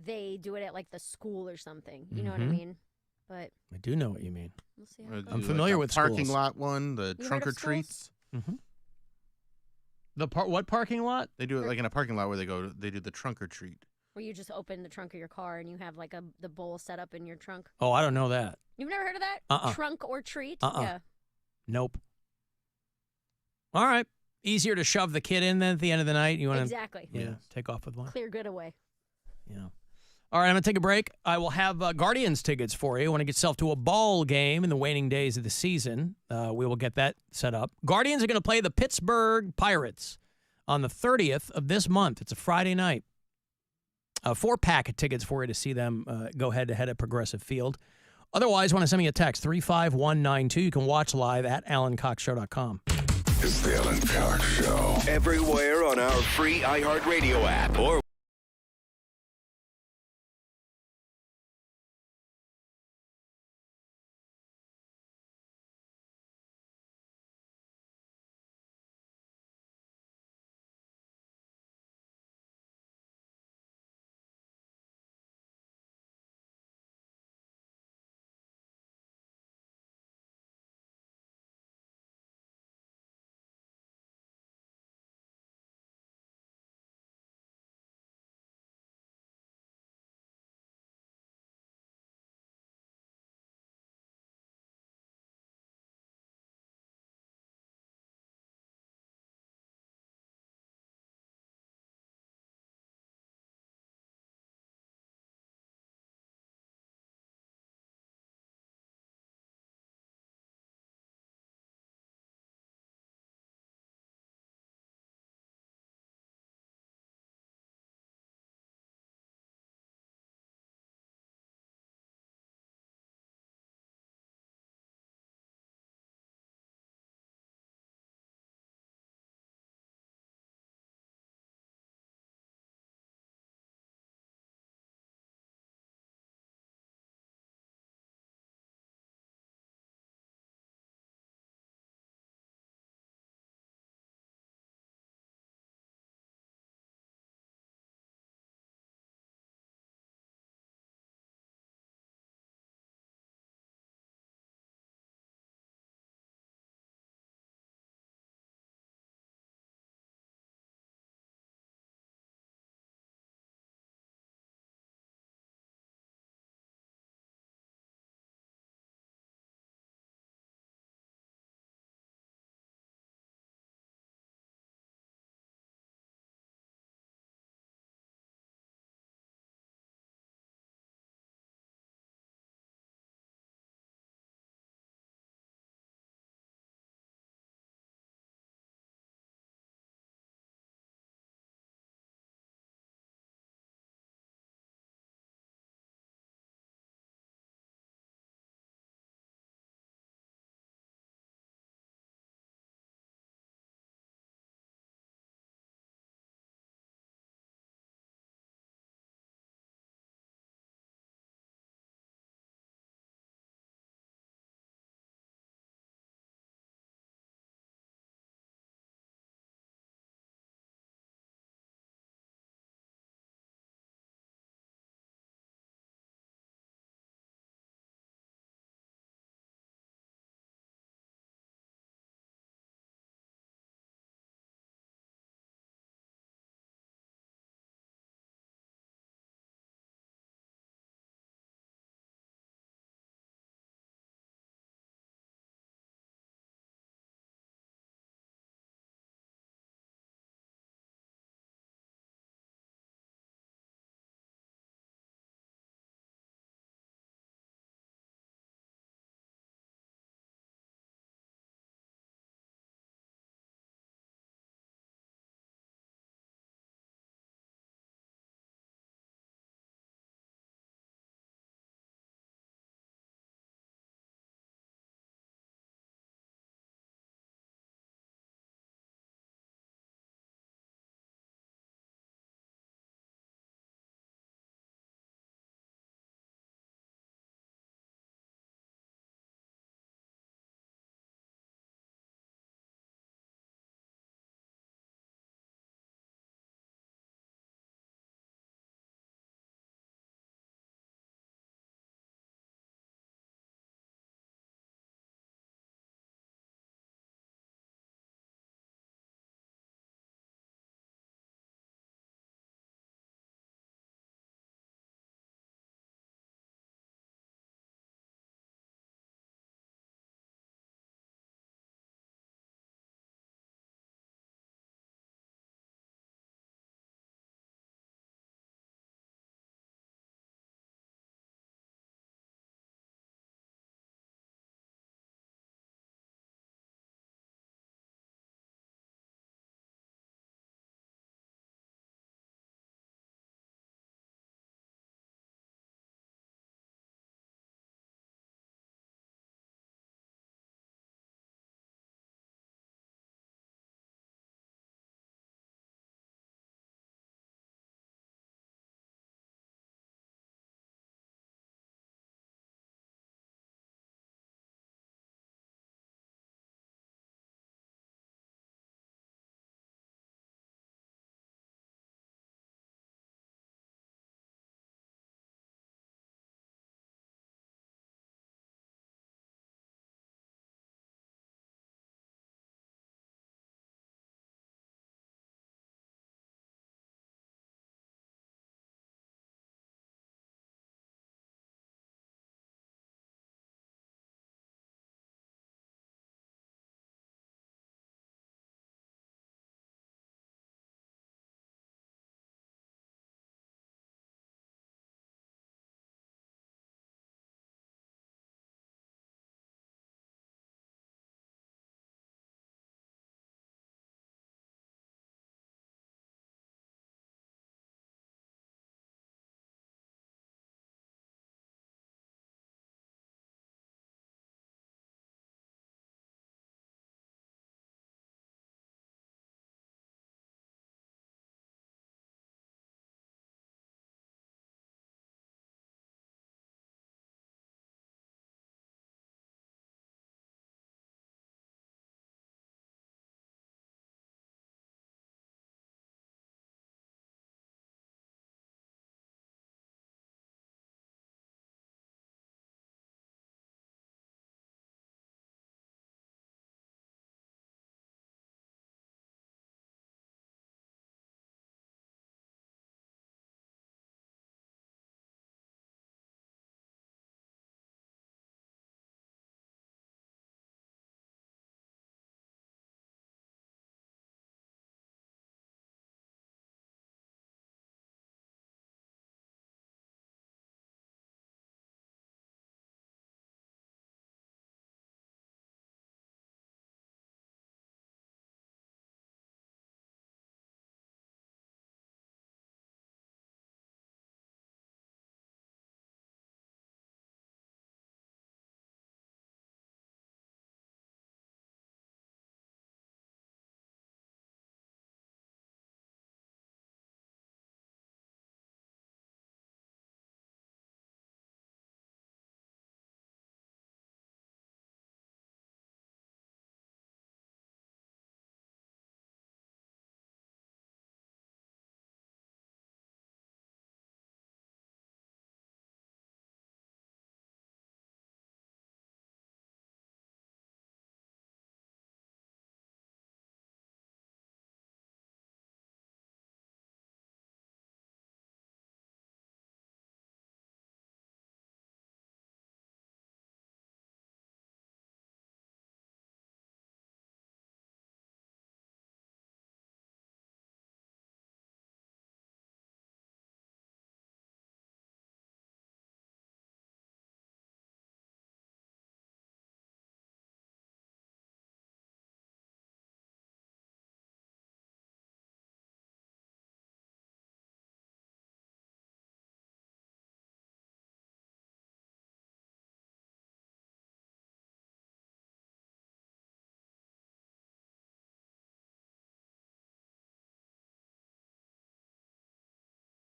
they do it at like the school or something. You know what I Mhm. mean? But I do know what you mean. we'll see how Or it do I'm goes. familiar a with parking schools. lot one, the You heard trunk of or schools? treats. What parking lot? They do it like in a parking lot where they do the trunk or treat. Where you just open the trunk of your car and you have like the bowl set up in your trunk. Oh, I don't know that. You've never heard of that? Uh-uh. Trunk or treat? Uh-uh. Yeah. Nope. All right. Easier to shove the kid in than at the end of the night. You want Exactly. to take off with one? Clear good away. Yeah. All right, I'm going to take a break. I will have Guardians tickets for you. Want to get yourself to a ball game in the waning days of the season. We will get that set up. Guardians are going to play the Pittsburgh Pirates on the 30th of this month. It's a Friday night. 4-pack of tickets for you to see them go head-to-head at Progressive Field. Otherwise, want to send me a text, 35192. You can watch live at AlanCoxShow.com. It's the Alan Cox Show. Everywhere on our free iHeartRadio app or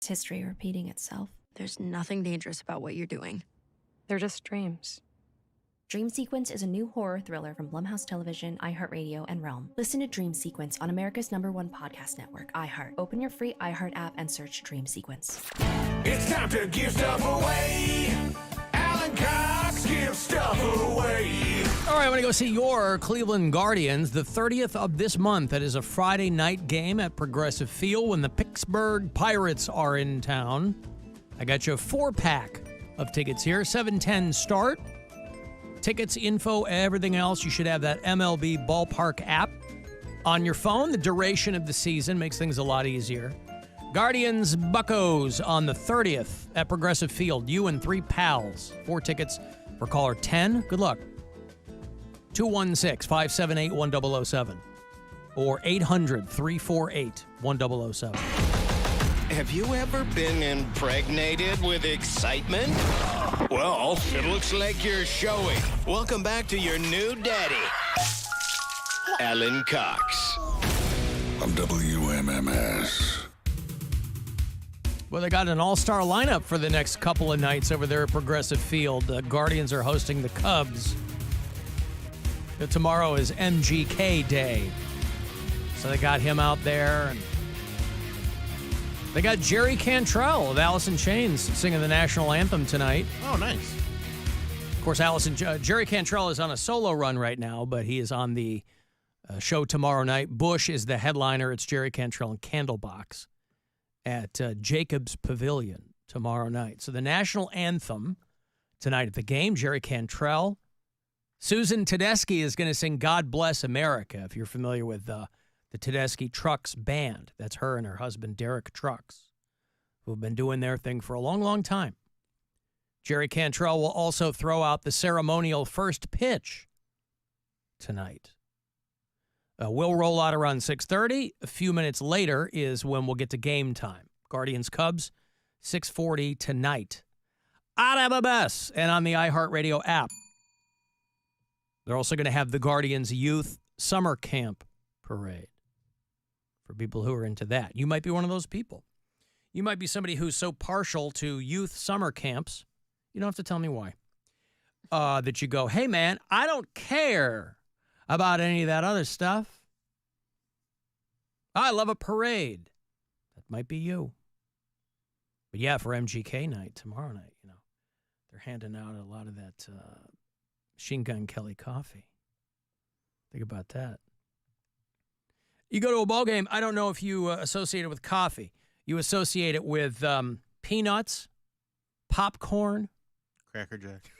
It's history repeating itself. There's nothing dangerous about what you're doing. They're just dreams. Dream Sequence is a new horror thriller from Blumhouse Television, iHeartRadio, and Realm. Listen to Dream Sequence on America's #1 podcast network, iHeart. Open your free iHeart app and search Dream Sequence. It's time to give stuff away. Alan Cox gives stuff away. All right, I'm going to go see your Cleveland Guardians the 30th of this month. That is a Friday night game at Progressive Field when the Pittsburgh Pirates are in town. I got you a 4-pack of tickets here, 7:10 start. Tickets, info, everything else. You should have that MLB Ballpark app on your phone. The duration of the season makes things a lot easier. Guardians Buccos on the 30th at Progressive Field. You and 3 pals. 4 tickets for caller 10. Good luck. 216-578-1007 or 800-348-1007. Have you ever been impregnated with excitement? Well, it looks like you're showing. Welcome back to your new daddy, Alan Cox. On WMMS. Well, they got an all-star lineup for the next couple of nights over there at Progressive Field. The Guardians are hosting the Cubs. Tomorrow is MGK Day. So they got him out there. And they got Jerry Cantrell of Alice in Chains singing the national anthem tonight. Oh, nice. Of course, Jerry Cantrell is on a solo run right now, but he is on the show tomorrow night. Bush is the headliner. It's Jerry Cantrell and Candlebox at Jacobs Pavilion tomorrow night. So the national anthem tonight at the game, Jerry Cantrell. Susan Tedeschi is going to sing God Bless America, if you're familiar with the Tedeschi Trucks Band. That's her and her husband, Derek Trucks, who have been doing their thing for a long, long time. Jerry Cantrell will also throw out the ceremonial first pitch tonight. We'll roll out around 6:30. A few minutes later is when we'll get to game time. Guardians-Cubs, 6:40 tonight. Out of best and on the iHeartRadio app. They're also going to have the Guardians Youth Summer Camp Parade for people who are into that. You might be one of those people. You might be somebody who's so partial to youth summer camps, you don't have to tell me why, that you go, hey, man, I don't care about any of that other stuff. I love a parade. That might be you. But yeah, for MGK night, tomorrow night, they're handing out a lot of that Machine Gun Kelly coffee. Think about that. You go to a ball game, I don't know if you associate it with coffee. You associate it with peanuts, popcorn. Cracker Jack.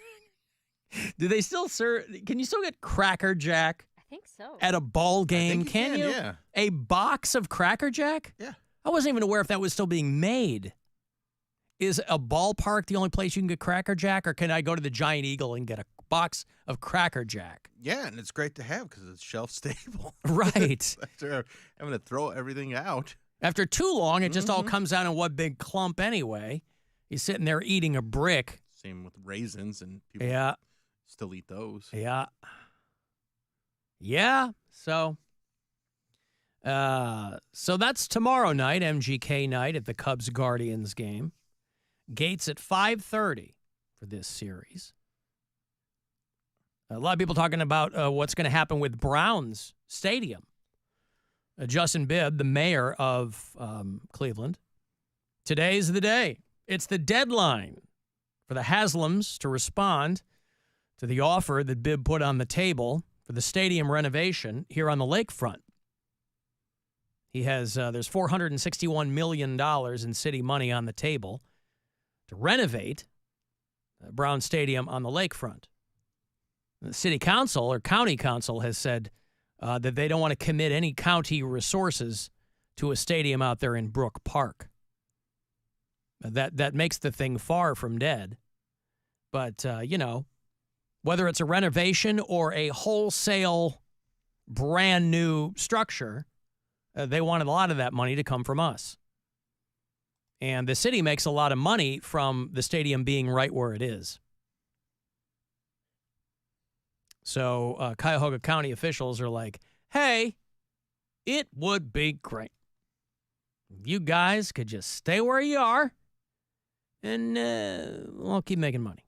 Do they still serve? Can you still get Cracker Jack? I think so. At a ball game, can you? Yeah. A box of Cracker Jack? Yeah. I wasn't even aware if that was still being made. Is a ballpark the only place you can get Cracker Jack, or can I go to the Giant Eagle and get a box of Cracker Jack? Yeah, and it's great to have because it's shelf stable. Right. After having to throw everything out. After too long, it just all comes out in one big clump anyway. You're sitting there eating a brick. Same with raisins, and people still eat those. Yeah. Yeah. So that's tomorrow night, MGK night at the Cubs-Guardians game. Gates at 5:30 for this series. A lot of people talking about what's going to happen with Browns Stadium. Justin Bibb, the mayor of Cleveland, today's the day. It's the deadline for the Haslams to respond to the offer that Bibb put on the table for the stadium renovation here on the lakefront. He has there's $461 million in city money on the table to renovate Brown Stadium on the lakefront. The city council or county council has said that they don't want to commit any county resources to a stadium out there in Brook Park. That makes the thing far from dead. But, whether it's a renovation or a wholesale brand new structure, they wanted a lot of that money to come from us. And the city makes a lot of money from the stadium being right where it is. So Cuyahoga County officials are like, hey, it would be great You guys could just stay where you are, and we'll keep making money.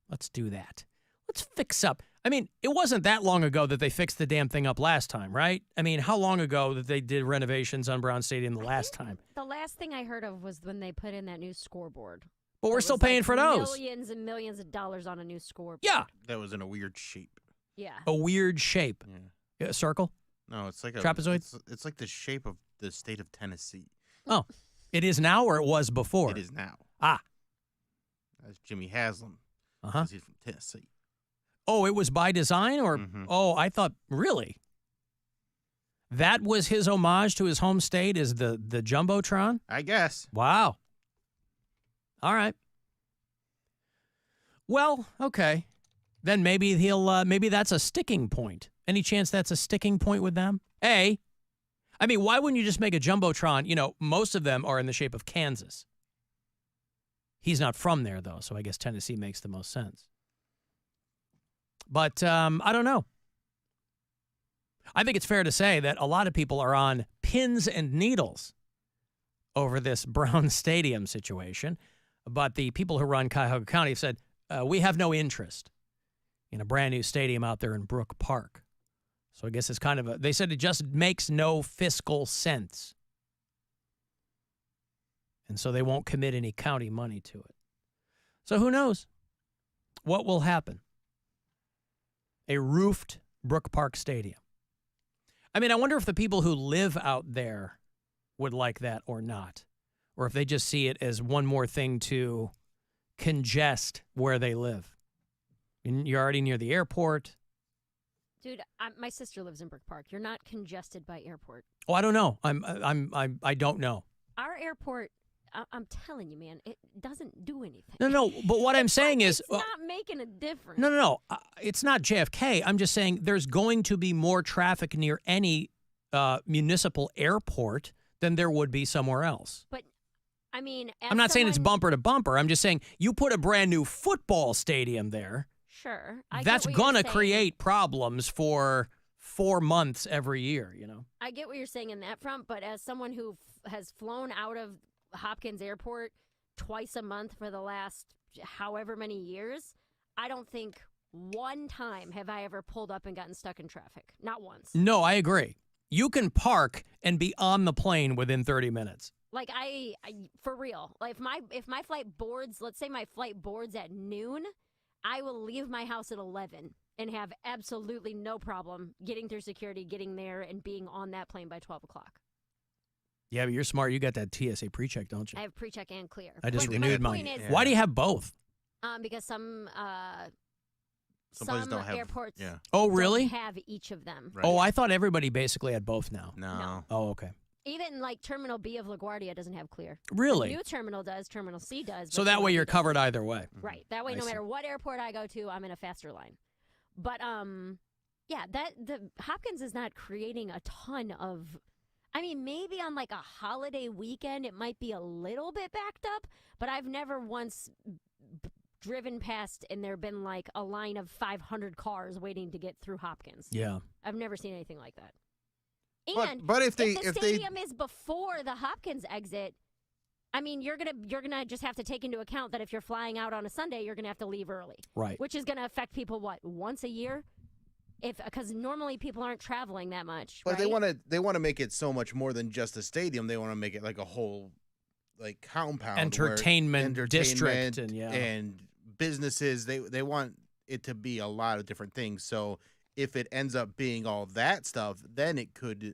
Let's do that. Let's fix up. I mean, it wasn't that long ago that they fixed the damn thing up last time, right? I mean, how long ago that they did renovations on Brown Stadium the last time? The last thing I heard of was when they put in that new scoreboard. But we're It still was paying like for those. Millions and millions of dollars on a new scoreboard. Yeah. That was in a weird shape. Yeah. A weird shape. Yeah. A circle? No, it's like a trapezoid. It's like the shape of the state of Tennessee. Oh, it is now or it was before? It is now. Ah. That's Jimmy Haslam. Uh-huh. He's from Tennessee. Oh, it was by design, or oh, I thought really. That was his homage to his home state, is the jumbotron. I guess. Wow. All right. Well, okay. Then maybe maybe that's a sticking point. Any chance that's a sticking point with them? I mean, why wouldn't you just make a jumbotron? You know, most of them are in the shape of Kansas. He's not from there, though, so I guess Tennessee makes the most sense. But I don't know. I think it's fair to say that a lot of people are on pins and needles over this Brown Stadium situation. But the people who run Cuyahoga County have said, we have no interest in a brand new stadium out there in Brook Park. So I guess it's kind of they said it just makes no fiscal sense. And so they won't commit any county money to it. So who knows what will happen? A roofed Brook Park Stadium. I mean, I wonder if the people who live out there would like that or not. Or if they just see it as one more thing to congest where they live. You're already near the airport. Dude, my sister lives in Brook Park. You're not congested by airport. Oh, I don't know. I don't know. Our airport, I'm telling you, man, it doesn't do anything. No, but what I'm saying is... It's not making a difference. No. It's not JFK. I'm just saying there's going to be more traffic near any municipal airport than there would be somewhere else. But, I mean... I'm not saying it's bumper to bumper. I'm just saying you put a brand new football stadium there. Sure. That's going to create problems for 4 months every year, you know? I get what you're saying in that front, but as someone who has flown out of Hopkins Airport twice a month for the last however many years, I don't think one time have I ever pulled up and gotten stuck in traffic. Not once. No, I agree. You can park and be on the plane within 30 minutes. Like I for real. Like if my flight boards, let's say my flight boards at noon, I will leave my house at 11 and have absolutely no problem getting through security, getting there, and being on that plane by 12 o'clock. Yeah, but you're smart. You got that TSA pre-check, don't you? I have pre-check and clear. I just renewed mine. Is, Why do you have both? Because some places don't have airports Oh, really? don't have each of them. Right. Oh, I thought everybody basically had both now. No. Oh, okay. Even like Terminal B of LaGuardia doesn't have clear. Really? The new terminal does. Terminal C does. So that way you're covered either way. Right. That way, no matter what airport I go to, I'm in a faster line. But yeah, the Hopkins is not creating a ton of. I mean, maybe on like a holiday weekend, it might be a little bit backed up. But I've never once driven past and there been like a line of 500 cars waiting to get through Hopkins. Yeah. I've never seen anything like that. And but if the stadium is before the Hopkins exit, I mean, you're gonna just have to take into account that if you're flying out on a Sunday, you're gonna have to leave early, right? Which is gonna affect people once a year, because normally people aren't traveling that much. But right? they want to make it so much more than just a stadium. They want to make it like a whole like compound, entertainment district, and businesses. They want it to be a lot of different things. So if it ends up being all that stuff, then it could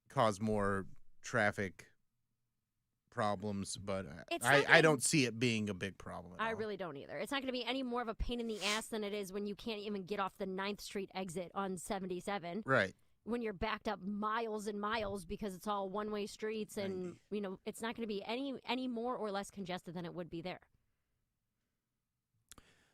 cause more traffic problems. But I don't see it being a big problem at I all. really don't either. It's not going to be any more of a pain in the ass than it is when you can't even get off the 9th Street exit on 77. Right. When you're backed up miles and miles because it's all one-way streets, and it's not going to be any more or less congested than it would be there.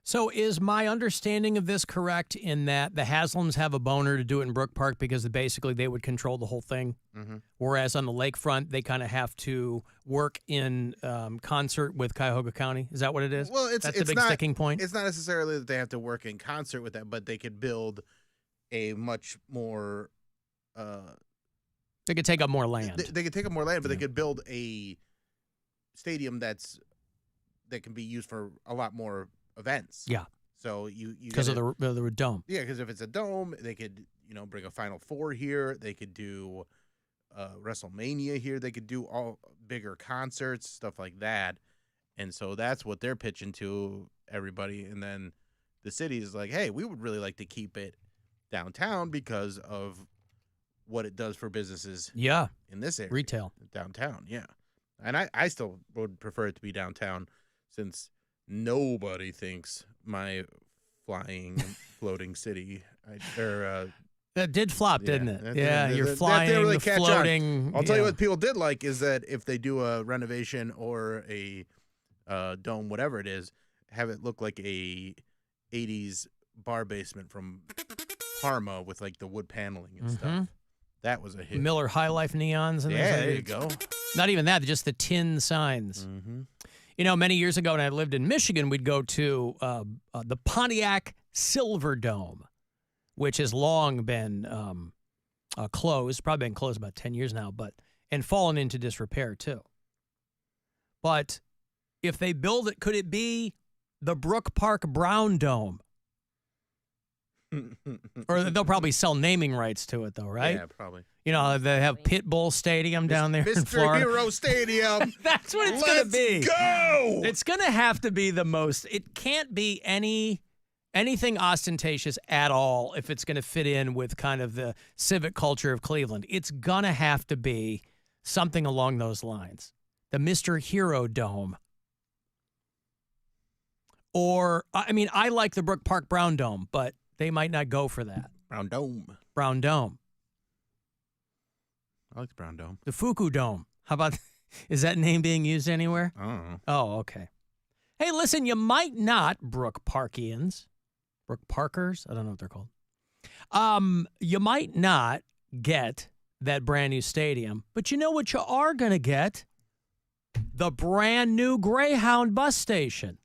So is my understanding of this correct in that the Haslams have a boner to do it in Brook Park because basically they would control the whole thing? Mm-hmm. Whereas on the lakefront, they kind of have to work in concert with Cuyahoga County? Is that what it is? Well, That's the big sticking point? It's not necessarily that they have to work in concert with that, but they could build a much more They could take up more land. They could take up more land, but they could build a stadium that can be used for a lot more events. Yeah. So you because of the dome. Yeah, because if it's a dome, they could bring a Final Four here. They could do WrestleMania here. They could do all bigger concerts, stuff like that. And so that's what they're pitching to everybody. And then the city is like, hey, we would really like to keep it downtown because of what it does for businesses. Yeah. In this area, retail downtown. Yeah, and I still would prefer it to be downtown, since nobody thinks my floating city that did flop, didn't it? Yeah, you're that flying, didn't really the catch floating. On. I'll tell you what people did like is that if they do a renovation or a dome, whatever it is, have it look like a 80s bar basement from Parma with like the wood paneling and stuff. That was a hit. Miller High Life neons. And there you go. Not even that, just the tin signs. Many years ago when I lived in Michigan, we'd go to the Pontiac Silver Dome, which has long been closed, probably been closed about 10 years now, and fallen into disrepair too. But if they build it, could it be the Brook Park Brown Dome? Or they'll probably sell naming rights to it, though, right? Yeah, probably. They have Pitbull Stadium down there in Florida. Mr. Hero Stadium. That's what it's going to be. Let's go! It's going to have to be the most. It can't be anything ostentatious at all if it's going to fit in with kind of the civic culture of Cleveland. It's going to have to be something along those lines. The Mr. Hero Dome. Or, I like the Brook Park Brown Dome, but they might not go for that. Brown Dome. Brown Dome. I like the Brown Dome. The Fuku Dome. How about, is that name being used anywhere? I don't know. Oh, okay. Hey, listen, you might not, Brook Parkians, Brook Parkers, I don't know what they're called. You might not get that brand new stadium, but you know what you are going to get? The brand new Greyhound bus station.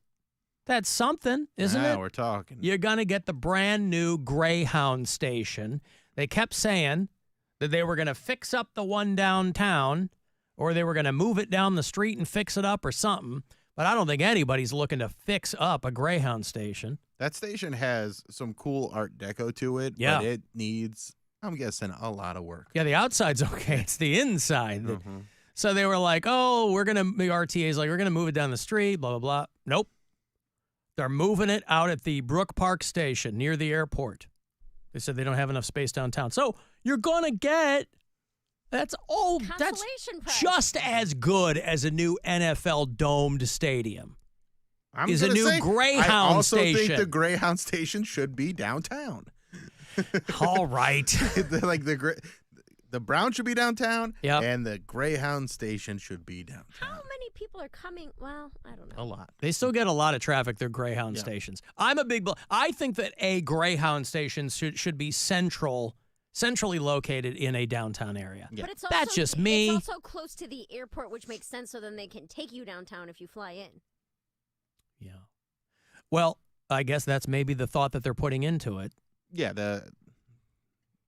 That's something, isn't it? Now we're talking. You're going to get the brand new Greyhound station. They kept saying that they were going to fix up the one downtown, or they were going to move it down the street and fix it up or something. But I don't think anybody's looking to fix up a Greyhound station. That station has some cool Art Deco to it, Yeah. but it needs, I'm guessing, a lot of work. Yeah, the outside's okay. It's the inside. So they were like, the RTA's like, we're going to move it down the street, blah, blah, blah. Nope. They're moving it out at the Brook Park Station near the airport. They said they don't have enough space downtown. So you're going to get, that's just as good as a new NFL domed stadium. Is a new Greyhound I also station. think the Greyhound station should be downtown. All right. The Brown should be downtown, Yep. and the Greyhound station should be downtown. How many people are coming? Well, I don't know. A lot. They still get a lot of traffic through Greyhound stations. I think that a Greyhound station should be centrally located in a downtown area. But it's That's just me. It's also close to the airport, which makes sense, so then they can take you downtown if you fly in. Yeah. Well, I guess that's maybe the thought that they're putting into it. Yeah,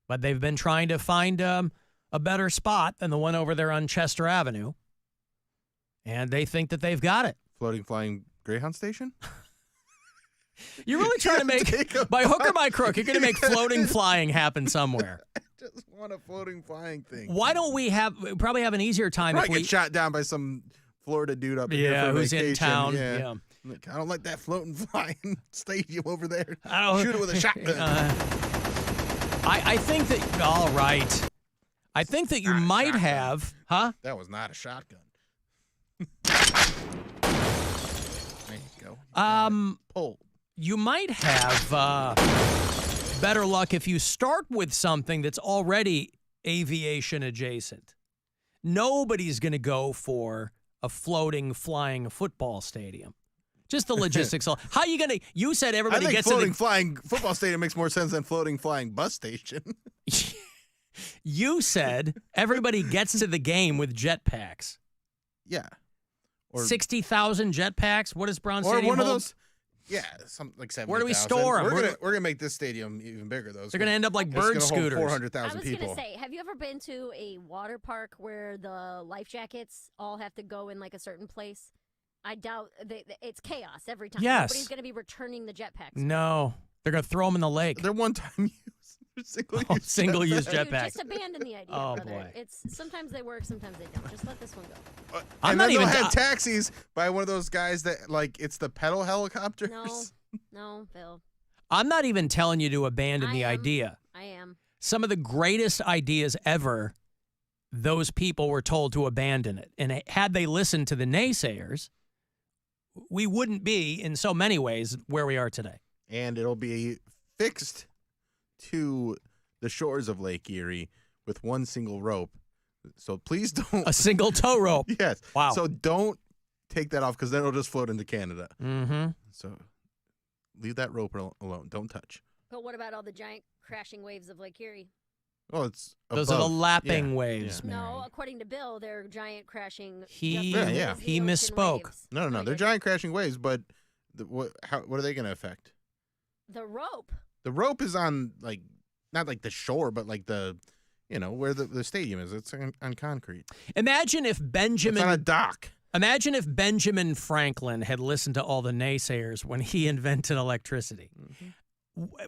But they've been trying to find a better spot than the one over there on Chester Avenue. And they think that they've got it. Floating Flying Greyhound station? You're really trying to make, by hook or by crook, you're going to make floating flying happen somewhere. I just want a floating flying thing. Why don't we probably have an easier time if we get shot down by some Florida dude up here for who's vacation. in town. Yeah. Look, I don't like that floating flying stadium over there. I don't shoot it with a shotgun. I think that, all right. I think that you might have, huh? That was not a shotgun. There you go. Pull. You might have better luck if you start with something that's already aviation adjacent. Nobody's going to go for a floating flying football stadium. Just the logistics. How are you going to, you said everybody gets floating flying football stadium makes more sense than floating flying bus station. You said everybody gets to the game with jetpacks. Yeah. Or 60,000 jetpacks. What does Brown Stadium hold? Or one of those. Yeah, something like 70,000. Where do we store 'em? We're gonna make this stadium even bigger though. They're gonna end up like bird scooters. 400,000 I was people. gonna say, have you ever been to a water park where the life jackets all have to go in like a certain place? I doubt it's chaos every time. Yes. Nobody's gonna be returning the jetpacks. No, they're gonna throw them in the lake. They're one-time use. Single-use Dude, jetpacks. just abandon the idea, Oh, brother. boy. It's sometimes they work, sometimes they don't. Just let this one go. I'm And not then even they'll have taxis by one of those guys that like it's the pedal helicopters. No, Bill. I'm not even telling you to abandon the idea. I am. Some of the greatest ideas ever, those people were told to abandon it. And had they listened to the naysayers, we wouldn't be, in so many ways, where we are today. And it'll be fixed to the shores of Lake Erie with one single rope. So please don't. A single tow rope. Yes. Wow. So don't take that off because then it'll just float into Canada. Mm-hmm. So leave that rope alone. Don't touch. But what about all the giant crashing waves of Lake Erie? Well, it's Those are the above. lapping Yeah. Yeah. No, according to Bill, they're giant crashing. He ocean misspoke. waves. No. They're giant crashing waves, but what are they going to affect? The rope. The rope is on, like, not like the shore, but like the, where the stadium is. It's on concrete. Imagine if Benjamin. It's on a dock. Imagine if Benjamin Franklin had listened to all the naysayers when he invented electricity.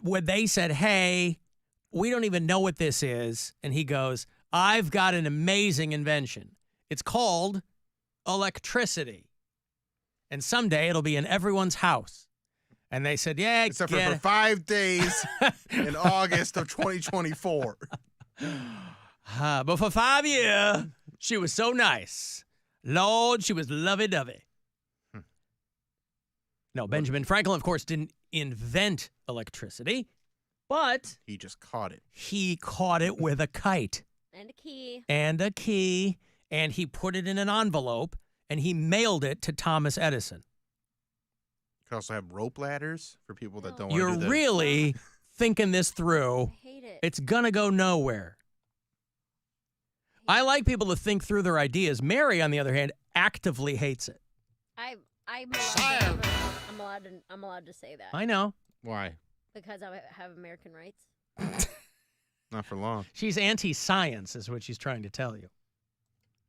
When they said, hey, we don't even know what this is. And he goes, I've got an amazing invention. It's called electricity. And someday it'll be in everyone's house. And they said, yeah, Except for 5 days in August of 2024. But for 5 years, she was so nice. Lord, she was lovey-dovey. No, Benjamin Franklin, of course, didn't invent electricity, but he just caught it. He caught it with a kite. And a key. And a key. And he put it in an envelope, and he mailed it to Thomas Edison. You could also have rope ladders for people that don't want to You're do that. really thinking this through. I hate it. It's going to go nowhere. I like people to think through their ideas. Mary, on the other hand, actively hates it. I'm allowed to say that. I know. Why? Because I have American rights. Not for long. She's anti-science is what she's trying to tell you.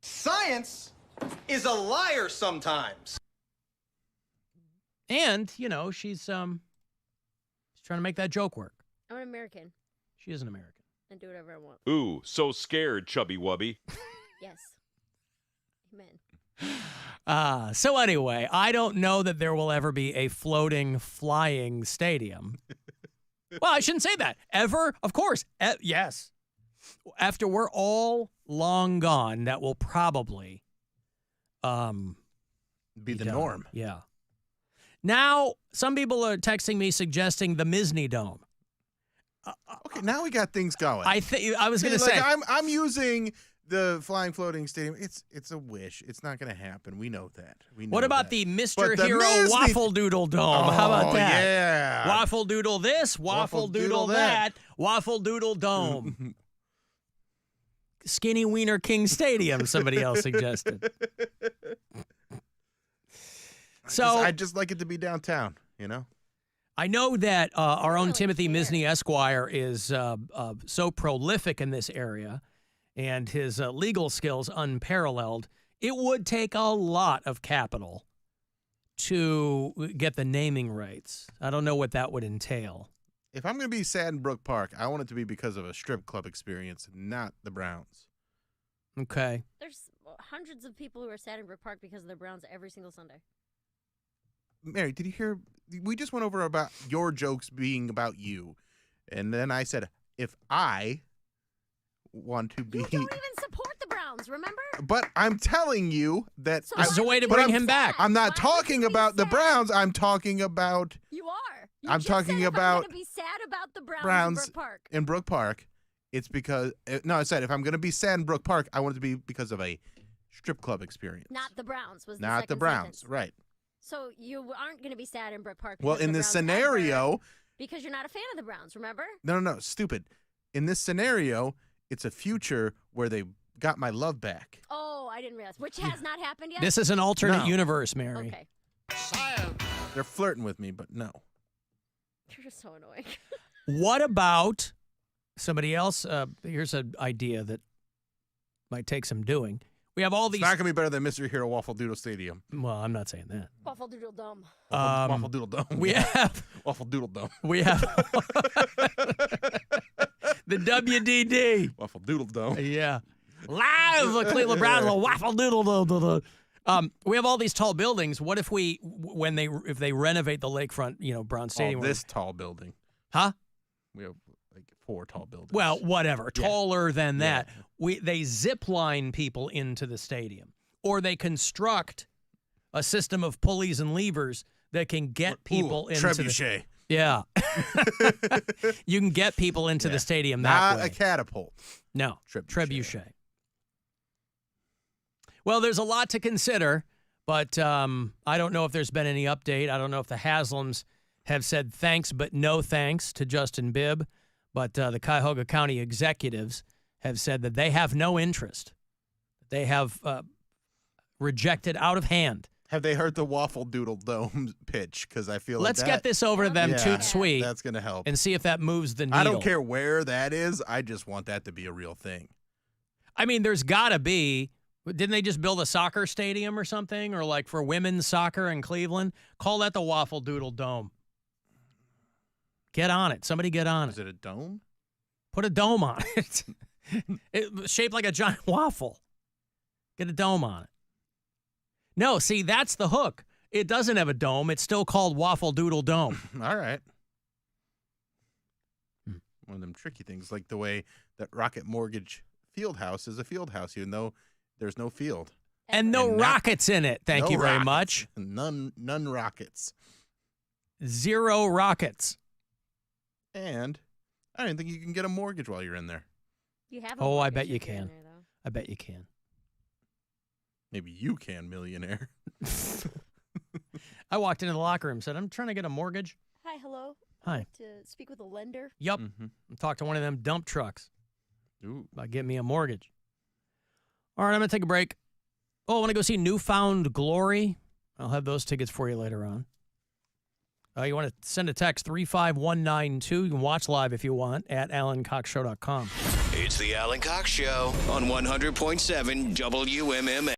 Science is a liar sometimes. And, she's trying to make that joke work. I'm an American. She is an American. And do whatever I want. Ooh, so scared, chubby wubby. Yes. Amen. So anyway, I don't know that there will ever be a floating, flying stadium. Well, I shouldn't say that. Ever? Of course. Yes. After we're all long gone, that will probably be the done. norm. Yeah. Now, some people are texting me suggesting the Misney Dome. Okay, now we got things going. I was going to say. I'm using the flying floating stadium. It's a wish. It's not going to happen. We know that. What about the Mr. But the Hero Misney- Waffle Doodle Dome? How about that? Yeah. Waffle Doodle this, Waffle Doodle that, Waffle Doodle Dome. Skinny Wiener King Stadium, somebody else suggested. So I'd just like it to be downtown, I know that our own Timothy Misney Esquire is so prolific in this area and his legal skills unparalleled. It would take a lot of capital to get the naming rights. I don't know what that would entail. If I'm going to be sad in Brook Park, I want it to be because of a strip club experience, not the Browns. Okay. There's hundreds of people who are sad in Brook Park because of the Browns every single Sunday. Mary, did you hear? We just went over about your jokes being about you. And then I said, if I want to be. You don't even support the Browns, remember? But I'm telling you that. So this is a way to but bring I'm- him back. I'm not talking about the Browns. I'm talking about. You are. You I'm just talking said if about I'm going to be sad about the Browns, Browns in Brook Park. in Brook Park. It's because. No, I said if I'm going to be sad in Brook Park, I want it to be because of a strip club experience. Not the Browns was the Not the second Browns, sentence. right. So you aren't going to be sad in Brook Park. Well, because in of the this Browns scenario. ever, because you're not a fan of the Browns, remember? No, stupid. In this scenario, it's a future where they got my love back. Oh, I didn't realize. Which has not happened yet? This is an alternate No. universe, Mary. Okay. They're flirting with me, but no. You're just so annoying. What about somebody else? Here's an idea that might take some doing. We have all these. It's not going to be better than Mr. Hero Waffle Doodle Stadium. Well, I'm not saying that. Waffle Doodle Dome. Waffle Doodle Dome. We have Waffle Doodle Dome. We have the WDD. Waffle Doodle Dome. Yeah. Live the Cleveland Browns, the Waffle Doodle Dome. We have all these tall buildings. What if if they renovate the lakefront, Brown Stadium? This tall building. Huh? We have like 4 tall buildings. Well, whatever. Yeah. Taller than Yeah. that. They zip line people into the stadium, or they construct a system of pulleys and levers that can get people into trebuchet. Yeah. You can get people into the stadium that Not way. a catapult. No. Trebuchet. Well, there's a lot to consider, but I don't know if there's been any update. I don't know if the Haslams have said thanks but no thanks to Justin Bibb, but the Cuyahoga County executives have said that they have no interest. They have rejected out of hand. Have they heard the Waffle Doodle Dome pitch? Because I feel Let's like get this over to them toot sweet. That's going to help. And see if that moves the needle. I don't care where that is. I just want that to be a real thing. I mean, there's got to be. Didn't they just build a soccer stadium or something? Or like for women's soccer in Cleveland? Call that the Waffle Doodle Dome. Get on it. Somebody get on it. Is it a dome? Put a dome on it. It's shaped like a giant waffle. Get a dome on it. No, see, that's the hook. It doesn't have a dome. It's still called Waffle Doodle Dome. All right. One of them tricky things, like the way that Rocket Mortgage Field House is a field house, even though there's no field. And no rockets in it. Thank you very much. None rockets. 0 rockets. And I don't think you can get a mortgage while you're in there. You have. Oh, I bet you can. I bet you can. Maybe you can, millionaire. I walked into the locker room and said, I'm trying to get a mortgage. Hi, hello. Hi. I'd like to speak with a lender. Yup. Talk to one of them dump trucks. Ooh. About getting me a mortgage. All right, I'm going to take a break. Oh, I want to go see Newfound Glory. I'll have those tickets for you later on. You want to send a text 35192. You can watch live if you want at AlanCoxShow.com. It's the Alan Cox Show on 100.7 WMMS.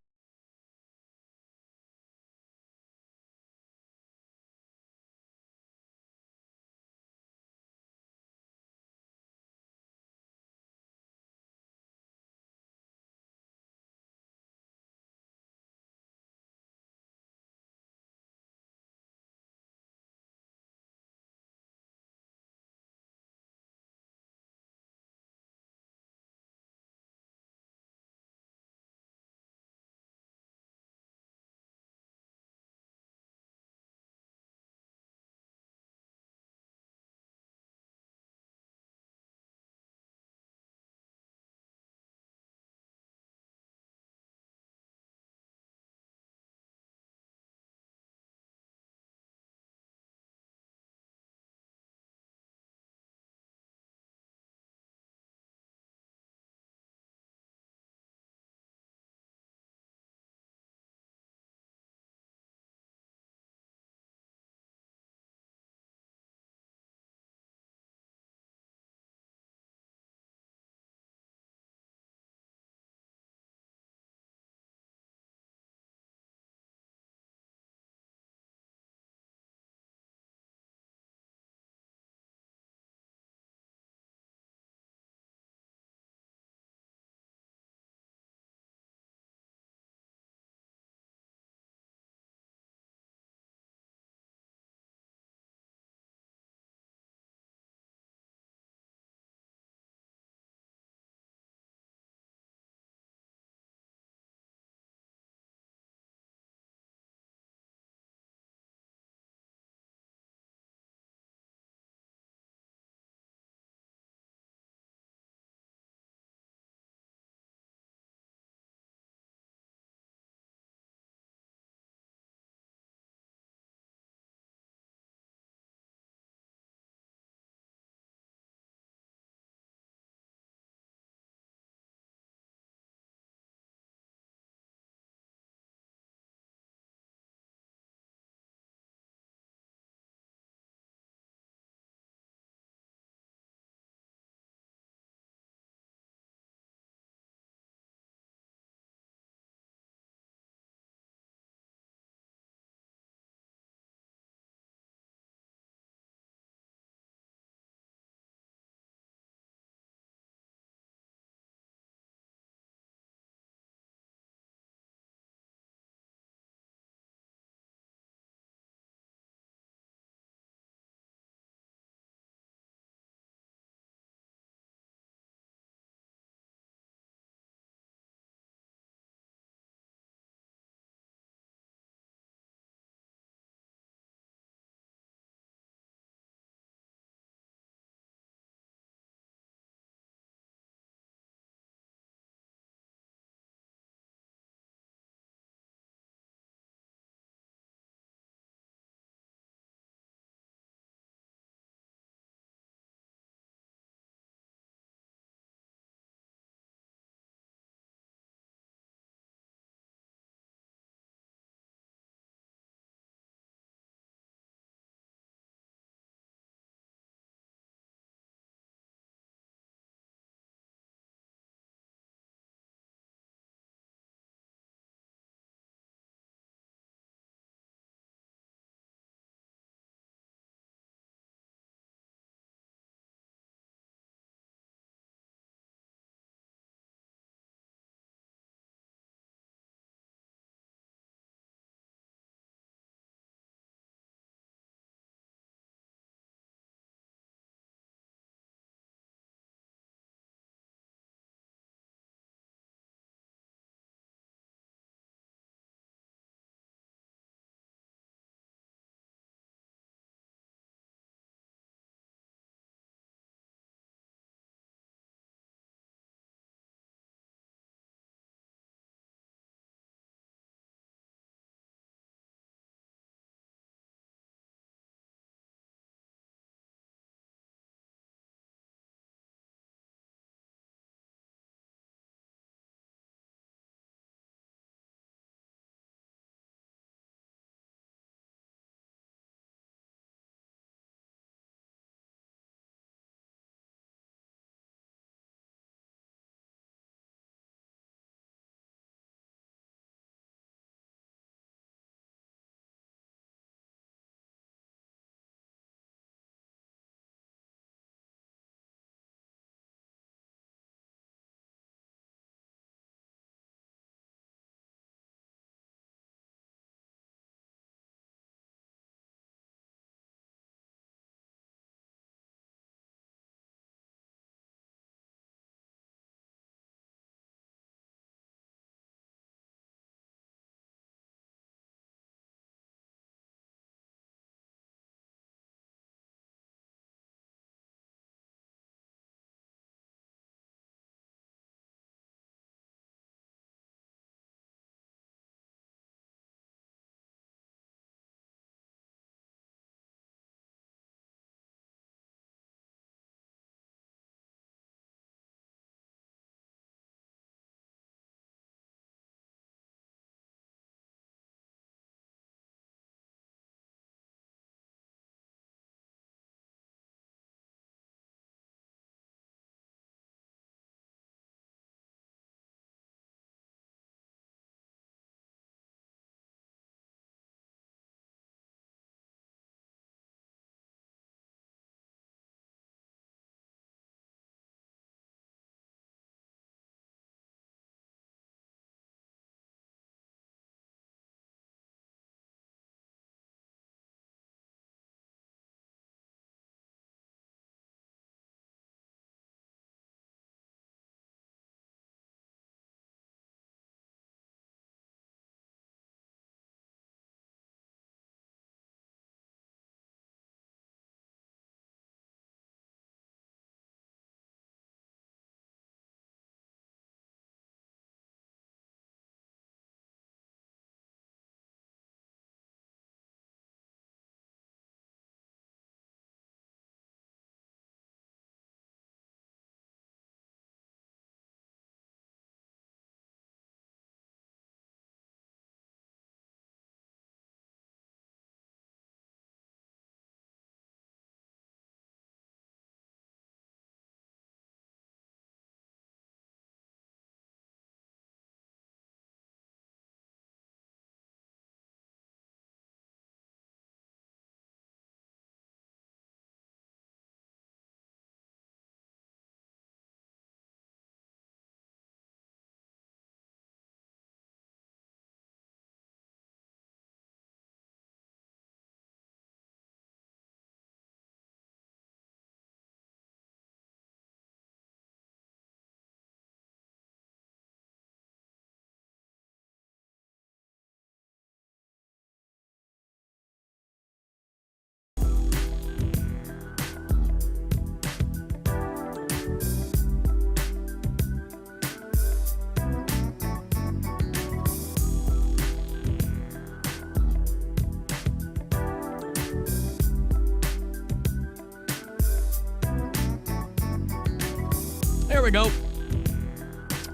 There we go.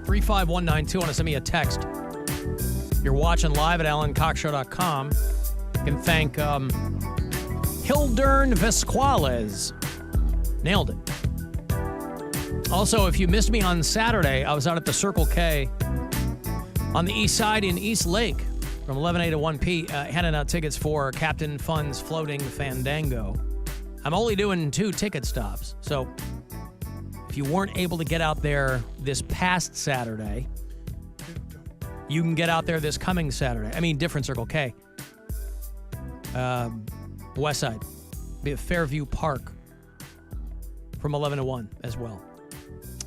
35192. Want to send me a text. You're watching live at alancoxshow.com. You can thank Hildern Vesquales. Nailed it. Also, if you missed me on Saturday, I was out at the Circle K on the east side in East Lake from 11A to 1P, handing out tickets for Captain Fun's Floating Fandango. I'm only doing 2 ticket stops, so if you weren't able to get out there this past Saturday, you can get out there this coming Saturday. I mean, different Circle K. West side. Be at Fairview Park from 11 to 1 as well.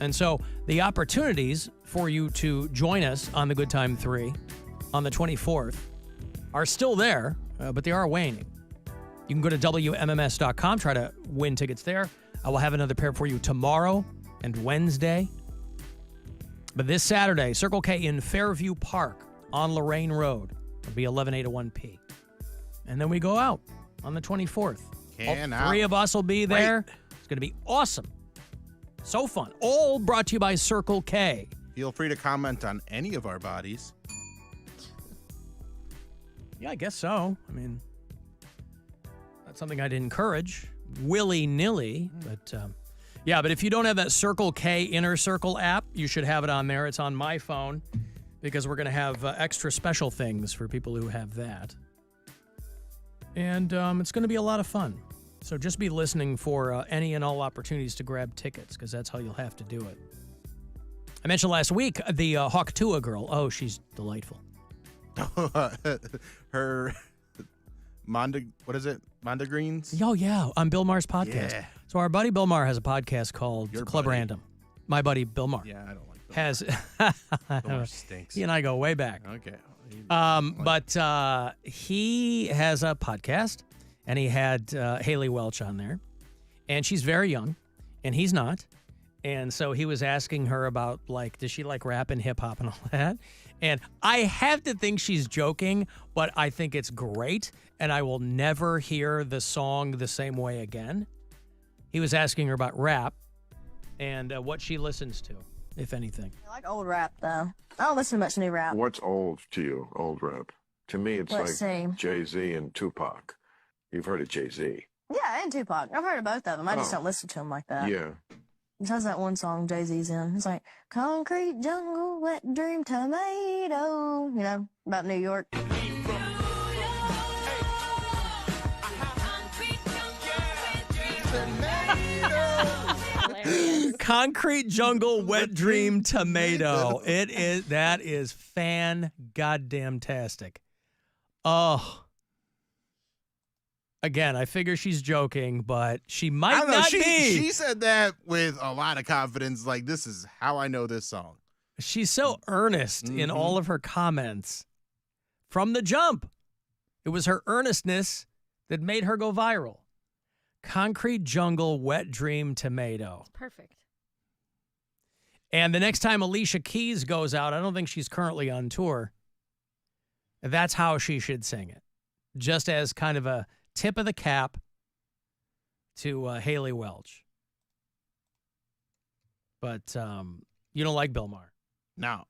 And so the opportunities for you to join us on the Good Time 3 on the 24th are still there, but they are waning. You can go to WMMS.com, try to win tickets there. I will have another pair for you tomorrow and Wednesday. But this Saturday, Circle K in Fairview Park on Lorraine Road. It'll be 11A to 1P. And then we go out on the 24th. All 3 of us will be there. It's going to be awesome. So fun. All brought to you by Circle K. Feel free to comment on any of our bodies. Yeah, I guess so. I mean, that's something I'd encourage willy-nilly. But, yeah, but if you don't have that Circle K Inner Circle app, you should have it on there. It's on my phone because we're going to have extra special things for people who have that. And it's going to be a lot of fun. So just be listening for any and all opportunities to grab tickets because that's how you'll have to do it. I mentioned last week the Hawktua girl. Oh, she's delightful. Her what is it? Monda Greens? Oh, yeah, on Bill Maher's podcast. Yeah. So our buddy Bill Maher has a podcast called Club buddy. Random. My buddy Bill Maher. Yeah, I don't like Bill has Bill Maher stinks. He and I go way back. Okay. But he has a podcast, and he had Haley Welch on there, and she's very young, and he's not. And so he was asking her about, like, does she like rap and hip hop and all that? And I have to think she's joking, but I think it's great, and I will never hear the song the same way again. He was asking her about rap and what she listens to, if anything. I like old rap, though. I don't listen to much new rap. What's old to you, old rap? To me, it's Let's like see. Jay-Z and Tupac. You've heard of Jay-Z. Yeah, and Tupac. I've heard of both of them. I just don't listen to them like that. Yeah. It has that one song Jay-Z's in. It's like, concrete jungle, wet dream, tomato. You know, about New York. Concrete jungle, wet dream, tomato. That is fan goddamn tastic. Oh. Again, I figure she's joking, but she might not be. She said that with a lot of confidence. Like, this is how I know this song. She's so earnest in all of her comments from the jump. It was her earnestness that made her go viral. Concrete jungle, wet dream, tomato. Perfect. And the next time Alicia Keys goes out, I don't think she's currently on tour. That's how she should sing it. Just as kind of a tip of the cap to Haley Welch. But you don't like Bill Maher? No.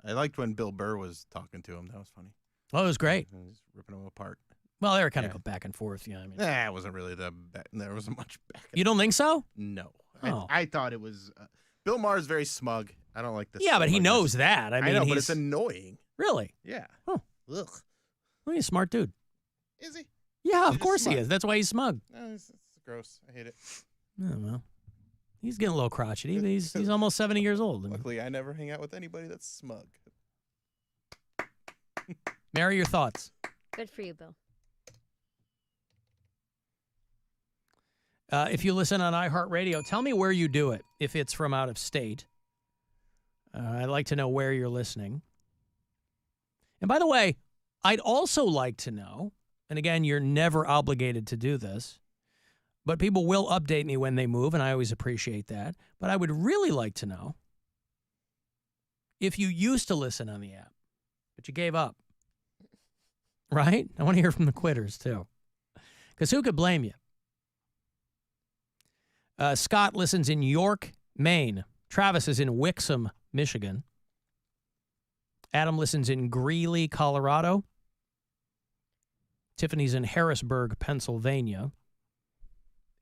I liked when Bill Burr was talking to him. That was funny. Oh, it was great. He was ripping him apart. Well, they were kind of go back and forth. Yeah, I mean, it wasn't really there wasn't much back. You don't think so? No. Oh. I thought it was. Bill Maher is very smug. I don't like this. Yeah, but he knows that. I mean, know, but it's annoying. Really? Yeah. Huh. Ugh. Well, he's a smart dude. Is he? Yeah, of He's course smug. he is. That's why he's smug. No, it's gross. I hate it. Oh, well. He's getting a little crotchety, but he's almost 70 years old. Luckily, I never hang out with anybody that's smug. Mary, your thoughts? Good for you, Bill. If you listen on iHeartRadio, tell me where you do it. If it's from out of state, I'd like to know where you're listening. And by the way, I'd also like to know, and again, you're never obligated to do this, but people will update me when they move, and I always appreciate that. But I would really like to know if you used to listen on the app, but you gave up. Right? I want to hear from the quitters, too. Because who could blame you? Scott listens in York, Maine. Travis is in Wixom, Michigan. Adam listens in Greeley, Colorado. Tiffany's in Harrisburg, Pennsylvania.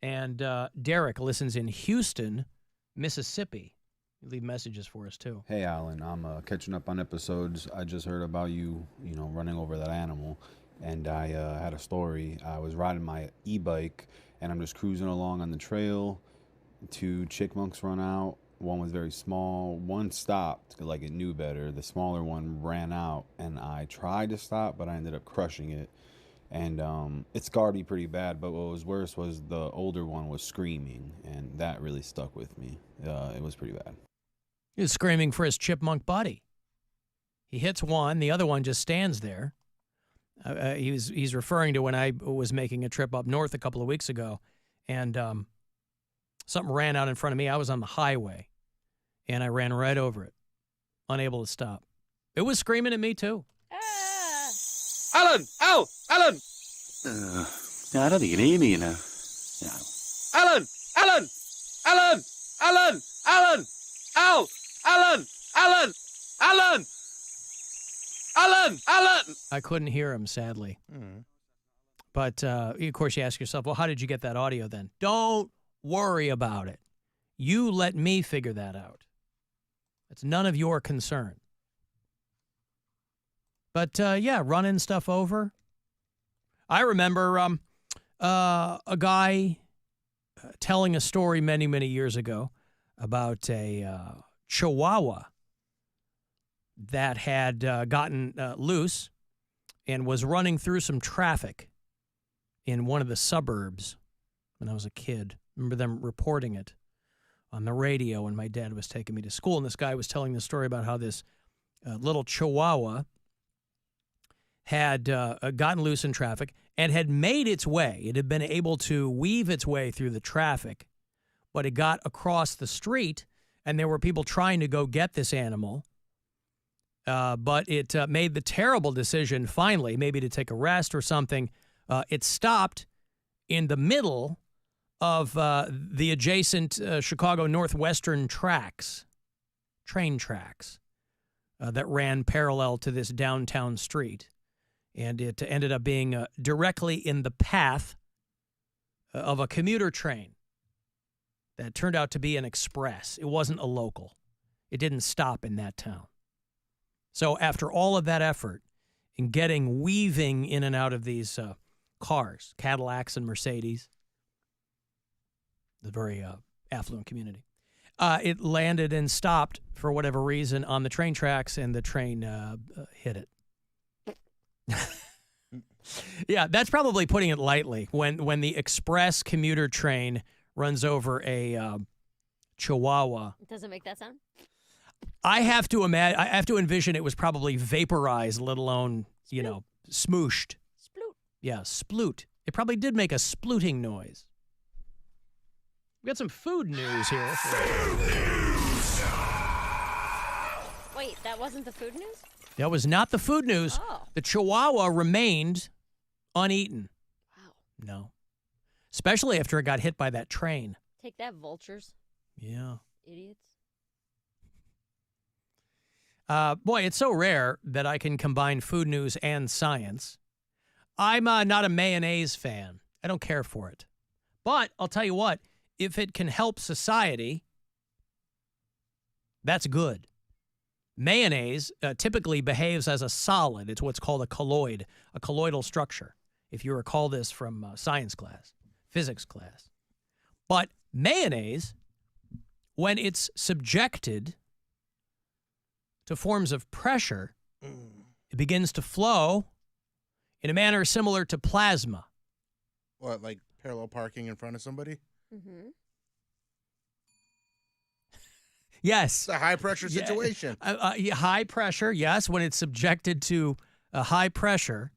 And Derek listens in Houston, Mississippi. You leave messages for us, too. Hey, Alan, I'm catching up on episodes. I just heard about you, running over that animal. And I had a story. I was riding my e-bike, and I'm just cruising along on the trail. 2 chipmunks run out. One was very small. One stopped, like it knew better. The smaller one ran out, and I tried to stop, but I ended up crushing it. And it scarred me pretty bad, but what was worse was the older one was screaming, and that really stuck with me. It was pretty bad. He was screaming for his chipmunk buddy. He hits one, the other one just stands there. He's referring to when I was making a trip up north a couple of weeks ago, and something ran out in front of me. I was on the highway, and I ran right over it, unable to stop. It was screaming at me, too. Alan! Al! Alan! I don't think you can hear me, you know. No. Alan! Alan! Alan! Alan! Alan! Al! Alan! Alan! Alan! Alan! Alan! I couldn't hear him, sadly. But, of course, you ask yourself, well, how did you get that audio then? Don't worry about it. You let me figure that out. It's none of your concern. But, yeah, running stuff over. I remember a guy telling a story many, many years ago about a Chihuahua that had gotten loose and was running through some traffic in one of the suburbs when I was a kid. I remember them reporting it on the radio when my dad was taking me to school. And this guy was telling the story about how this little Chihuahua had gotten loose in traffic and had made its way. It had been able to weave its way through the traffic, but it got across the street, and there were people trying to go get this animal. But it made the terrible decision, finally, maybe to take a rest or something. It stopped in the middle of the adjacent Chicago Northwestern train tracks that ran parallel to this downtown street. And it ended up being directly in the path of a commuter train that turned out to be an express. It wasn't a local. It didn't stop in that town. So after all of that effort in weaving in and out of these cars, Cadillacs and Mercedes, the very affluent community, it landed and stopped for whatever reason on the train tracks, and the train hit it. Yeah, that's probably putting it lightly. When the express commuter train runs over a Chihuahua. Does it make that sound? I have to envision it was probably vaporized, let alone, smooshed. Sploot. Yeah, sploot. It probably did make a splooting noise. We got some food news here. Wait, that wasn't the food news? That was not the food news. Oh. The Chihuahua remained uneaten. Wow. No. Especially after it got hit by that train. Take that, vultures. Yeah. Idiots. Boy, it's so rare that I can combine food news and science. I'm not a mayonnaise fan. I don't care for it. But I'll tell you what, if it can help society, that's good. Mayonnaise typically behaves as a solid. It's what's called a colloidal structure, if you recall this from science class, physics class. But mayonnaise, when it's subjected to forms of pressure, it begins to flow in a manner similar to plasma. What, like parallel parking in front of somebody? Mm-hmm. It's Yes. a high-pressure situation. High pressure, yes, when it's subjected to a high pressure.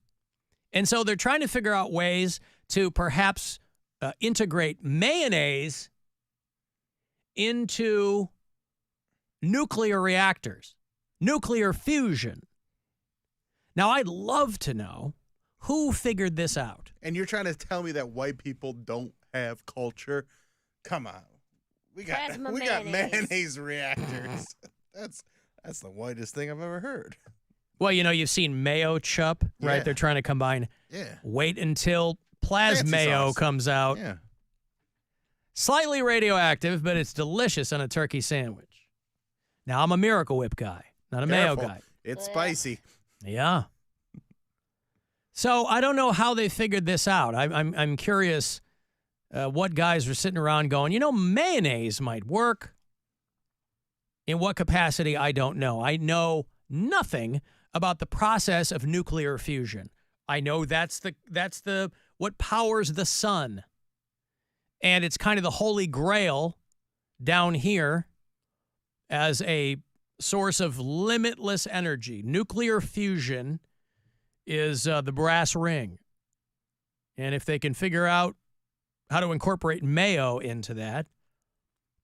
And so they're trying to figure out ways to perhaps integrate mayonnaise into nuclear reactors, nuclear fusion. Now, I'd love to know who figured this out. And you're trying to tell me that white people don't have culture? Come on. We got Plasma mayonnaise reactors. That's the whitest thing I've ever heard. Well, you've seen mayo chup, right? Yeah. They're trying to combine. Yeah. Wait until plasmayo comes out. Yeah. Slightly radioactive, but it's delicious on a turkey sandwich. Now, I'm a Miracle Whip guy, not a mayo Careful. guy. It's spicy. Yeah. So I don't know how they figured this out. I'm curious what guys were sitting around going, mayonnaise might work. In what capacity, I don't know. I know nothing about the process of nuclear fusion. I know that's the what powers the sun. And it's kind of the holy grail down here as a source of limitless energy. Nuclear fusion is the brass ring. And if they can figure out how to incorporate mayo into that,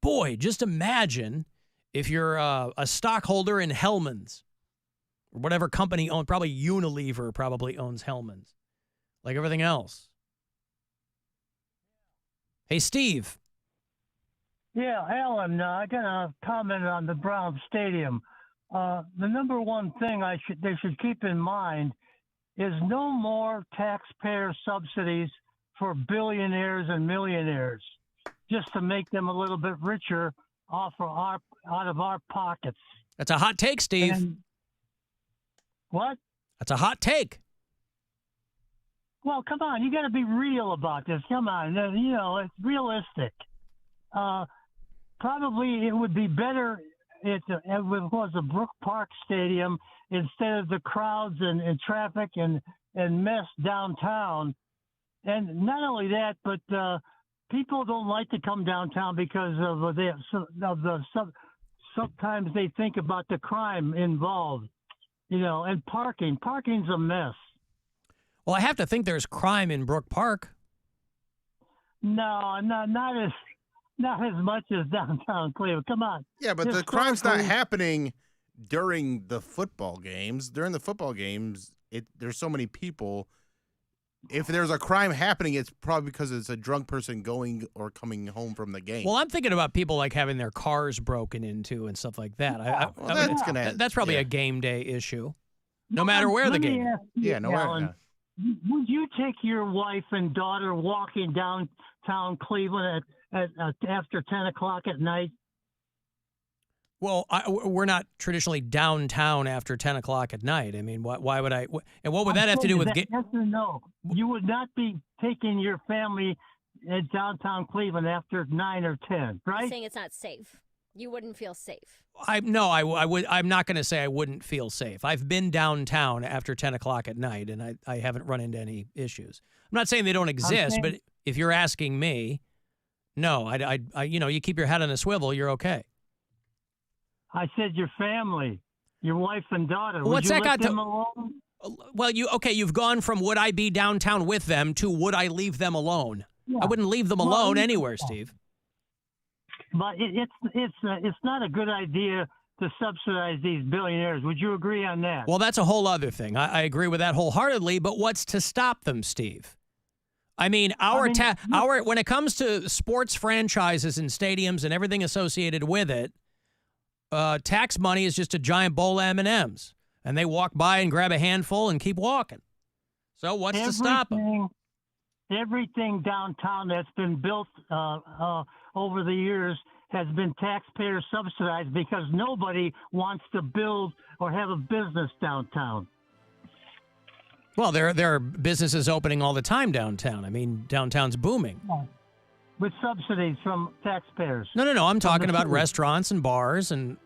boy, just imagine if you're a stockholder in Hellman's or whatever company owns, probably Unilever probably owns Hellman's, like everything else. Hey, Steve. Yeah, Alan, I got a comment on the Brown Stadium. The number one thing they should keep in mind is no more taxpayer subsidies for billionaires and millionaires, just to make them a little bit richer out of our pockets. That's a hot take, Steve. What? That's a hot take. Well, come on, you got to be real about this. Come on, it's realistic. Probably it would be better if it was a Brook Park Stadium instead of the crowds and traffic and mess downtown. And not only that, but people don't like to come downtown because of sometimes they think about the crime involved, and parking. Parking's a mess. Well, I have to think there's crime in Brook Park. No, not as much as downtown Cleveland. Come on. Yeah, but the crime's not happening during the football games. During the football games, there's so many people. If there's a crime happening, it's probably because it's a drunk person going or coming home from the game. Well, I'm thinking about people like having their cars broken into and stuff like that. That's probably a game day issue, no matter where the game. Alan, would you take your wife and daughter walking downtown Cleveland at after 10 o'clock at night? Well, we're not traditionally downtown after 10 o'clock at night. I mean, why would I? And what would that have to do with? Yes or no? You would not be taking your family at downtown Cleveland after 9 or 10, right? You're saying it's not safe. You wouldn't feel safe. I would. I'm not going to say I wouldn't feel safe. I've been downtown after 10 o'clock at night, and I haven't run into any issues. I'm not saying they don't exist, but if you're asking me, no, you keep your head on a swivel, you're okay. I said your family, your wife and daughter. Well, what's that got to? Alone? Well, you've gone from would I be downtown with them to would I leave them alone? Yeah. I wouldn't leave them alone anywhere, Steve. But it's not a good idea to subsidize these billionaires. Would you agree on that? Well, that's a whole other thing. I agree with that wholeheartedly. But what's to stop them, Steve? I mean, when it comes to sports franchises and stadiums and everything associated with it, tax money is just a giant bowl of M&Ms, and they walk by and grab a handful and keep walking. So what's to stop them? Everything downtown that's been built over the years has been taxpayer subsidized because nobody wants to build or have a business downtown. Well, there are businesses opening all the time downtown. I mean, downtown's booming. Yeah. With subsidies from taxpayers. No. I'm talking about restaurants and bars, and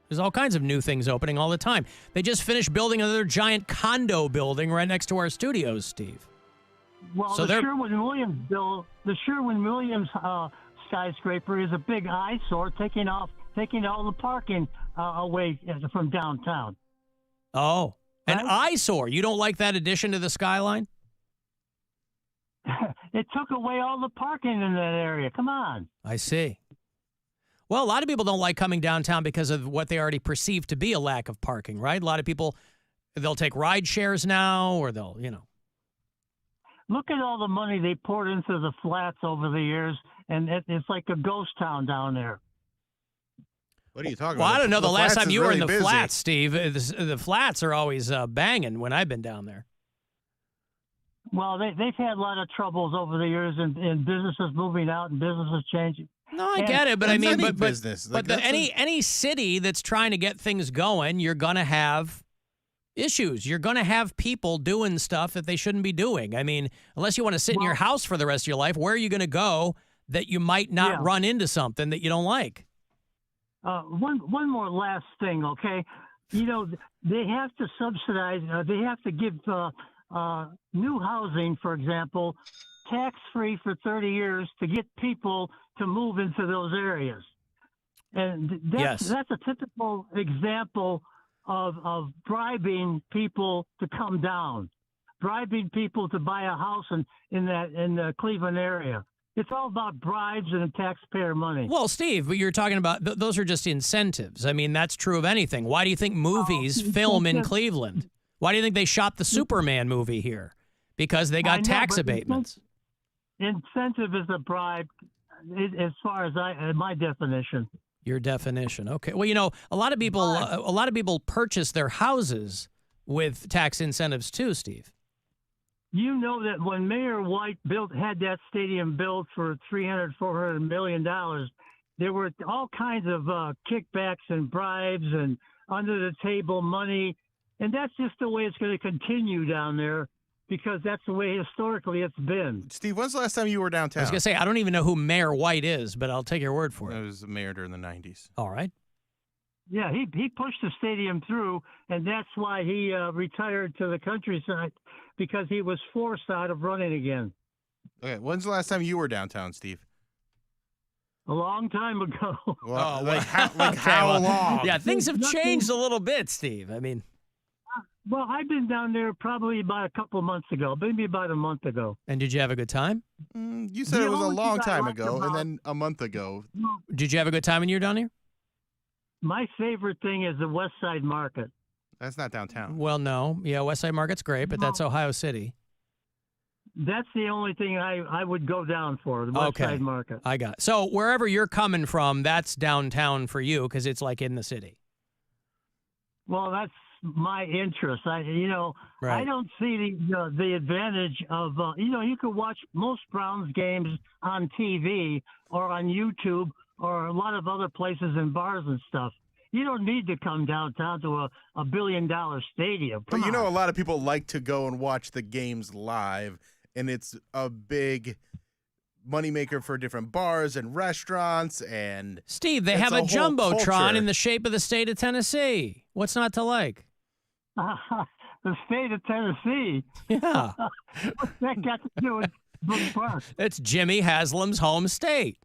there's all kinds of new things opening all the time. They just finished building another giant condo building right next to our studios, Steve. Well, so the Sherwin-Williams skyscraper is a big eyesore, taking all the parking away from downtown. Oh, an eyesore. You don't like that addition to the skyline? It took away all the parking in that area. Come on. I see. Well, a lot of people don't like coming downtown because of what they already perceive to be a lack of parking, right? A lot of people, they'll take ride shares now, or they'll. Look at all the money they poured into the flats over the years, and it's like a ghost town down there. What are you talking Well, about? I don't know. The last Flats time is you were really in the busy. flats, Steve, the flats are always banging when I've been down there. Well, they've had a lot of troubles over the years, and businesses moving out and businesses changing. No, I get it, but I mean, but business. Like, but any city that's trying to get things going, you're gonna have issues. You're gonna have people doing stuff that they shouldn't be doing. I mean, unless you want to sit in your house for the rest of your life, where are you gonna go that you might not run into something that you don't like? One more last thing, okay? You know, they have to subsidize. They have to give new housing, for example, tax-free for 30 years to get people to move into those areas. And that's a typical example of bribing people to come down, bribing people to buy a house in the Cleveland area. It's all about bribes and taxpayer money. Well, Steve, but you're talking about those are just incentives. I mean, that's true of anything. Why do you think movies film in Cleveland? Why do you think they shot the Superman movie here? Because they got tax abatements. Incentive is a bribe, as far as my definition. Your definition, okay. Well, you know, a lot of people purchase their houses with tax incentives too, Steve. You know that when Mayor White had that stadium built for $300-400 million, there were all kinds of kickbacks and bribes and under the table money, and that's just the way it's going to continue down there because that's the way historically it's been. Steve, when's the last time you were downtown? I was going to say, I don't even know who Mayor White is, but I'll take your word for it. It was the mayor during the 90s. All right. Yeah, he pushed the stadium through, and that's why he retired to the countryside, because he was forced out of running again. Okay, when's the last time you were downtown, Steve? A long time ago. Well, how long? Yeah, things have changed a little bit, Steve. I mean, well, I've been down there probably about a couple months ago, maybe about a month ago. And did you have a good time? You said it was a long time ago, and then a month ago. Did you have a good time when you were down here? My favorite thing is the West Side Market. That's not downtown. Well, no. Yeah, West Side Market's great, but that's Ohio City. That's the only thing I would go down for, the West Side Market. I got it. So wherever you're coming from, that's downtown for you because it's like in the city. Well, that's my interest. I don't see the advantage of, you could watch most Browns games on TV or on YouTube or a lot of other places and bars and stuff. You don't need to come downtown to a billion-dollar stadium. But you know, a lot of people like to go and watch the games live, and it's a big moneymaker for different bars and restaurants. And Steve, they have a Jumbotron in the shape of the state of Tennessee. What's not to like? The state of Tennessee? Yeah. What's that got to do with Brook Park? It's Jimmy Haslam's home state.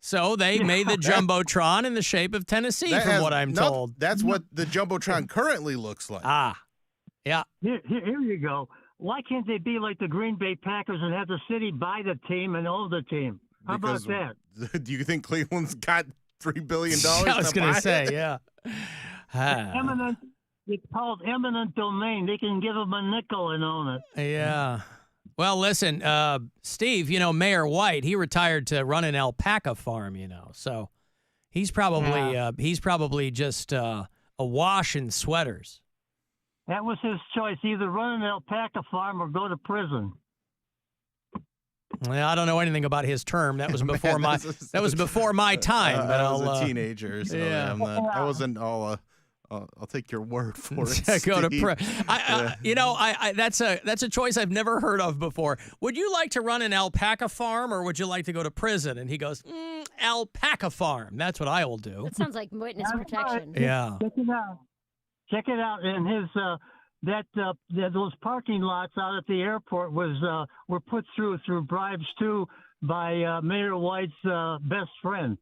So they made the Jumbotron in the shape of Tennessee, from what I'm told. That's what the Jumbotron currently looks like. Yeah. Here you go. Why can't they be like the Green Bay Packers and have the city buy the team and own the team? How about that? Do you think Cleveland's got $3 billion? I was going to say, yeah. It's called eminent domain. They can give them a nickel and own it. Yeah. Well, listen, Steve, Mayor White, he retired to run an alpaca farm, so he's probably just awash in sweaters. That was his choice, either run an alpaca farm or go to prison. Well, I don't know anything about his term. That was before my time. But I was a teenager, so yeah. I wasn't all I'll take your word for it. Go to Steve. that's a choice I've never heard of before. Would you like to run an alpaca farm, or would you like to go to prison? And he goes, alpaca farm. That's what I will do. That sounds like witness protection. Yeah. Check it out. And his those parking lots out at the airport were put through bribes too by Mayor White's best friend.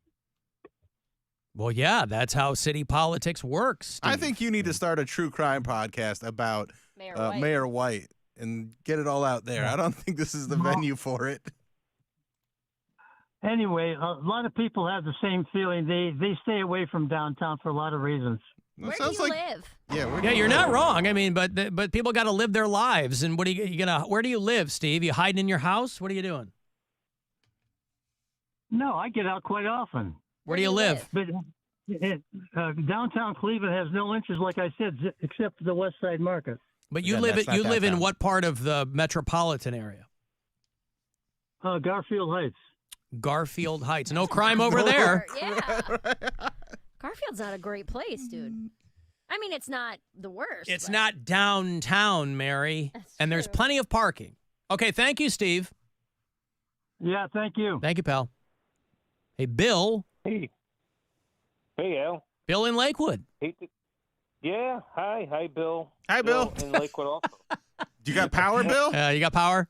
Well, yeah, that's how city politics works, Steve. I think you need to start a true crime podcast about Mayor White and get it all out there. I don't think this is the venue for it. Anyway, a lot of people have the same feeling. They stay away from downtown for a lot of reasons. Where do you live? Yeah, you're not wrong. I mean, but people got to live their lives. And what are you gonna? Where do you live, Steve? You hiding in your house? What are you doing? No, I get out quite often. Where do you live? But downtown Cleveland has no inches, like I said, except for the West Side Market. But you live in what part of the metropolitan area? Garfield Heights. Garfield Heights. No crime over there. Yeah. Garfield's not a great place, dude. I mean, it's not the worst. It's not downtown, Mary. And there's plenty of parking. Okay, thank you, Steve. Yeah, thank you. Thank you, pal. Hey, Bill. Hey. Hey, Al. Bill in Lakewood. Yeah. Hi, Bill. Hi, Bill. In Lakewood also. You got power, Bill? You got power?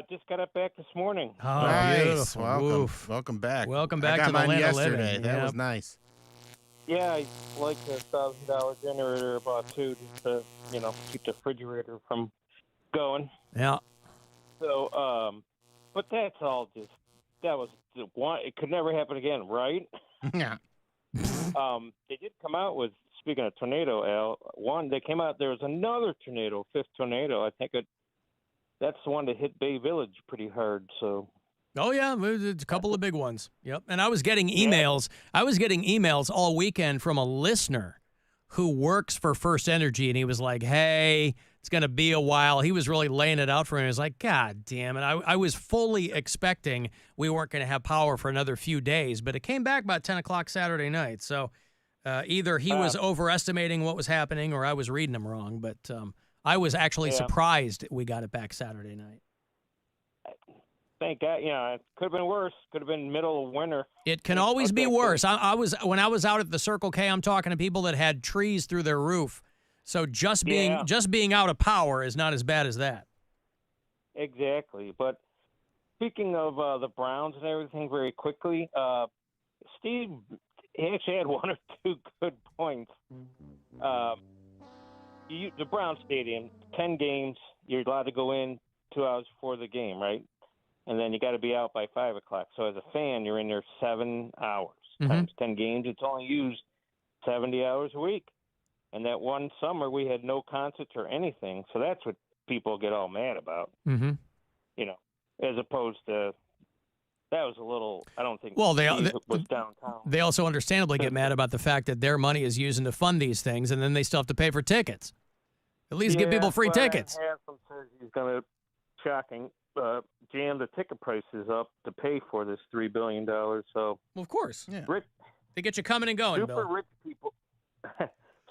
Just got up back this morning. Oh, nice. beautiful. Welcome. Oof. Welcome back. Welcome back I got to the mine land of yesterday. living. That Yep. was nice. Yeah, I like the $1,000 generator about too, just to keep the refrigerator from going. Yeah. So, but that was the one. It could never happen again, right? Yeah. They did come out with, speaking of tornado, Al. They came out. There was another tornado, fifth tornado. I think that's the one that hit Bay Village pretty hard. So. Oh, yeah, there's a couple of big ones. Yep. And I was getting emails. I was getting emails all weekend from a listener who works for First Energy, and he was like, hey, it's going to be a while. He was really laying it out for me. He was like, God damn it. I was fully expecting we weren't going to have power for another few days, but it came back about 10 o'clock Saturday night. So either he was overestimating what was happening or I was reading him wrong, but I was actually surprised we got it back Saturday night. Thank God. It could have been worse. Could have been middle of winter. It can always be worse. When I was out at the Circle K, I'm talking to people that had trees through their roof. So just being out of power is not as bad as that. Exactly. But speaking of the Browns and everything, very quickly, Steve he actually had one or two good points. The Brown Stadium, 10 games, you're allowed to go in 2 hours before the game, right? And then you got to be out by 5 o'clock. So as a fan, you're in there 7 hours times 10 games. It's only used 70 hours a week. And that one summer, we had no concerts or anything. So that's what people get all mad about. Mm-hmm. As opposed to that was a little. I don't think. Well, they was downtown. They also understandably get mad about the fact that their money is using to fund these things, and then they still have to pay for tickets. At least give people free tickets. Hanson says he's going to jam the ticket prices up to pay for this $3 billion. So, well, of course, they get you coming and going. Rich people,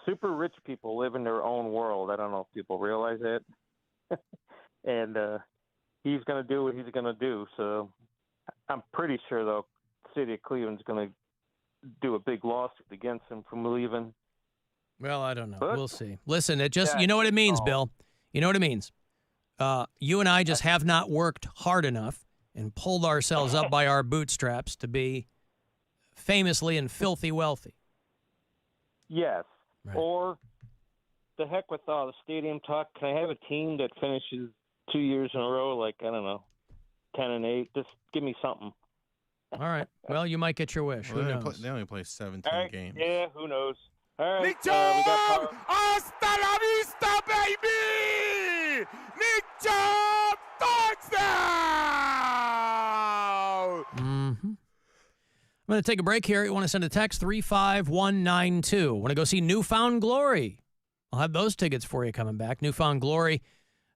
super rich people live in their own world. I don't know if people realize that. And he's going to do what he's going to do. So, I'm pretty sure though, the city of Cleveland's going to do a big lawsuit against him from leaving. Well, I don't know. We'll see. Listen, you know what it means, Bill. You know what it means. You and I just have not worked hard enough and pulled ourselves up by our bootstraps to be famously and filthy wealthy. Yes. Right. Or the heck with all the stadium talk. Can I have a team that finishes 2 years in a row, like, I don't know, 10-8? Just give me something. All right. Well, you might get your wish. Who knows? They only play 17 games. Yeah, who knows? All right. Nick Chubb! Hasta la vista, baby! Nick Chubb! Touchdown! Mm-hmm. I'm going to take a break here. You want to send a text, 35192. Want to go see Newfound Glory? I'll have those tickets for you coming back. Newfound Glory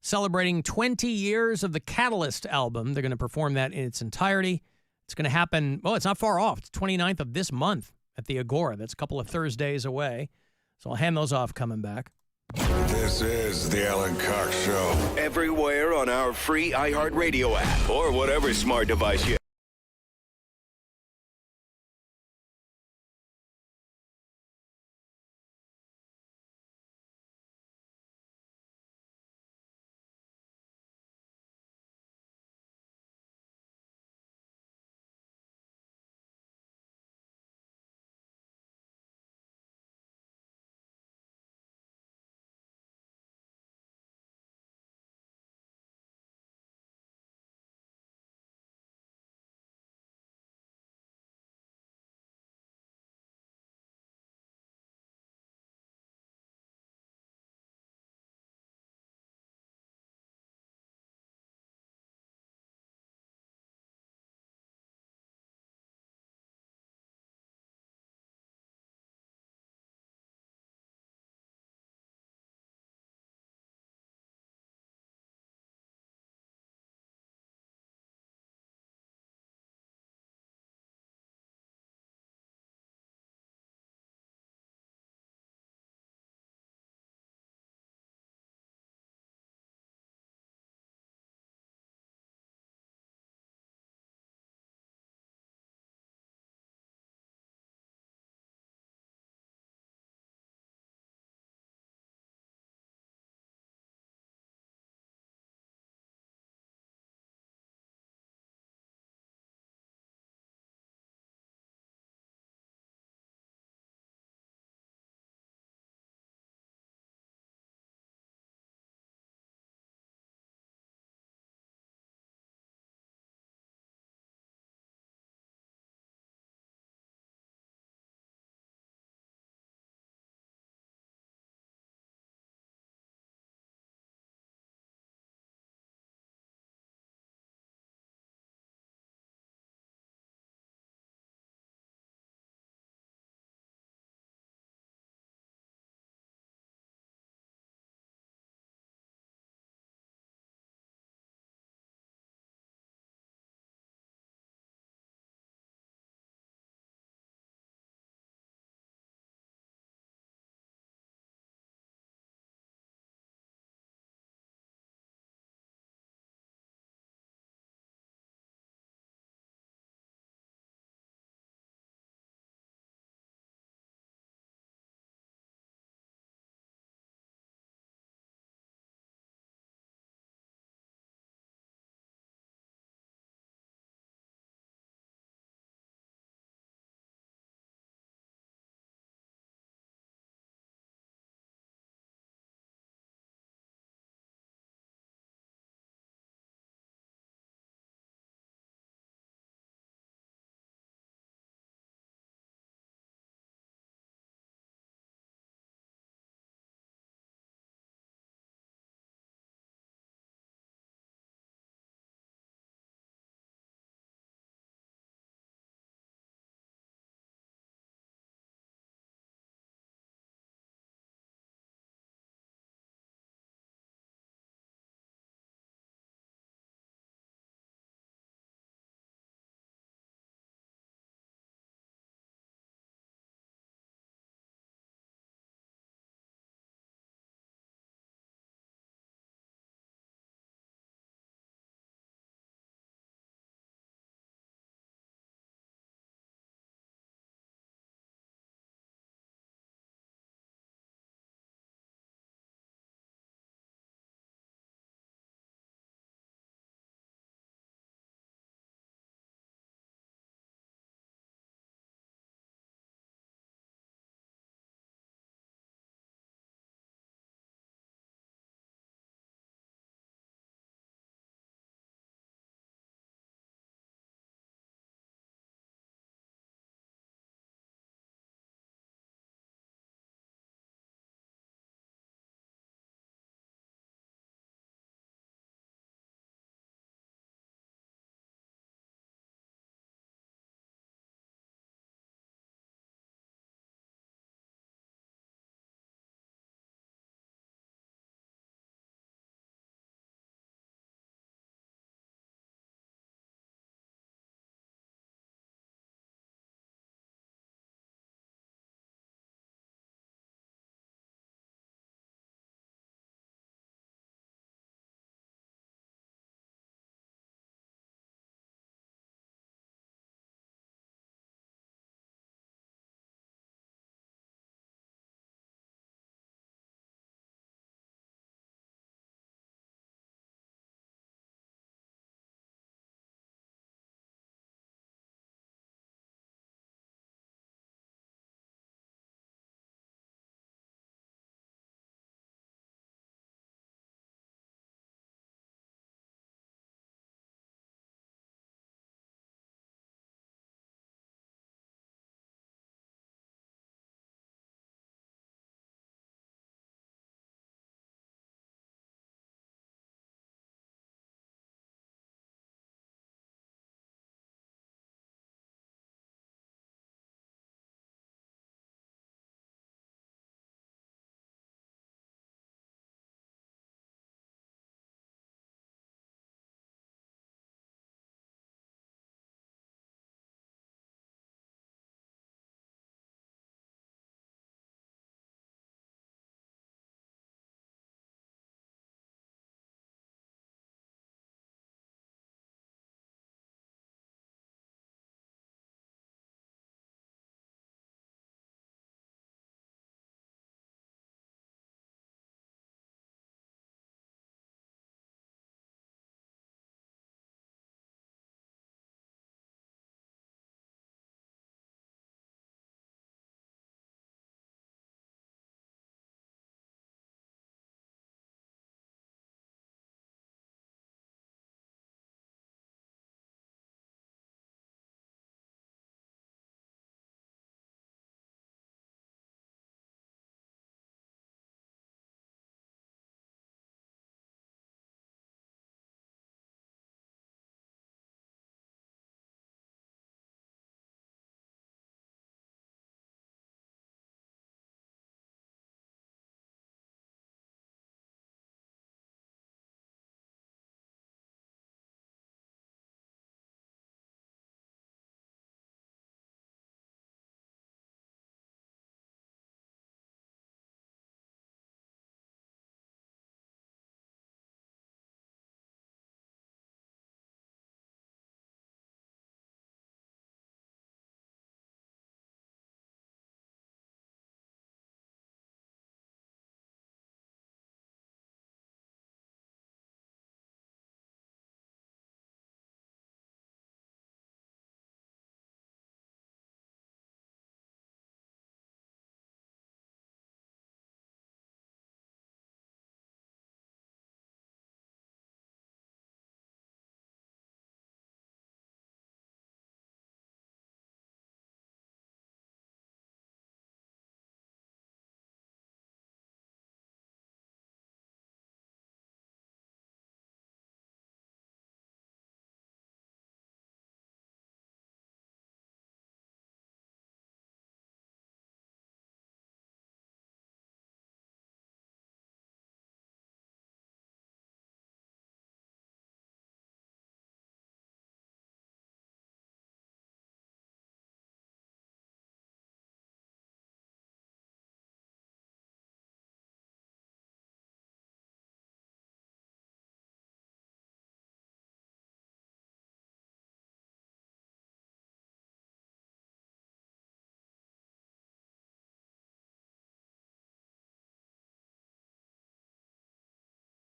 celebrating 20 years of the Catalyst album. They're going to perform that in its entirety. It's going to happen, it's not far off. It's 29th of this month at the Agora. That's a couple of Thursdays away. So I'll hand those off coming back. This is the Alan Cox Show. Everywhere on our free iHeartRadio app or whatever smart device you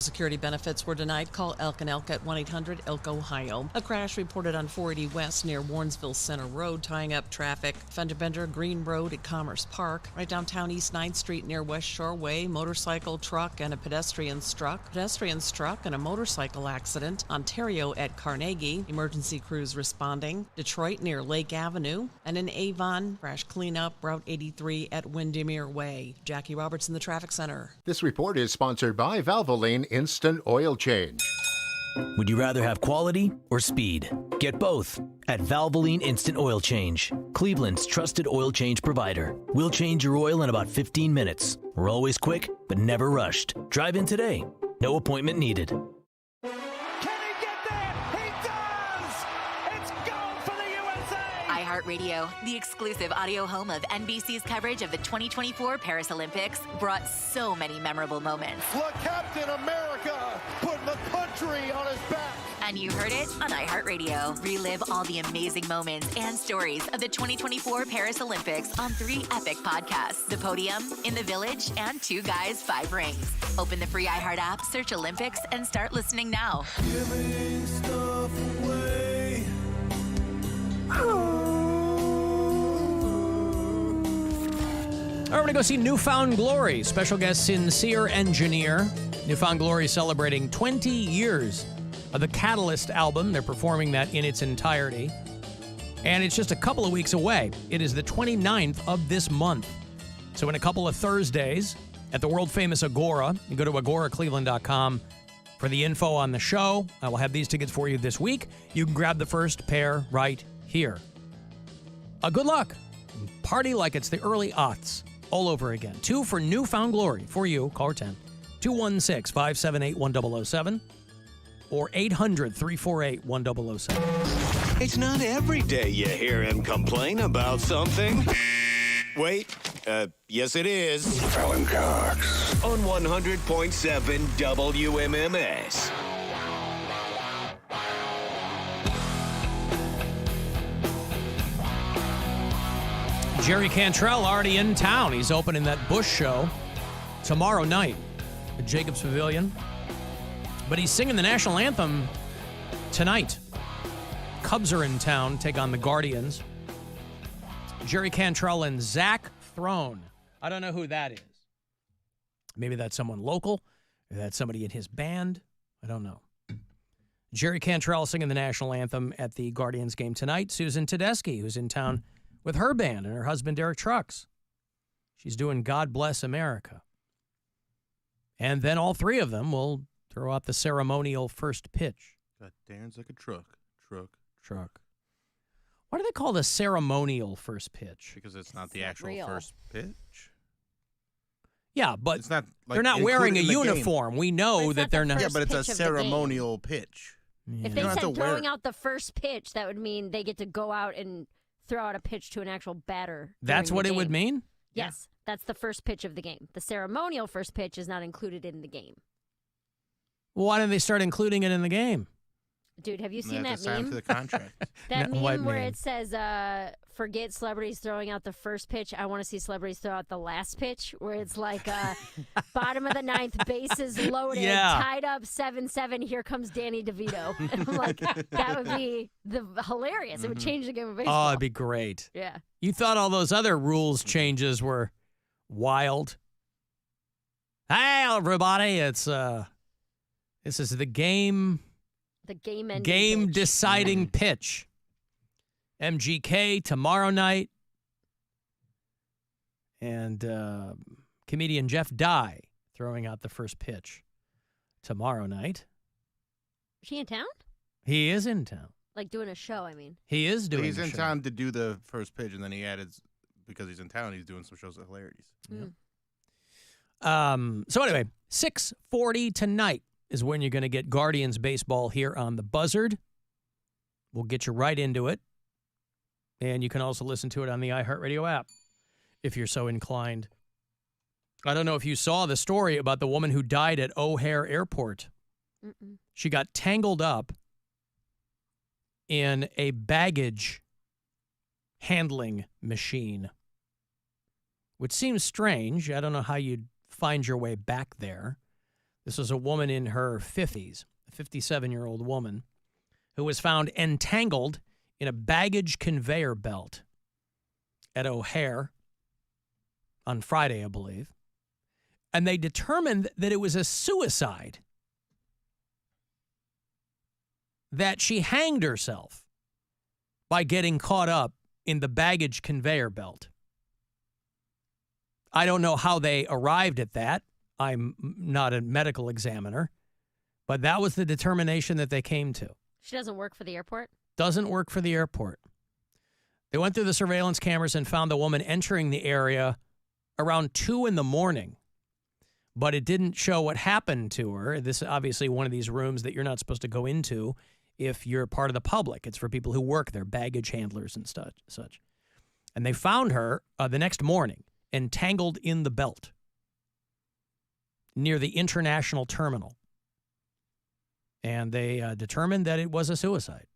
Security benefits were denied. Call Elk and Elk at 1-800-ELK-OHIO. A crash reported on 480 West near Warrensville Center Road, tying up traffic. Fender bender, Green Road at Commerce Park. Right downtown East 9th Street near West Shore Way, motorcycle, truck, and a pedestrian struck. Pedestrian struck in a motorcycle accident. Ontario at Carnegie. Emergency crews responding. Detroit near Lake Avenue. And in Avon, crash cleanup, Route 83 at Windermere Way. Jackie Roberts in the traffic center. This report is sponsored by Valvoline Instant Oil Change. Would you rather have quality or speed? Get both at Valvoline Instant Oil Change, Cleveland's trusted oil change provider. We'll change your oil in about 15 minutes. We're always quick, but never rushed. Drive in today. No appointment needed. iHeartRadio, the exclusive audio home of NBC's coverage of the 2024 Paris Olympics, brought so many memorable moments. Look, Captain America putting the country on his back. And you heard it on iHeartRadio. Relive all the amazing moments and stories of the 2024 Paris Olympics on 3 epic podcasts: The Podium, In the Village, and 2 Guys, 5 Rings. Open the free iHeart app, search Olympics, and start listening now. Giving stuff away. All right, we're going to go see Newfound Glory. Special guest Sincere Engineer. Newfound Glory celebrating 20 years of the Catalyst album. They're performing that in its entirety. And it's just a couple of weeks away. It is the 29th of this month. So in a couple of Thursdays at the world-famous Agora, you go to agoracleveland.com for the info on the show. I will have these tickets for you this week. You can grab the first pair right here. Good luck. Party like it's the early aughts all over again. 2 for Newfound Glory for you. Caller 10. 216-578-1007 or 800-348-1007. It's not every day you hear him complain about something. Wait, yes it is. Alan Cox. On 100.7 WMMS. Jerry Cantrell already in town. He's opening that Bush show tomorrow night at Jacobs Pavilion. But he's singing the national anthem tonight. Cubs are in town, take on the Guardians. Jerry Cantrell and Zach Throne. I don't know who that is. Maybe that's someone local. Maybe that's somebody in his band. I don't know. Jerry Cantrell singing the national anthem at the Guardians game tonight. Susan Tedeschi, who's in town with her band and her husband, Derek Trucks. She's doing God Bless America. And then all 3 of them will throw out the ceremonial first pitch. Got Darren's like a truck. Why do they call the ceremonial first pitch? Because it's not the actual first pitch. Yeah, but it's not like they're not wearing a included in the uniform. game. We know that they're not. Yeah, but it's a pitch of the ceremonial pitch. If they said throwing out the first pitch, that would mean they get to go out and throw out a pitch to an actual batter. That's what it would mean? Yes, that's the first pitch of the game. The ceremonial first pitch is not included in the game. Well, why didn't they start including it in the game? Dude, have you seen that sign meme? to the contract. That No, meme what where meme? it says, forget celebrities throwing out the first pitch. I want to see celebrities throw out the last pitch, where it's like bottom of the 9th, bases loaded, Yeah. tied up 7-7. Here comes Danny DeVito. And I'm like, that would be hilarious. It would change the game of baseball. Oh, it'd be great. Yeah. You thought all those other rules changes were wild. Hey, everybody, it's this is the game The game-ending pitch. deciding pitch. MGK tomorrow night. And comedian Jeff Dye throwing out the first pitch tomorrow night. Is he in town? He is in town. Like doing a show, I mean. He is doing He's a in show. town to do the first pitch, and then he added, because he's in town, he's doing some shows at Hilarities. So anyway, 6:40 tonight is when you're going to get Guardians baseball here on the Buzzard. We'll get you right into it. And you can also listen to it on the iHeartRadio app if you're so inclined. I don't know if you saw the story about the woman who died at O'Hare Airport. Mm-mm. She got tangled up in a baggage handling machine, which seems strange. I don't know how you'd find your way back there. This was a woman in her 50s, a 57-year-old woman, who was found entangled in a baggage conveyor belt at O'Hare on Friday, I believe. And they determined that it was a suicide, that she hanged herself by getting caught up in the baggage conveyor belt. I don't know how they arrived at that. I'm not a medical examiner, but that was the determination that they came to. She doesn't work for the airport? Doesn't work for the airport. They went through the surveillance cameras and found the woman entering the area around 2 a.m, but it didn't show what happened to her. This is obviously one of these rooms that you're not supposed to go into if you're part of the public. It's for people who work there, baggage handlers and such. And they found her the next morning entangled in the belt near the international terminal. And they determined that it was a suicide.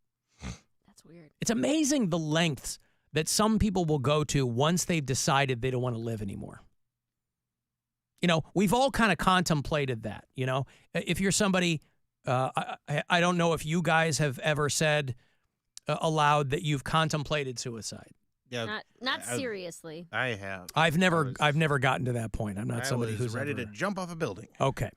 That's weird. It's amazing the lengths that some people will go to once they've decided they don't want to live anymore. You know, we've all kind of contemplated that, you know. If you're somebody, I don't know if you guys have ever said aloud that you've contemplated suicide. Yeah, Not seriously. I have. I've never gotten to that point. I'm not somebody who's ready ever... to jump off a building. Okay.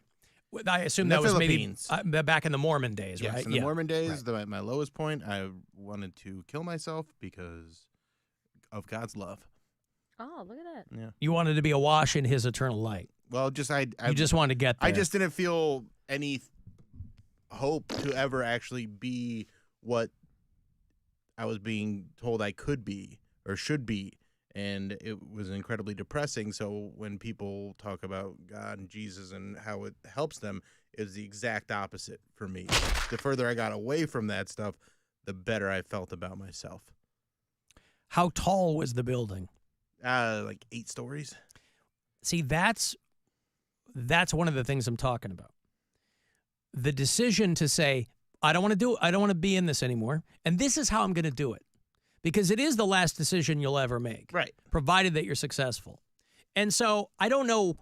I assume In the that was Philippines. maybe back in the Mormon days, Yes, right? in the Mormon days, my lowest point, I wanted to kill myself because of God's love. Oh, look at that. Yeah. You wanted to be awash in his eternal light. Well, you just wanted to get there. I just didn't feel any hope to ever actually be what I was being told I could be or should be. And it was incredibly depressing. So when people talk about God and Jesus and how it helps them, it was the exact opposite for me. The further I got away from that stuff, the better I felt about myself. How tall was the building? Like 8 stories. See, that's one of the things I'm talking about. The decision to say, I don't want to do it. I don't want to be in this anymore. And this is how I'm going to do it. Because it is the last decision you'll ever make. Right. Provided that you're successful. And so I don't know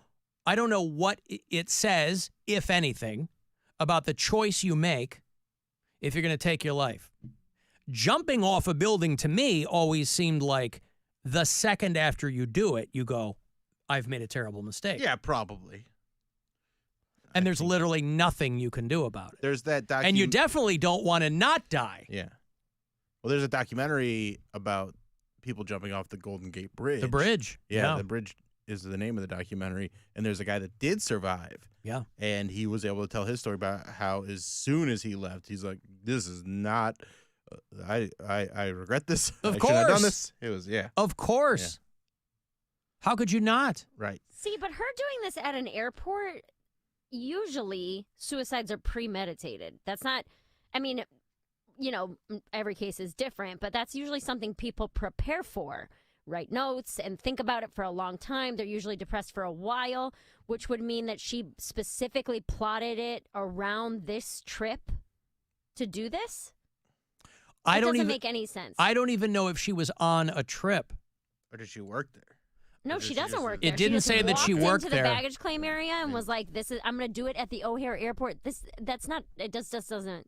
what it says, if anything, about the choice you make if you're going to take your life. Jumping off a building to me always seemed like the second after you do it, you go, I've made a terrible mistake. Yeah, probably. And there's literally nothing you can do about it. There's that And you definitely don't want to not die. Yeah. Well, there's a documentary about people jumping off the Golden Gate Bridge. The bridge. Yeah, the bridge is the name of the documentary. And there's a guy that did survive. Yeah. And he was able to tell his story about how as soon as he left, he's like, this is not, I regret this. Of I course. shouldn't have done this. It was, yeah. Of course. Yeah. How could you not? Right. See, but her doing this at an airport, usually suicides are premeditated. That's not, I mean, you know, every case is different, but that's usually something people prepare for. Write notes and think about it for a long time. They're usually depressed for a while, which would mean that she specifically plotted it around this trip to do this. It doesn't make any sense. I don't even know if she was on a trip. Or did she work there? No, she doesn't work there. It didn't say that she worked into there. the baggage claim area and was like, "This is. I'm going to do it at the O'Hare Airport." That's not. It just doesn't.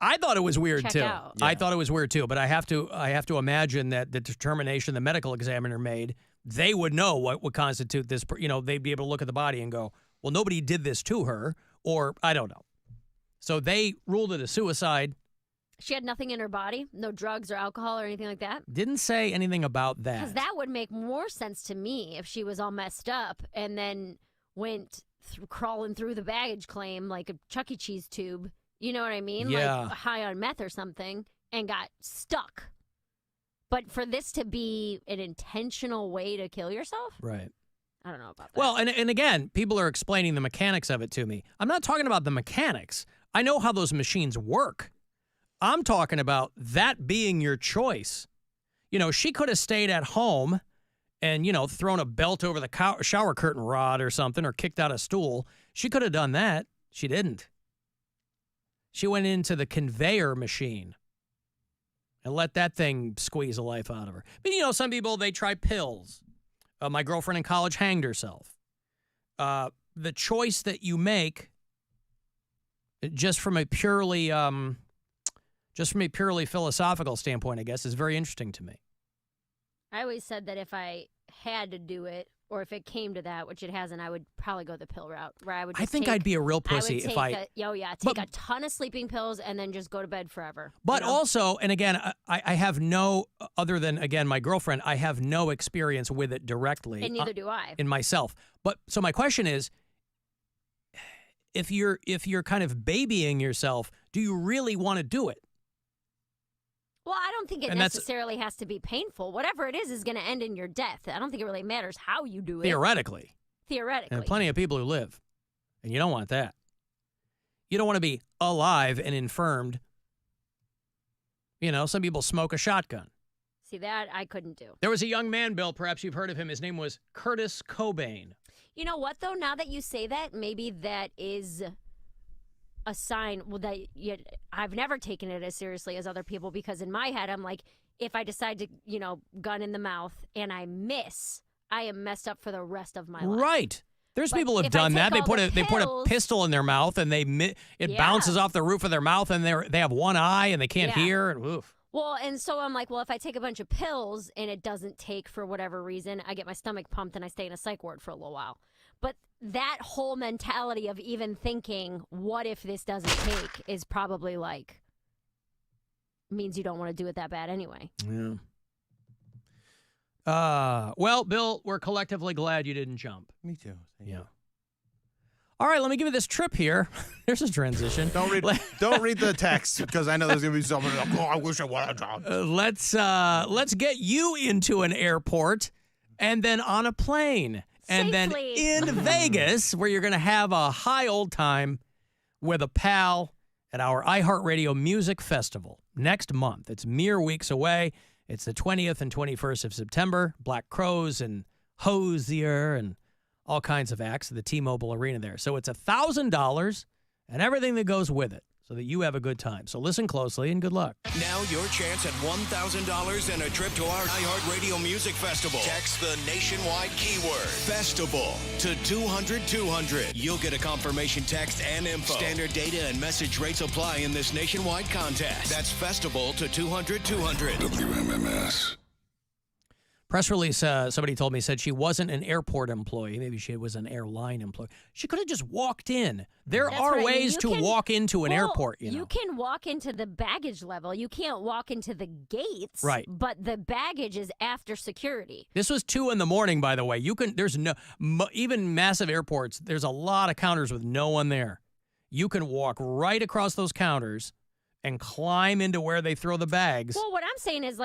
I thought it was weird Check too. out. I thought it was weird too, but I have to imagine that the determination the medical examiner made, they would know what would constitute this. You know, they'd be able to look at the body and go, "Well, nobody did this to her," or I don't know. So they ruled it a suicide. She had nothing in her body, no drugs or alcohol or anything like that. Didn't say anything about Because that. that would make more sense to me if she was all messed up and then went crawling through the baggage claim like a Chuck E. Cheese tube. You know what I mean? Yeah. Like high on meth or something and got stuck. But for this to be an intentional way to kill yourself? Right. I don't know about that. Well, and again, people are explaining the mechanics of it to me. I'm not talking about the mechanics. I know how those machines work. I'm talking about that being your choice. You know, she could have stayed at home and, you know, thrown a belt over the shower curtain rod or something or kicked out a stool. She could have done that. She didn't. She went into the conveyor machine and let that thing squeeze the life out of her. But, you know, some people, they try pills. My girlfriend in college hanged herself. The choice that you make just from a purely philosophical standpoint, I guess, is very interesting to me. I always said that if I had to do it, or if it came to that, which it hasn't, I would probably go the pill route, where I would. I think I'd be a real pussy if I. Take a ton of sleeping pills and then just go to bed forever. But also, and again, I have no, other than again my girlfriend, I have no experience with it directly. And neither do I. In myself. But so my question is, if you're kind of babying yourself, do you really want to do it? Well, I don't think it necessarily has to be painful. Whatever it is going to end in your death. I don't think it really matters how you do it. Theoretically. And plenty of people who live. And you don't want that. You don't want to be alive and infirmed. You know, some people smoke a shotgun. See, that I couldn't do. There was a young man, Bill, perhaps you've heard of him. His name was Curtis Cobain. You know what, though? Now that you say that, maybe that is a sign that I've never taken it as seriously as other people, because in my head, I'm like, if I decide to, gun in the mouth and I miss, I am messed up for the rest of my life. Right. There's people who have done that. They put a pistol in their mouth and it bounces off the roof of their mouth and they have one eye and they can't hear. And oof. Well, and so I'm like, well, if I take a bunch of pills and it doesn't take for whatever reason, I get my stomach pumped and I stay in a psych ward for a little while. But that whole mentality of even thinking, what if this doesn't take, is probably means you don't want to do it that bad anyway. Yeah. Well, Bill, we're collectively glad you didn't jump. Me too. Yeah. All right, let me give you this trip here. There's a transition. Don't read the text, because I know there's gonna be someone like, oh, I wish I would have jumped. Let's get you into an airport and then on a plane. And Safely. Then in Vegas, where you're going to have a high old time with a pal at our iHeartRadio Music Festival next month. It's mere weeks away. It's the 20th and 21st of September. Black Crowes and Hosier and all kinds of acts at the T-Mobile Arena there. So it's $1,000 and everything that goes with it, so that you have a good time. So listen closely and good luck. Now your chance at $1,000 and a trip to our iHeartRadio Music Festival. Text the nationwide keyword FESTIVAL to 200-200. You'll get a confirmation text and info. Standard data and message rates apply in this nationwide contest. That's FESTIVAL to 200-200. WMMS. Press release, somebody told me, said she wasn't an airport employee. Maybe she was an airline employee. She could have just walked in. There are ways to walk into an airport, You can walk into the baggage level. You can't walk into the gates. Right. But the baggage is after security. This was 2 a.m, by the way. There's even massive airports, there's a lot of counters with no one there. You can walk right across those counters and climb into where they throw the bags. Well, what I'm saying is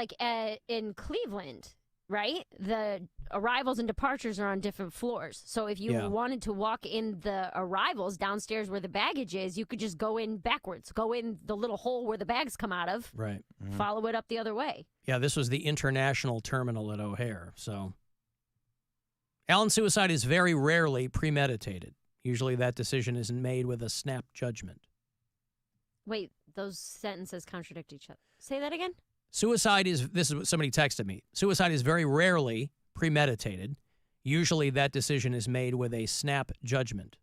in Cleveland, right? The arrivals and departures are on different floors. So if you wanted to walk in the arrivals downstairs where the baggage is, you could just go in backwards. Go in the little hole where the bags come out of. Right. Mm-hmm. Follow it up the other way. Yeah, this was the international terminal at O'Hare. So Alan's suicide is very rarely premeditated. Usually that decision is made with a snap judgment. Wait, those sentences contradict each other. Say that again? This is what somebody texted me. Suicide is very rarely premeditated. Usually that decision is made with a snap judgment.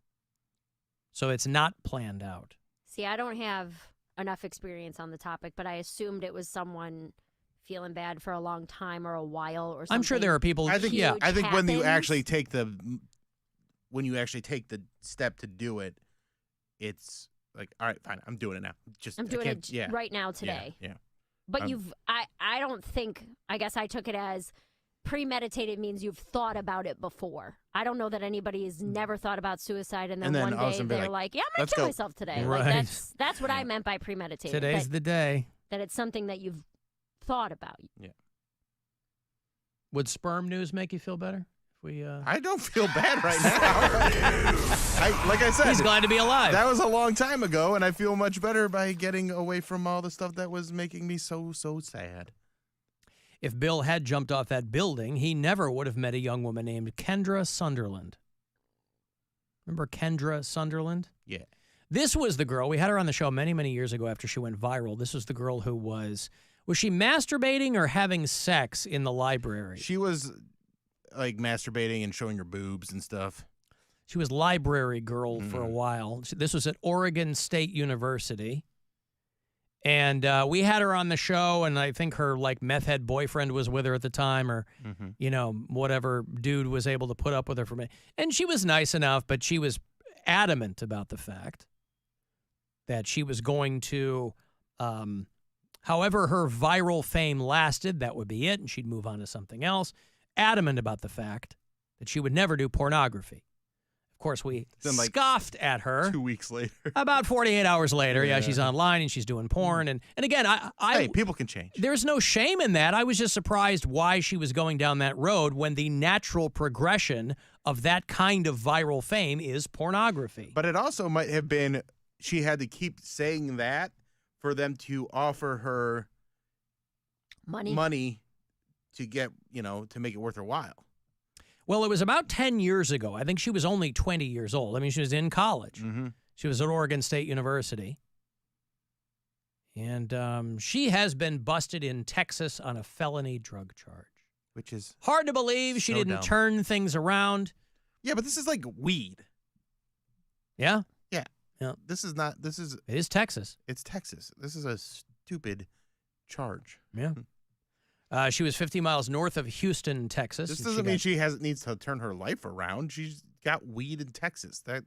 So it's not planned out. See, I don't have enough experience on the topic, but I assumed it was someone feeling bad for a long time or a while or something. I'm sure there are people. I think when you actually take the step to do it, it's like, all right, fine, I'm doing it now. I'm doing it right now today. Yeah. But I don't think, I guess I took it as premeditated means you've thought about it before. I don't know that anybody has never thought about suicide and then one day they're like, yeah, I'm going to kill myself today. Right. Like that's what I meant by premeditated. Today's the day. That it's something that you've thought about. Yeah. Would sperm news make you feel better? I don't feel bad right now. Like I said, he's glad to be alive. That was a long time ago, and I feel much better by getting away from all the stuff that was making me so sad. If Bill had jumped off that building, he never would have met a young woman named Kendra Sunderland. Remember Kendra Sunderland? Yeah. This was the girl. We had her on the show many, many years ago after she went viral. This was the girl who was she masturbating or having sex in the library? She was like masturbating and showing her boobs and stuff. She was library girl for a while. This was at Oregon State University. And we had her on the show, and I think her like meth head boyfriend was with her at the time, or whatever dude was able to put up with her for me. And she was nice enough, but she was adamant about the fact that she was going to, however her viral fame lasted, that would be it, and she'd move on to something else. Adamant about the fact that she would never do pornography. Of course, we scoffed at her. 2 weeks later. About 48 hours later, yeah, she's online and she's doing porn. And again, hey, people can change. There's no shame in that. I was just surprised why she was going down that road when the natural progression of that kind of viral fame is pornography. But it also might have been she had to keep saying that for them to offer her money to get, to make it worth her while. Well, it was about 10 years ago. I think she was only 20 years old. I mean, she was in college. She was at Oregon State University. And she has been busted in Texas on a felony drug charge. Which is hard to believe. She didn't turn things around. Yeah, but this is like weed. Yeah? Yeah. Yeah. It is Texas. It's Texas. This is a stupid charge. Yeah. She was 50 miles north of Houston, Texas. This doesn't mean she needs to turn her life around. She's got weed in Texas. That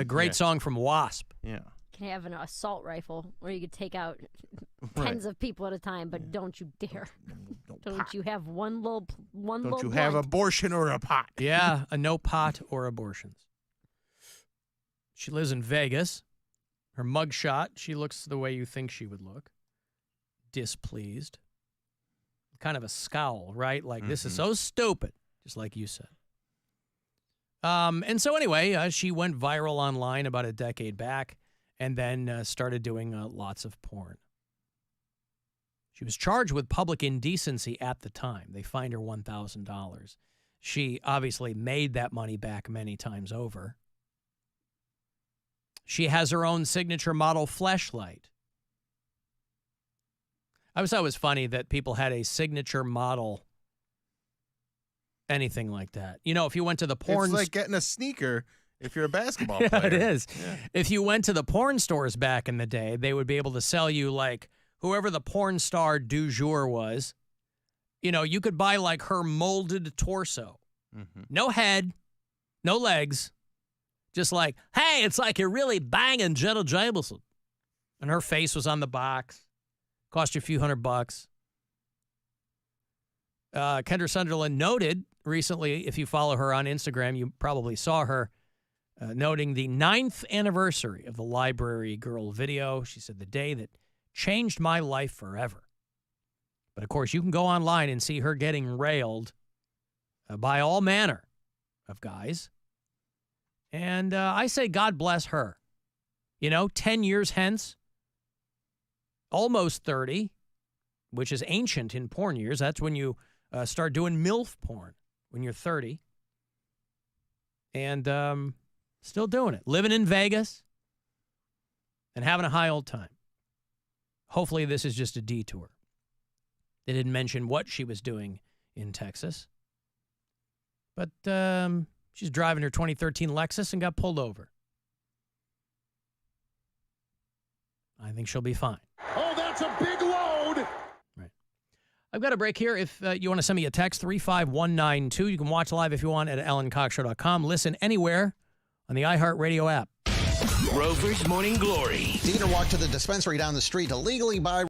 great song from Wasp. Yeah. Can have an assault rifle where you could take out tens of people at a time, but don't you dare. Don't you have one little Don't you have abortion or a pot? Yeah, no pot or abortions. She lives in Vegas. Her mugshot, she looks the way you think she would look. Displeased. Kind of a scowl, right? Like, this is so stupid, just like you said. And so anyway, she went viral online about a decade back and then started doing lots of porn. She was charged with public indecency at the time. They fined her $1,000. She obviously made that money back many times over. She has her own signature model fleshlight. I always thought it was funny that people had a signature model, anything like that. If you went to the porn... It's like getting a sneaker if you're a basketball yeah, player. It is. Yeah. If you went to the porn stores back in the day, they would be able to sell you, like, whoever the porn star du jour was. You could buy, like, her molded torso. No head, no legs. Just like, hey, it's like you're really banging Jenna Jameson. And her face was on the box. Cost you a few $100. Kendra Sunderland noted recently, if you follow her on Instagram, you probably saw her noting the 9th anniversary of the Library Girl video. She said, the day that changed my life forever. But, of course, you can go online and see her getting railed by all manner of guys. And I say God bless her. 10 years hence, almost 30, which is ancient in porn years. That's when you start doing MILF porn, when you're 30. And still doing it. Living in Vegas and having a high old time. Hopefully this is just a detour. They didn't mention what she was doing in Texas. But she's driving her 2013 Lexus and got pulled over. I think she'll be fine. Oh, that's a big load. Right. I've got a break here. If you want to send me a text, 35192. You can watch live if you want at AlanCoxShow.com. Listen anywhere on the iHeartRadio app. Rover's Morning Glory. Dealer walked to the dispensary down the street to legally buy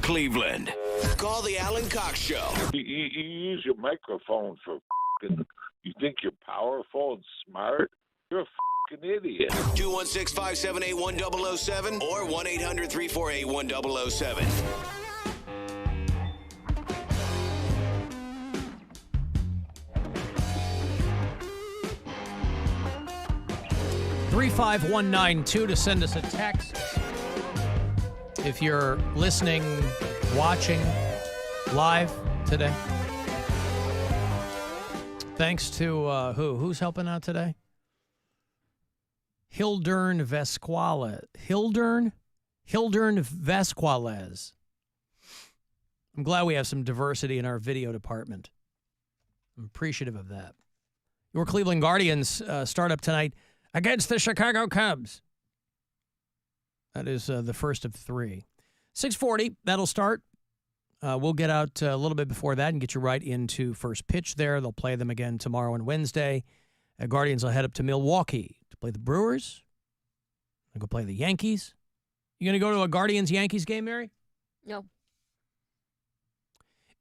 Cleveland. Call the Alan Cox Show. You use your microphone for you think you're powerful and smart? You're a fucking idiot. 216-578-1007 or 1-800-348-1007. 35192 to send us a text. If you're listening, watching live today. Thanks to who's helping out today? Hildern Vesquales. Hildern Vesquales. I'm glad we have some diversity in our video department. I'm appreciative of that. Your Cleveland Guardians start up tonight against the Chicago Cubs. That is the first of 3. 6:40, that'll start. We'll get out a little bit before that and get you right into first pitch there. They'll play them again tomorrow and Wednesday. Guardians will head up to Milwaukee to play the Brewers. They'll go play the Yankees. You going to go to a Guardians-Yankees game, Mary? No.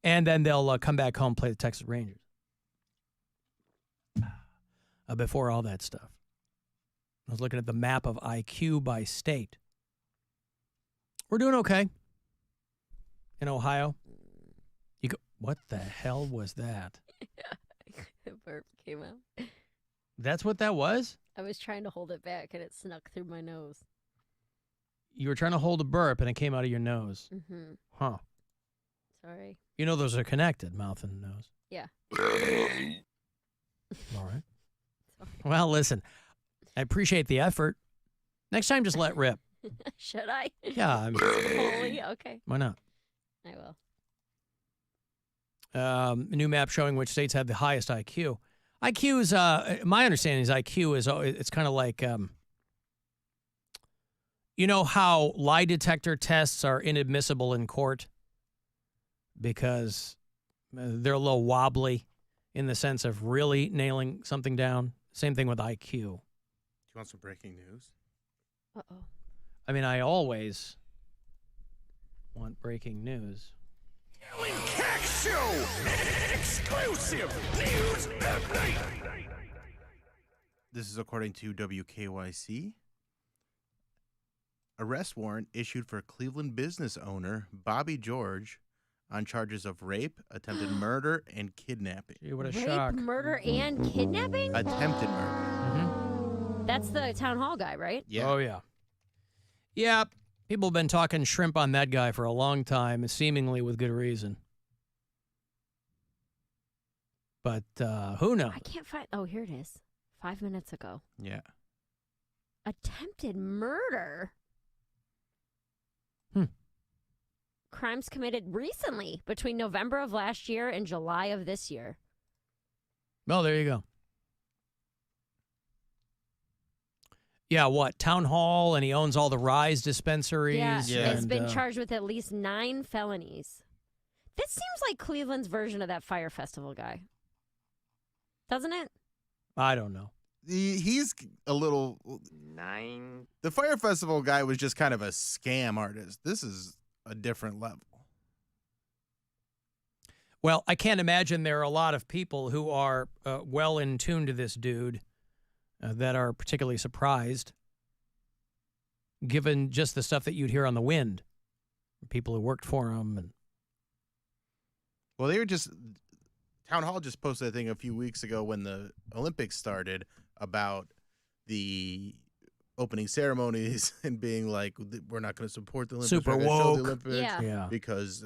And then they'll come back home, play the Texas Rangers. Before all that stuff. I was looking at the map of IQ by state. We're doing okay. In Ohio. What the hell was that? The burp came out. That's what that was? I was trying to hold it back, and it snuck through my nose. You were trying to hold a burp, and it came out of your nose. Mm-hmm. Huh. Sorry. You know those are connected, mouth and nose. Yeah. All right. Well, listen, I appreciate the effort. Next time, just let rip. Should I? Yeah. I mean, Holy, okay. why not? I will. A new map showing which states have the highest IQ. IQ is, my understanding is IQ is, it's kind of like, you know how lie detector tests are inadmissible in court because they're a little wobbly in the sense of really nailing something down? Same thing with IQ. Do you want some breaking news? Uh-oh. I mean, I always want breaking news. Alan Cox Show! Exclusive news update! This is according to WKYC. Arrest warrant issued for Cleveland business owner Bobby George on charges of rape, attempted murder, and kidnapping. Gee, what a Rape, shock. murder, and kidnapping? Attempted murder. That's the town hall guy, right? Yeah. Oh, yeah. Yeah, people have been talking shrimp on that guy for a long time, seemingly with good reason. But who knows? I can't find. Oh, here it is. 5 minutes ago. Yeah. Attempted murder. Crimes committed recently between November of last year and July of this year. Well, there you go. Yeah, what? Town hall, and he owns all the Rise dispensaries. Yeah, has been charged with at least 9 felonies. This seems like Cleveland's version of that Fire Festival guy. Doesn't it? I don't know. He's a little... 9. The Fire Festival guy was just kind of a scam artist. This is a different level. Well, I can't imagine there are a lot of people who are well in tune to this dude that are particularly surprised, given just the stuff that you'd hear on the wind. People who worked for him. And well, they were just... Town Hall just posted a thing a few weeks ago when the Olympics started about the opening ceremonies and being like, we're not going to support the Olympics. Super we're gonna show the woke. Olympics Yeah. because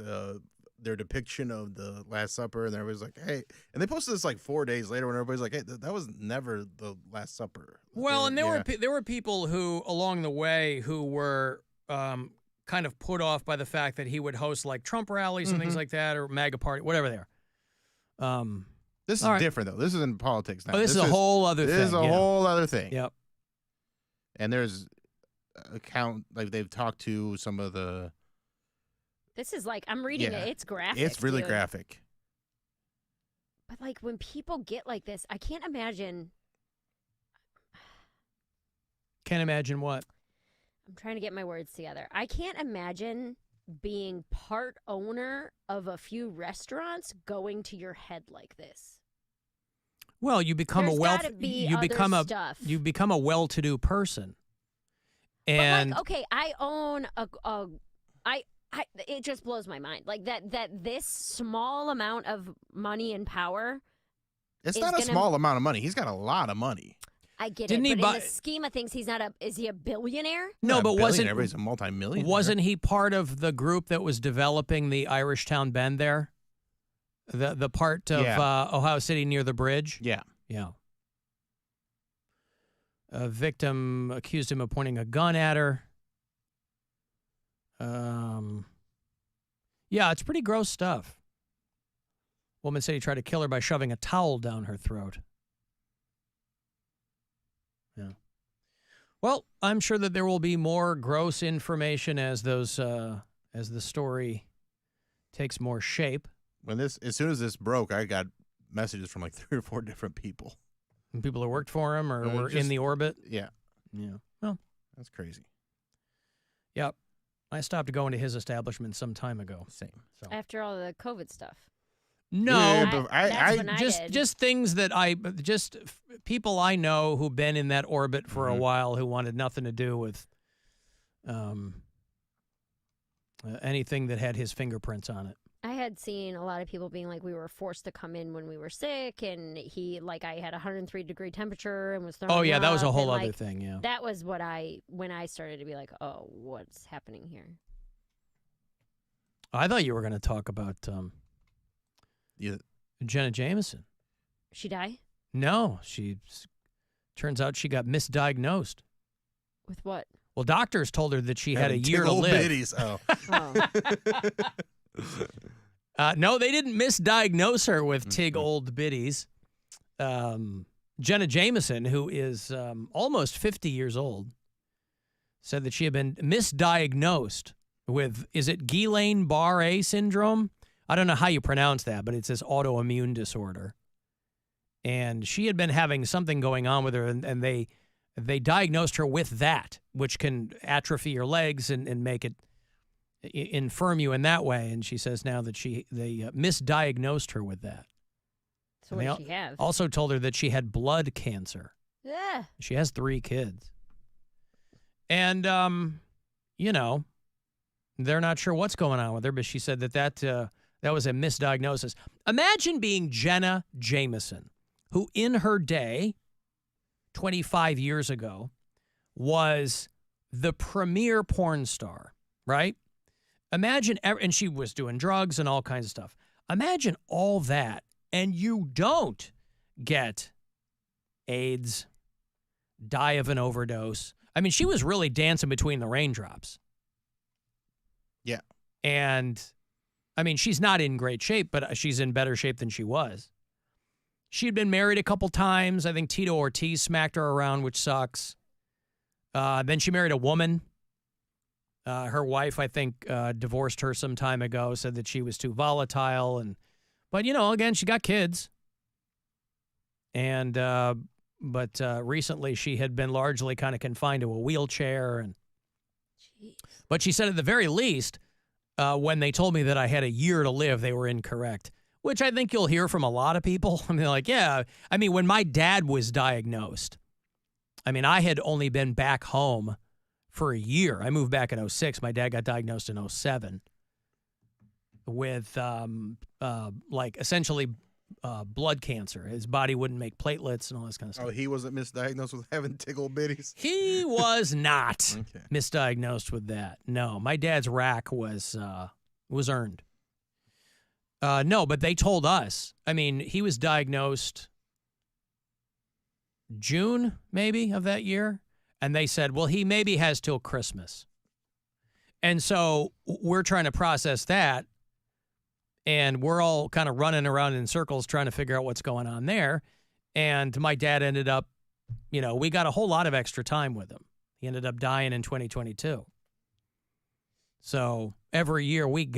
their depiction of the Last Supper, and everybody's like, hey, and they posted this like 4 days later when everybody's like, hey, that was never the Last Supper. well, and there were people who along the way who were kind of put off by the fact that he would host like Trump rallies and things like that, or MAGA party, whatever they are. This is different though. This is in politics now. Oh, this is a whole other thing. This is a whole other thing. Yep. And there's like they've talked to some of the. This is like, I'm reading it. It's graphic. It's really dude. graphic. But like when people get like this, I can't imagine. Can't imagine what? I'm trying to get my words together. I can't imagine being part owner of a few restaurants going to your head like this? Well, you become There's a gotta be other stuff. you become a well-to-do person. And But like, okay, I own it just blows my mind. Like that this small amount of money and power. It's is not a gonna- small amount of money. He's got a lot of money. I get Didn't it, he but buy- in the scheme of things, is he a billionaire? no, Not a but wasn't billionaire, but he's a multi-millionaire. wasn't he part of the group that was developing the Irishtown Bend there? The part of Yeah. Ohio City near the bridge? Yeah. Yeah. A victim accused him of pointing a gun at her. Yeah, it's pretty gross stuff. Woman said he tried to kill her by shoving a towel down her throat. Yeah. Well, I'm sure that there will be more gross information as the story takes more shape. As soon as this broke, I got messages from like 3 or 4 different people. And people who worked for him or were in just- the orbit. Yeah. Yeah. Well, That's crazy. yep. I stopped going to his establishment some time ago. Same. So. After all the COVID stuff. No, Yeah, but That's when I just did. just things that people I know who've been in that orbit for a while who wanted nothing to do with anything that had his fingerprints on it. I had seen a lot of people being like, we were forced to come in when we were sick, and I had 103-degree temperature and was throwing Oh yeah, that was a up, whole and, other like, thing. Yeah. That was when I started to be like, oh, what's happening here? I thought you were going to talk about Jenna Jameson. She die? No, turns out she got misdiagnosed. With what? Well, doctors told her that she had a Having year to tickle live. bitties. Oh. No, they didn't misdiagnose her with tig old biddies. Jenna Jameson, who is almost 50 years old, said that she had been misdiagnosed with, is it Guillain-Barré syndrome? I don't know how you pronounce that, but it's this autoimmune disorder. And she had been having something going on with her, and they diagnosed her with that, which can atrophy your legs and make it infirm you in that way. And she says now that they misdiagnosed her with that. So And what they did she have? Also told her that she had blood cancer. Yeah. She has 3 kids. And, they're not sure what's going on with her, but she said that was a misdiagnosis. Imagine being Jenna Jameson, who in her day, 25 years ago, was the premier porn star, right? Imagine, and she was doing drugs and all kinds of stuff. Imagine all that, and you don't get AIDS, die of an overdose. I mean, she was really dancing between the raindrops. Yeah. And, I mean, she's not in great shape, but she's in better shape than she was. She had been married a couple times. I think Tito Ortiz smacked her around, which sucks. Then she married a woman. Her wife, I think, divorced her some time ago, said that she was too volatile. But, again, she got kids. And, but recently she had been largely kind of confined to a wheelchair. But she said at the very least, when they told me that I had a year to live, they were incorrect, which I think you'll hear from a lot of people. I mean, like, yeah. I mean, when my dad was diagnosed, I mean, I had only been back home for a year. I moved back in 2006. My dad got diagnosed in 2007 with, essentially blood cancer. His body wouldn't make platelets and all this kind of stuff. Oh, he wasn't misdiagnosed with having tickle bitties? He was not Okay. misdiagnosed with that. No, my dad's rack was earned. No, but they told us. I mean, he was diagnosed June, maybe, of that year. And they said, well, he maybe has till Christmas. And so we're trying to process that. And we're all kind of running around in circles trying to figure out what's going on there. And my dad ended up, we got a whole lot of extra time with him. He ended up dying in 2022. So every year we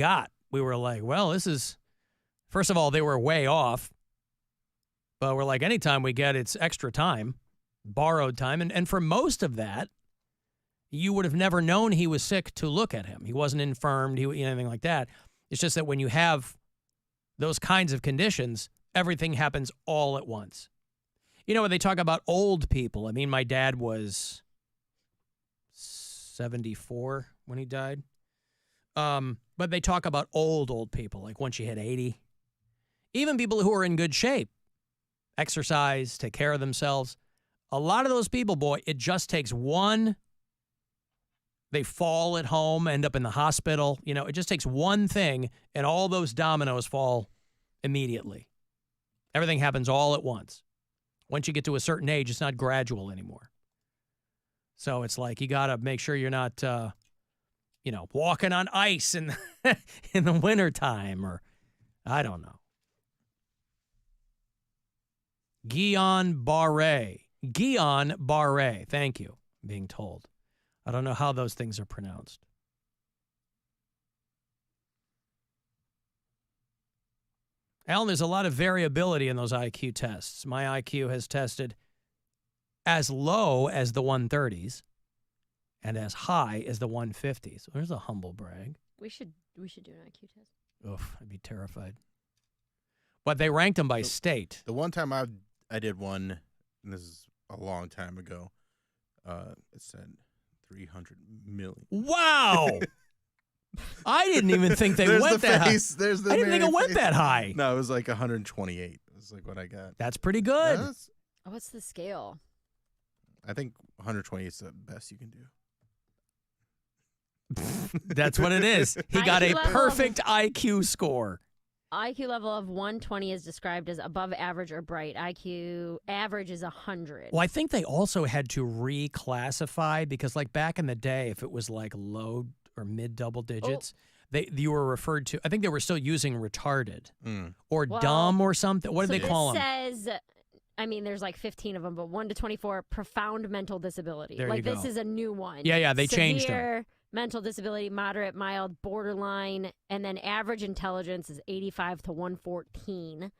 were like, well, this is, first of all, they were way off. But we're like, anytime we get, it's extra time, borrowed time. And for most of that, You would have never known he was sick to look at him. He wasn't infirmed, anything like that. It's just that when you have those kinds of conditions, everything happens all at once. You know, when they talk about old people, I mean, my dad was 74 when he died. But they talk about old people, like once you hit 80. Even people who are in good shape, exercise, take care of themselves. A lot of those people, boy, it just takes one. They fall at home, end up in the hospital. You know, it just takes one thing, and all those dominoes fall immediately. Everything happens all at once. Once you get to a certain age, it's not gradual anymore. So it's like you got to make sure you're not, walking on ice in the wintertime, or I don't know. Guillain-Barré. Thank you, I'm being told. I don't know how those things are pronounced. Alan, there's a lot of variability in those IQ tests. My IQ has tested as low as the 130s and as high as the 150s. So there's a humble brag. We should do an IQ test. Oof, I'd be terrified. But they ranked them by state. The one time I did one, and this is a long time ago, it said 300 million. Wow! I didn't even think they went that high. I didn't think it went that high. No, it was like 128. It was like what I got. That's pretty good. Yeah, What's the scale? I think 128 is the best you can do. That's what it is. He got a perfect IQ score. IQ level of 120 is described as above average or bright. IQ average is 100. Well, I think they also had to reclassify because, like, back in the day, if it was like low or mid double digits, you were referred to. I think they were still using retarded or dumb or something. What did they call them? This says, I mean, there's like 15 of them, but 1 to 24, profound mental disability. There like you this go. is a new one. Yeah, they changed them. Severe mental disability, moderate, mild, borderline, and then average intelligence is 85 to 114.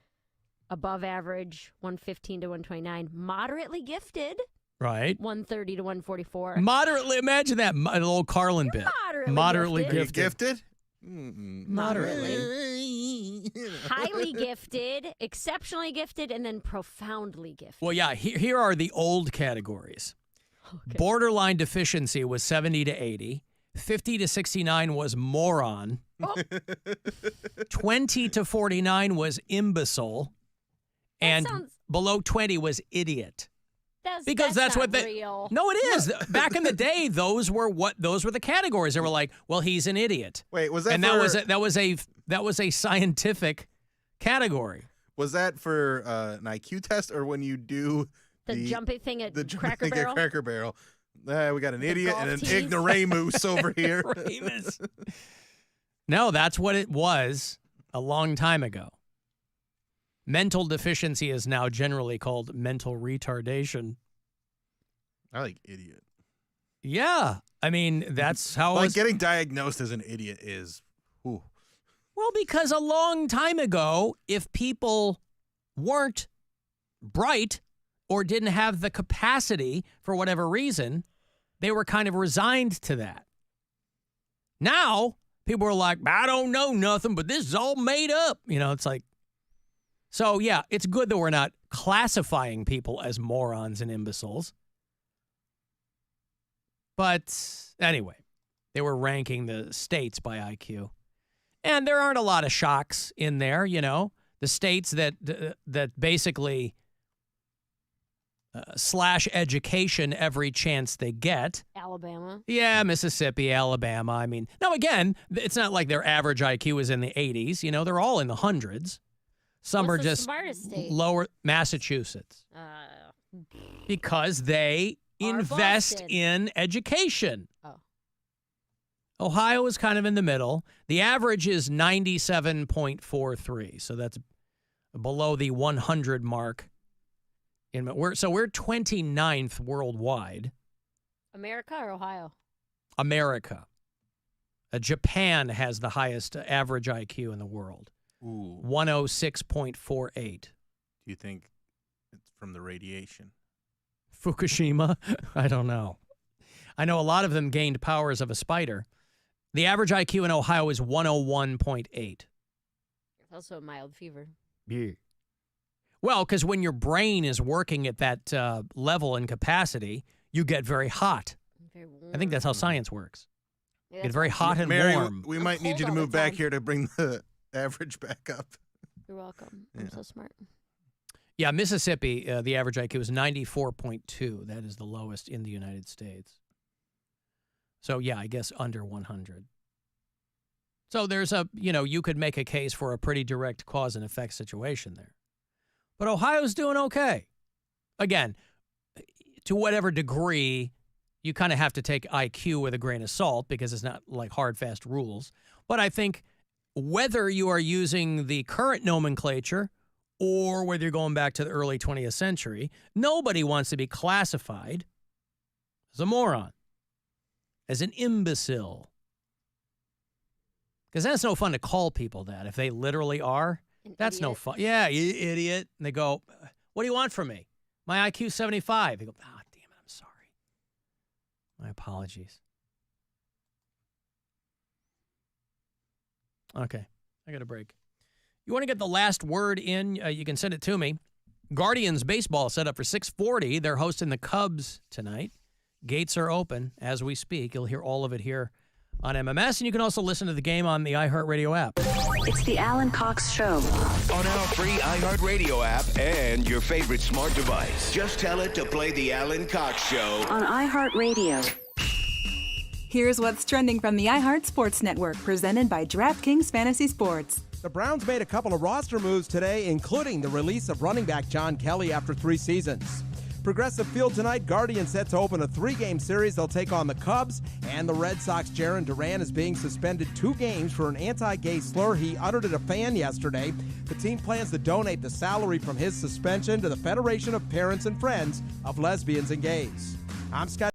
Above average, 115 to 129. Moderately gifted. Right. 130 to 144. Moderately, imagine that little Carlin bit. Moderately Are you gifted. gifted? Moderately. Highly gifted, exceptionally gifted, and then profoundly gifted. Well, yeah, here are the old categories. Okay. Borderline deficiency was 70 to 80. 50 to 69 was moron. 20 to 49 was imbecile. And below 20 was idiot. Because that's what they. Real. No, it is. Back in the day, those were the categories. They were like, well, he's an idiot. Wait, was that? And that was a scientific category. Was that for an IQ test or when you do the jumping thing at Cracker thing Barrel? At Cracker Barrel. We got an idiot and an tees? ignoramus over here. Ignoramus. No, that's what it was a long time ago. Mental deficiency is now generally called mental retardation. I like idiot. Yeah. I mean, that's how like getting diagnosed as an idiot is. Ooh. Well, because a long time ago, if people weren't bright or didn't have the capacity for whatever reason, they were kind of resigned to that. Now, people are like, I don't know nothing, but this is all made up. You know, it's like, so yeah, it's good that we're not classifying people as morons and imbeciles. But anyway, they were ranking the states by IQ. And there aren't a lot of shocks in there, you know. The states that basically slash education every chance they get. Alabama. Yeah, Mississippi, Alabama. I mean, now again, it's not like their average IQ is in the 80s. You know, they're all in the hundreds. Some What's are the just smartest state? lower. Massachusetts. Because they invest Boston. in education. Oh. Ohio is kind of in the middle. The average is 97.43, so that's below the 100 mark. We're 29th worldwide. America or Ohio? America. Japan has the highest average IQ in the world. Ooh. 106.48. Do you think it's from the radiation? Fukushima? I don't know. I know a lot of them gained powers of a spider. The average IQ in Ohio is 101.8. It's also a mild fever. Yeah. Well, because when your brain is working at that level and capacity, you get very hot. Very warm. I think that's how science works. Yeah, Get very hot and Mary, warm. we might need you to cold all move the back time. here to bring the average back up. You're welcome. I'm so smart. Yeah, Mississippi, the average IQ is 94.2. That is the lowest in the United States. So, yeah, I guess under 100. So there's you could make a case for a pretty direct cause and effect situation there. But Ohio's doing okay. Again, to whatever degree, you kind of have to take IQ with a grain of salt because it's not like hard, fast rules. But I think whether you are using the current nomenclature or whether you're going back to the early 20th century, nobody wants to be classified as a moron, as an imbecile. Because that's no fun to call people that. If they literally are, that's no fun. Yeah, you idiot. And they go, what do you want from me? My IQ's 75. They go, damn it, I'm sorry. My apologies. Okay, I got a break. You want to get the last word in, you can send it to me. Guardians baseball set up for 6:40. They're hosting the Cubs tonight. Gates are open as we speak. You'll hear all of it here on MMS, and you can also listen to the game on the iHeartRadio app. It's the Alan Cox Show. On our free iHeartRadio app and your favorite smart device. Just tell it to play the Alan Cox Show. On iHeartRadio. Here's what's trending from the iHeart Sports Network, presented by DraftKings Fantasy Sports. The Browns made a couple of roster moves today, including the release of running back John Kelly after 3 seasons. Progressive Field tonight, Guardians set to open a 3-game series. They'll take on the Cubs and the Red Sox. Jaron Duran is being suspended 2 games for an anti-gay slur he uttered at a fan yesterday. The team plans to donate the salary from his suspension to the Federation of Parents and Friends of Lesbians and Gays. I'm Scott.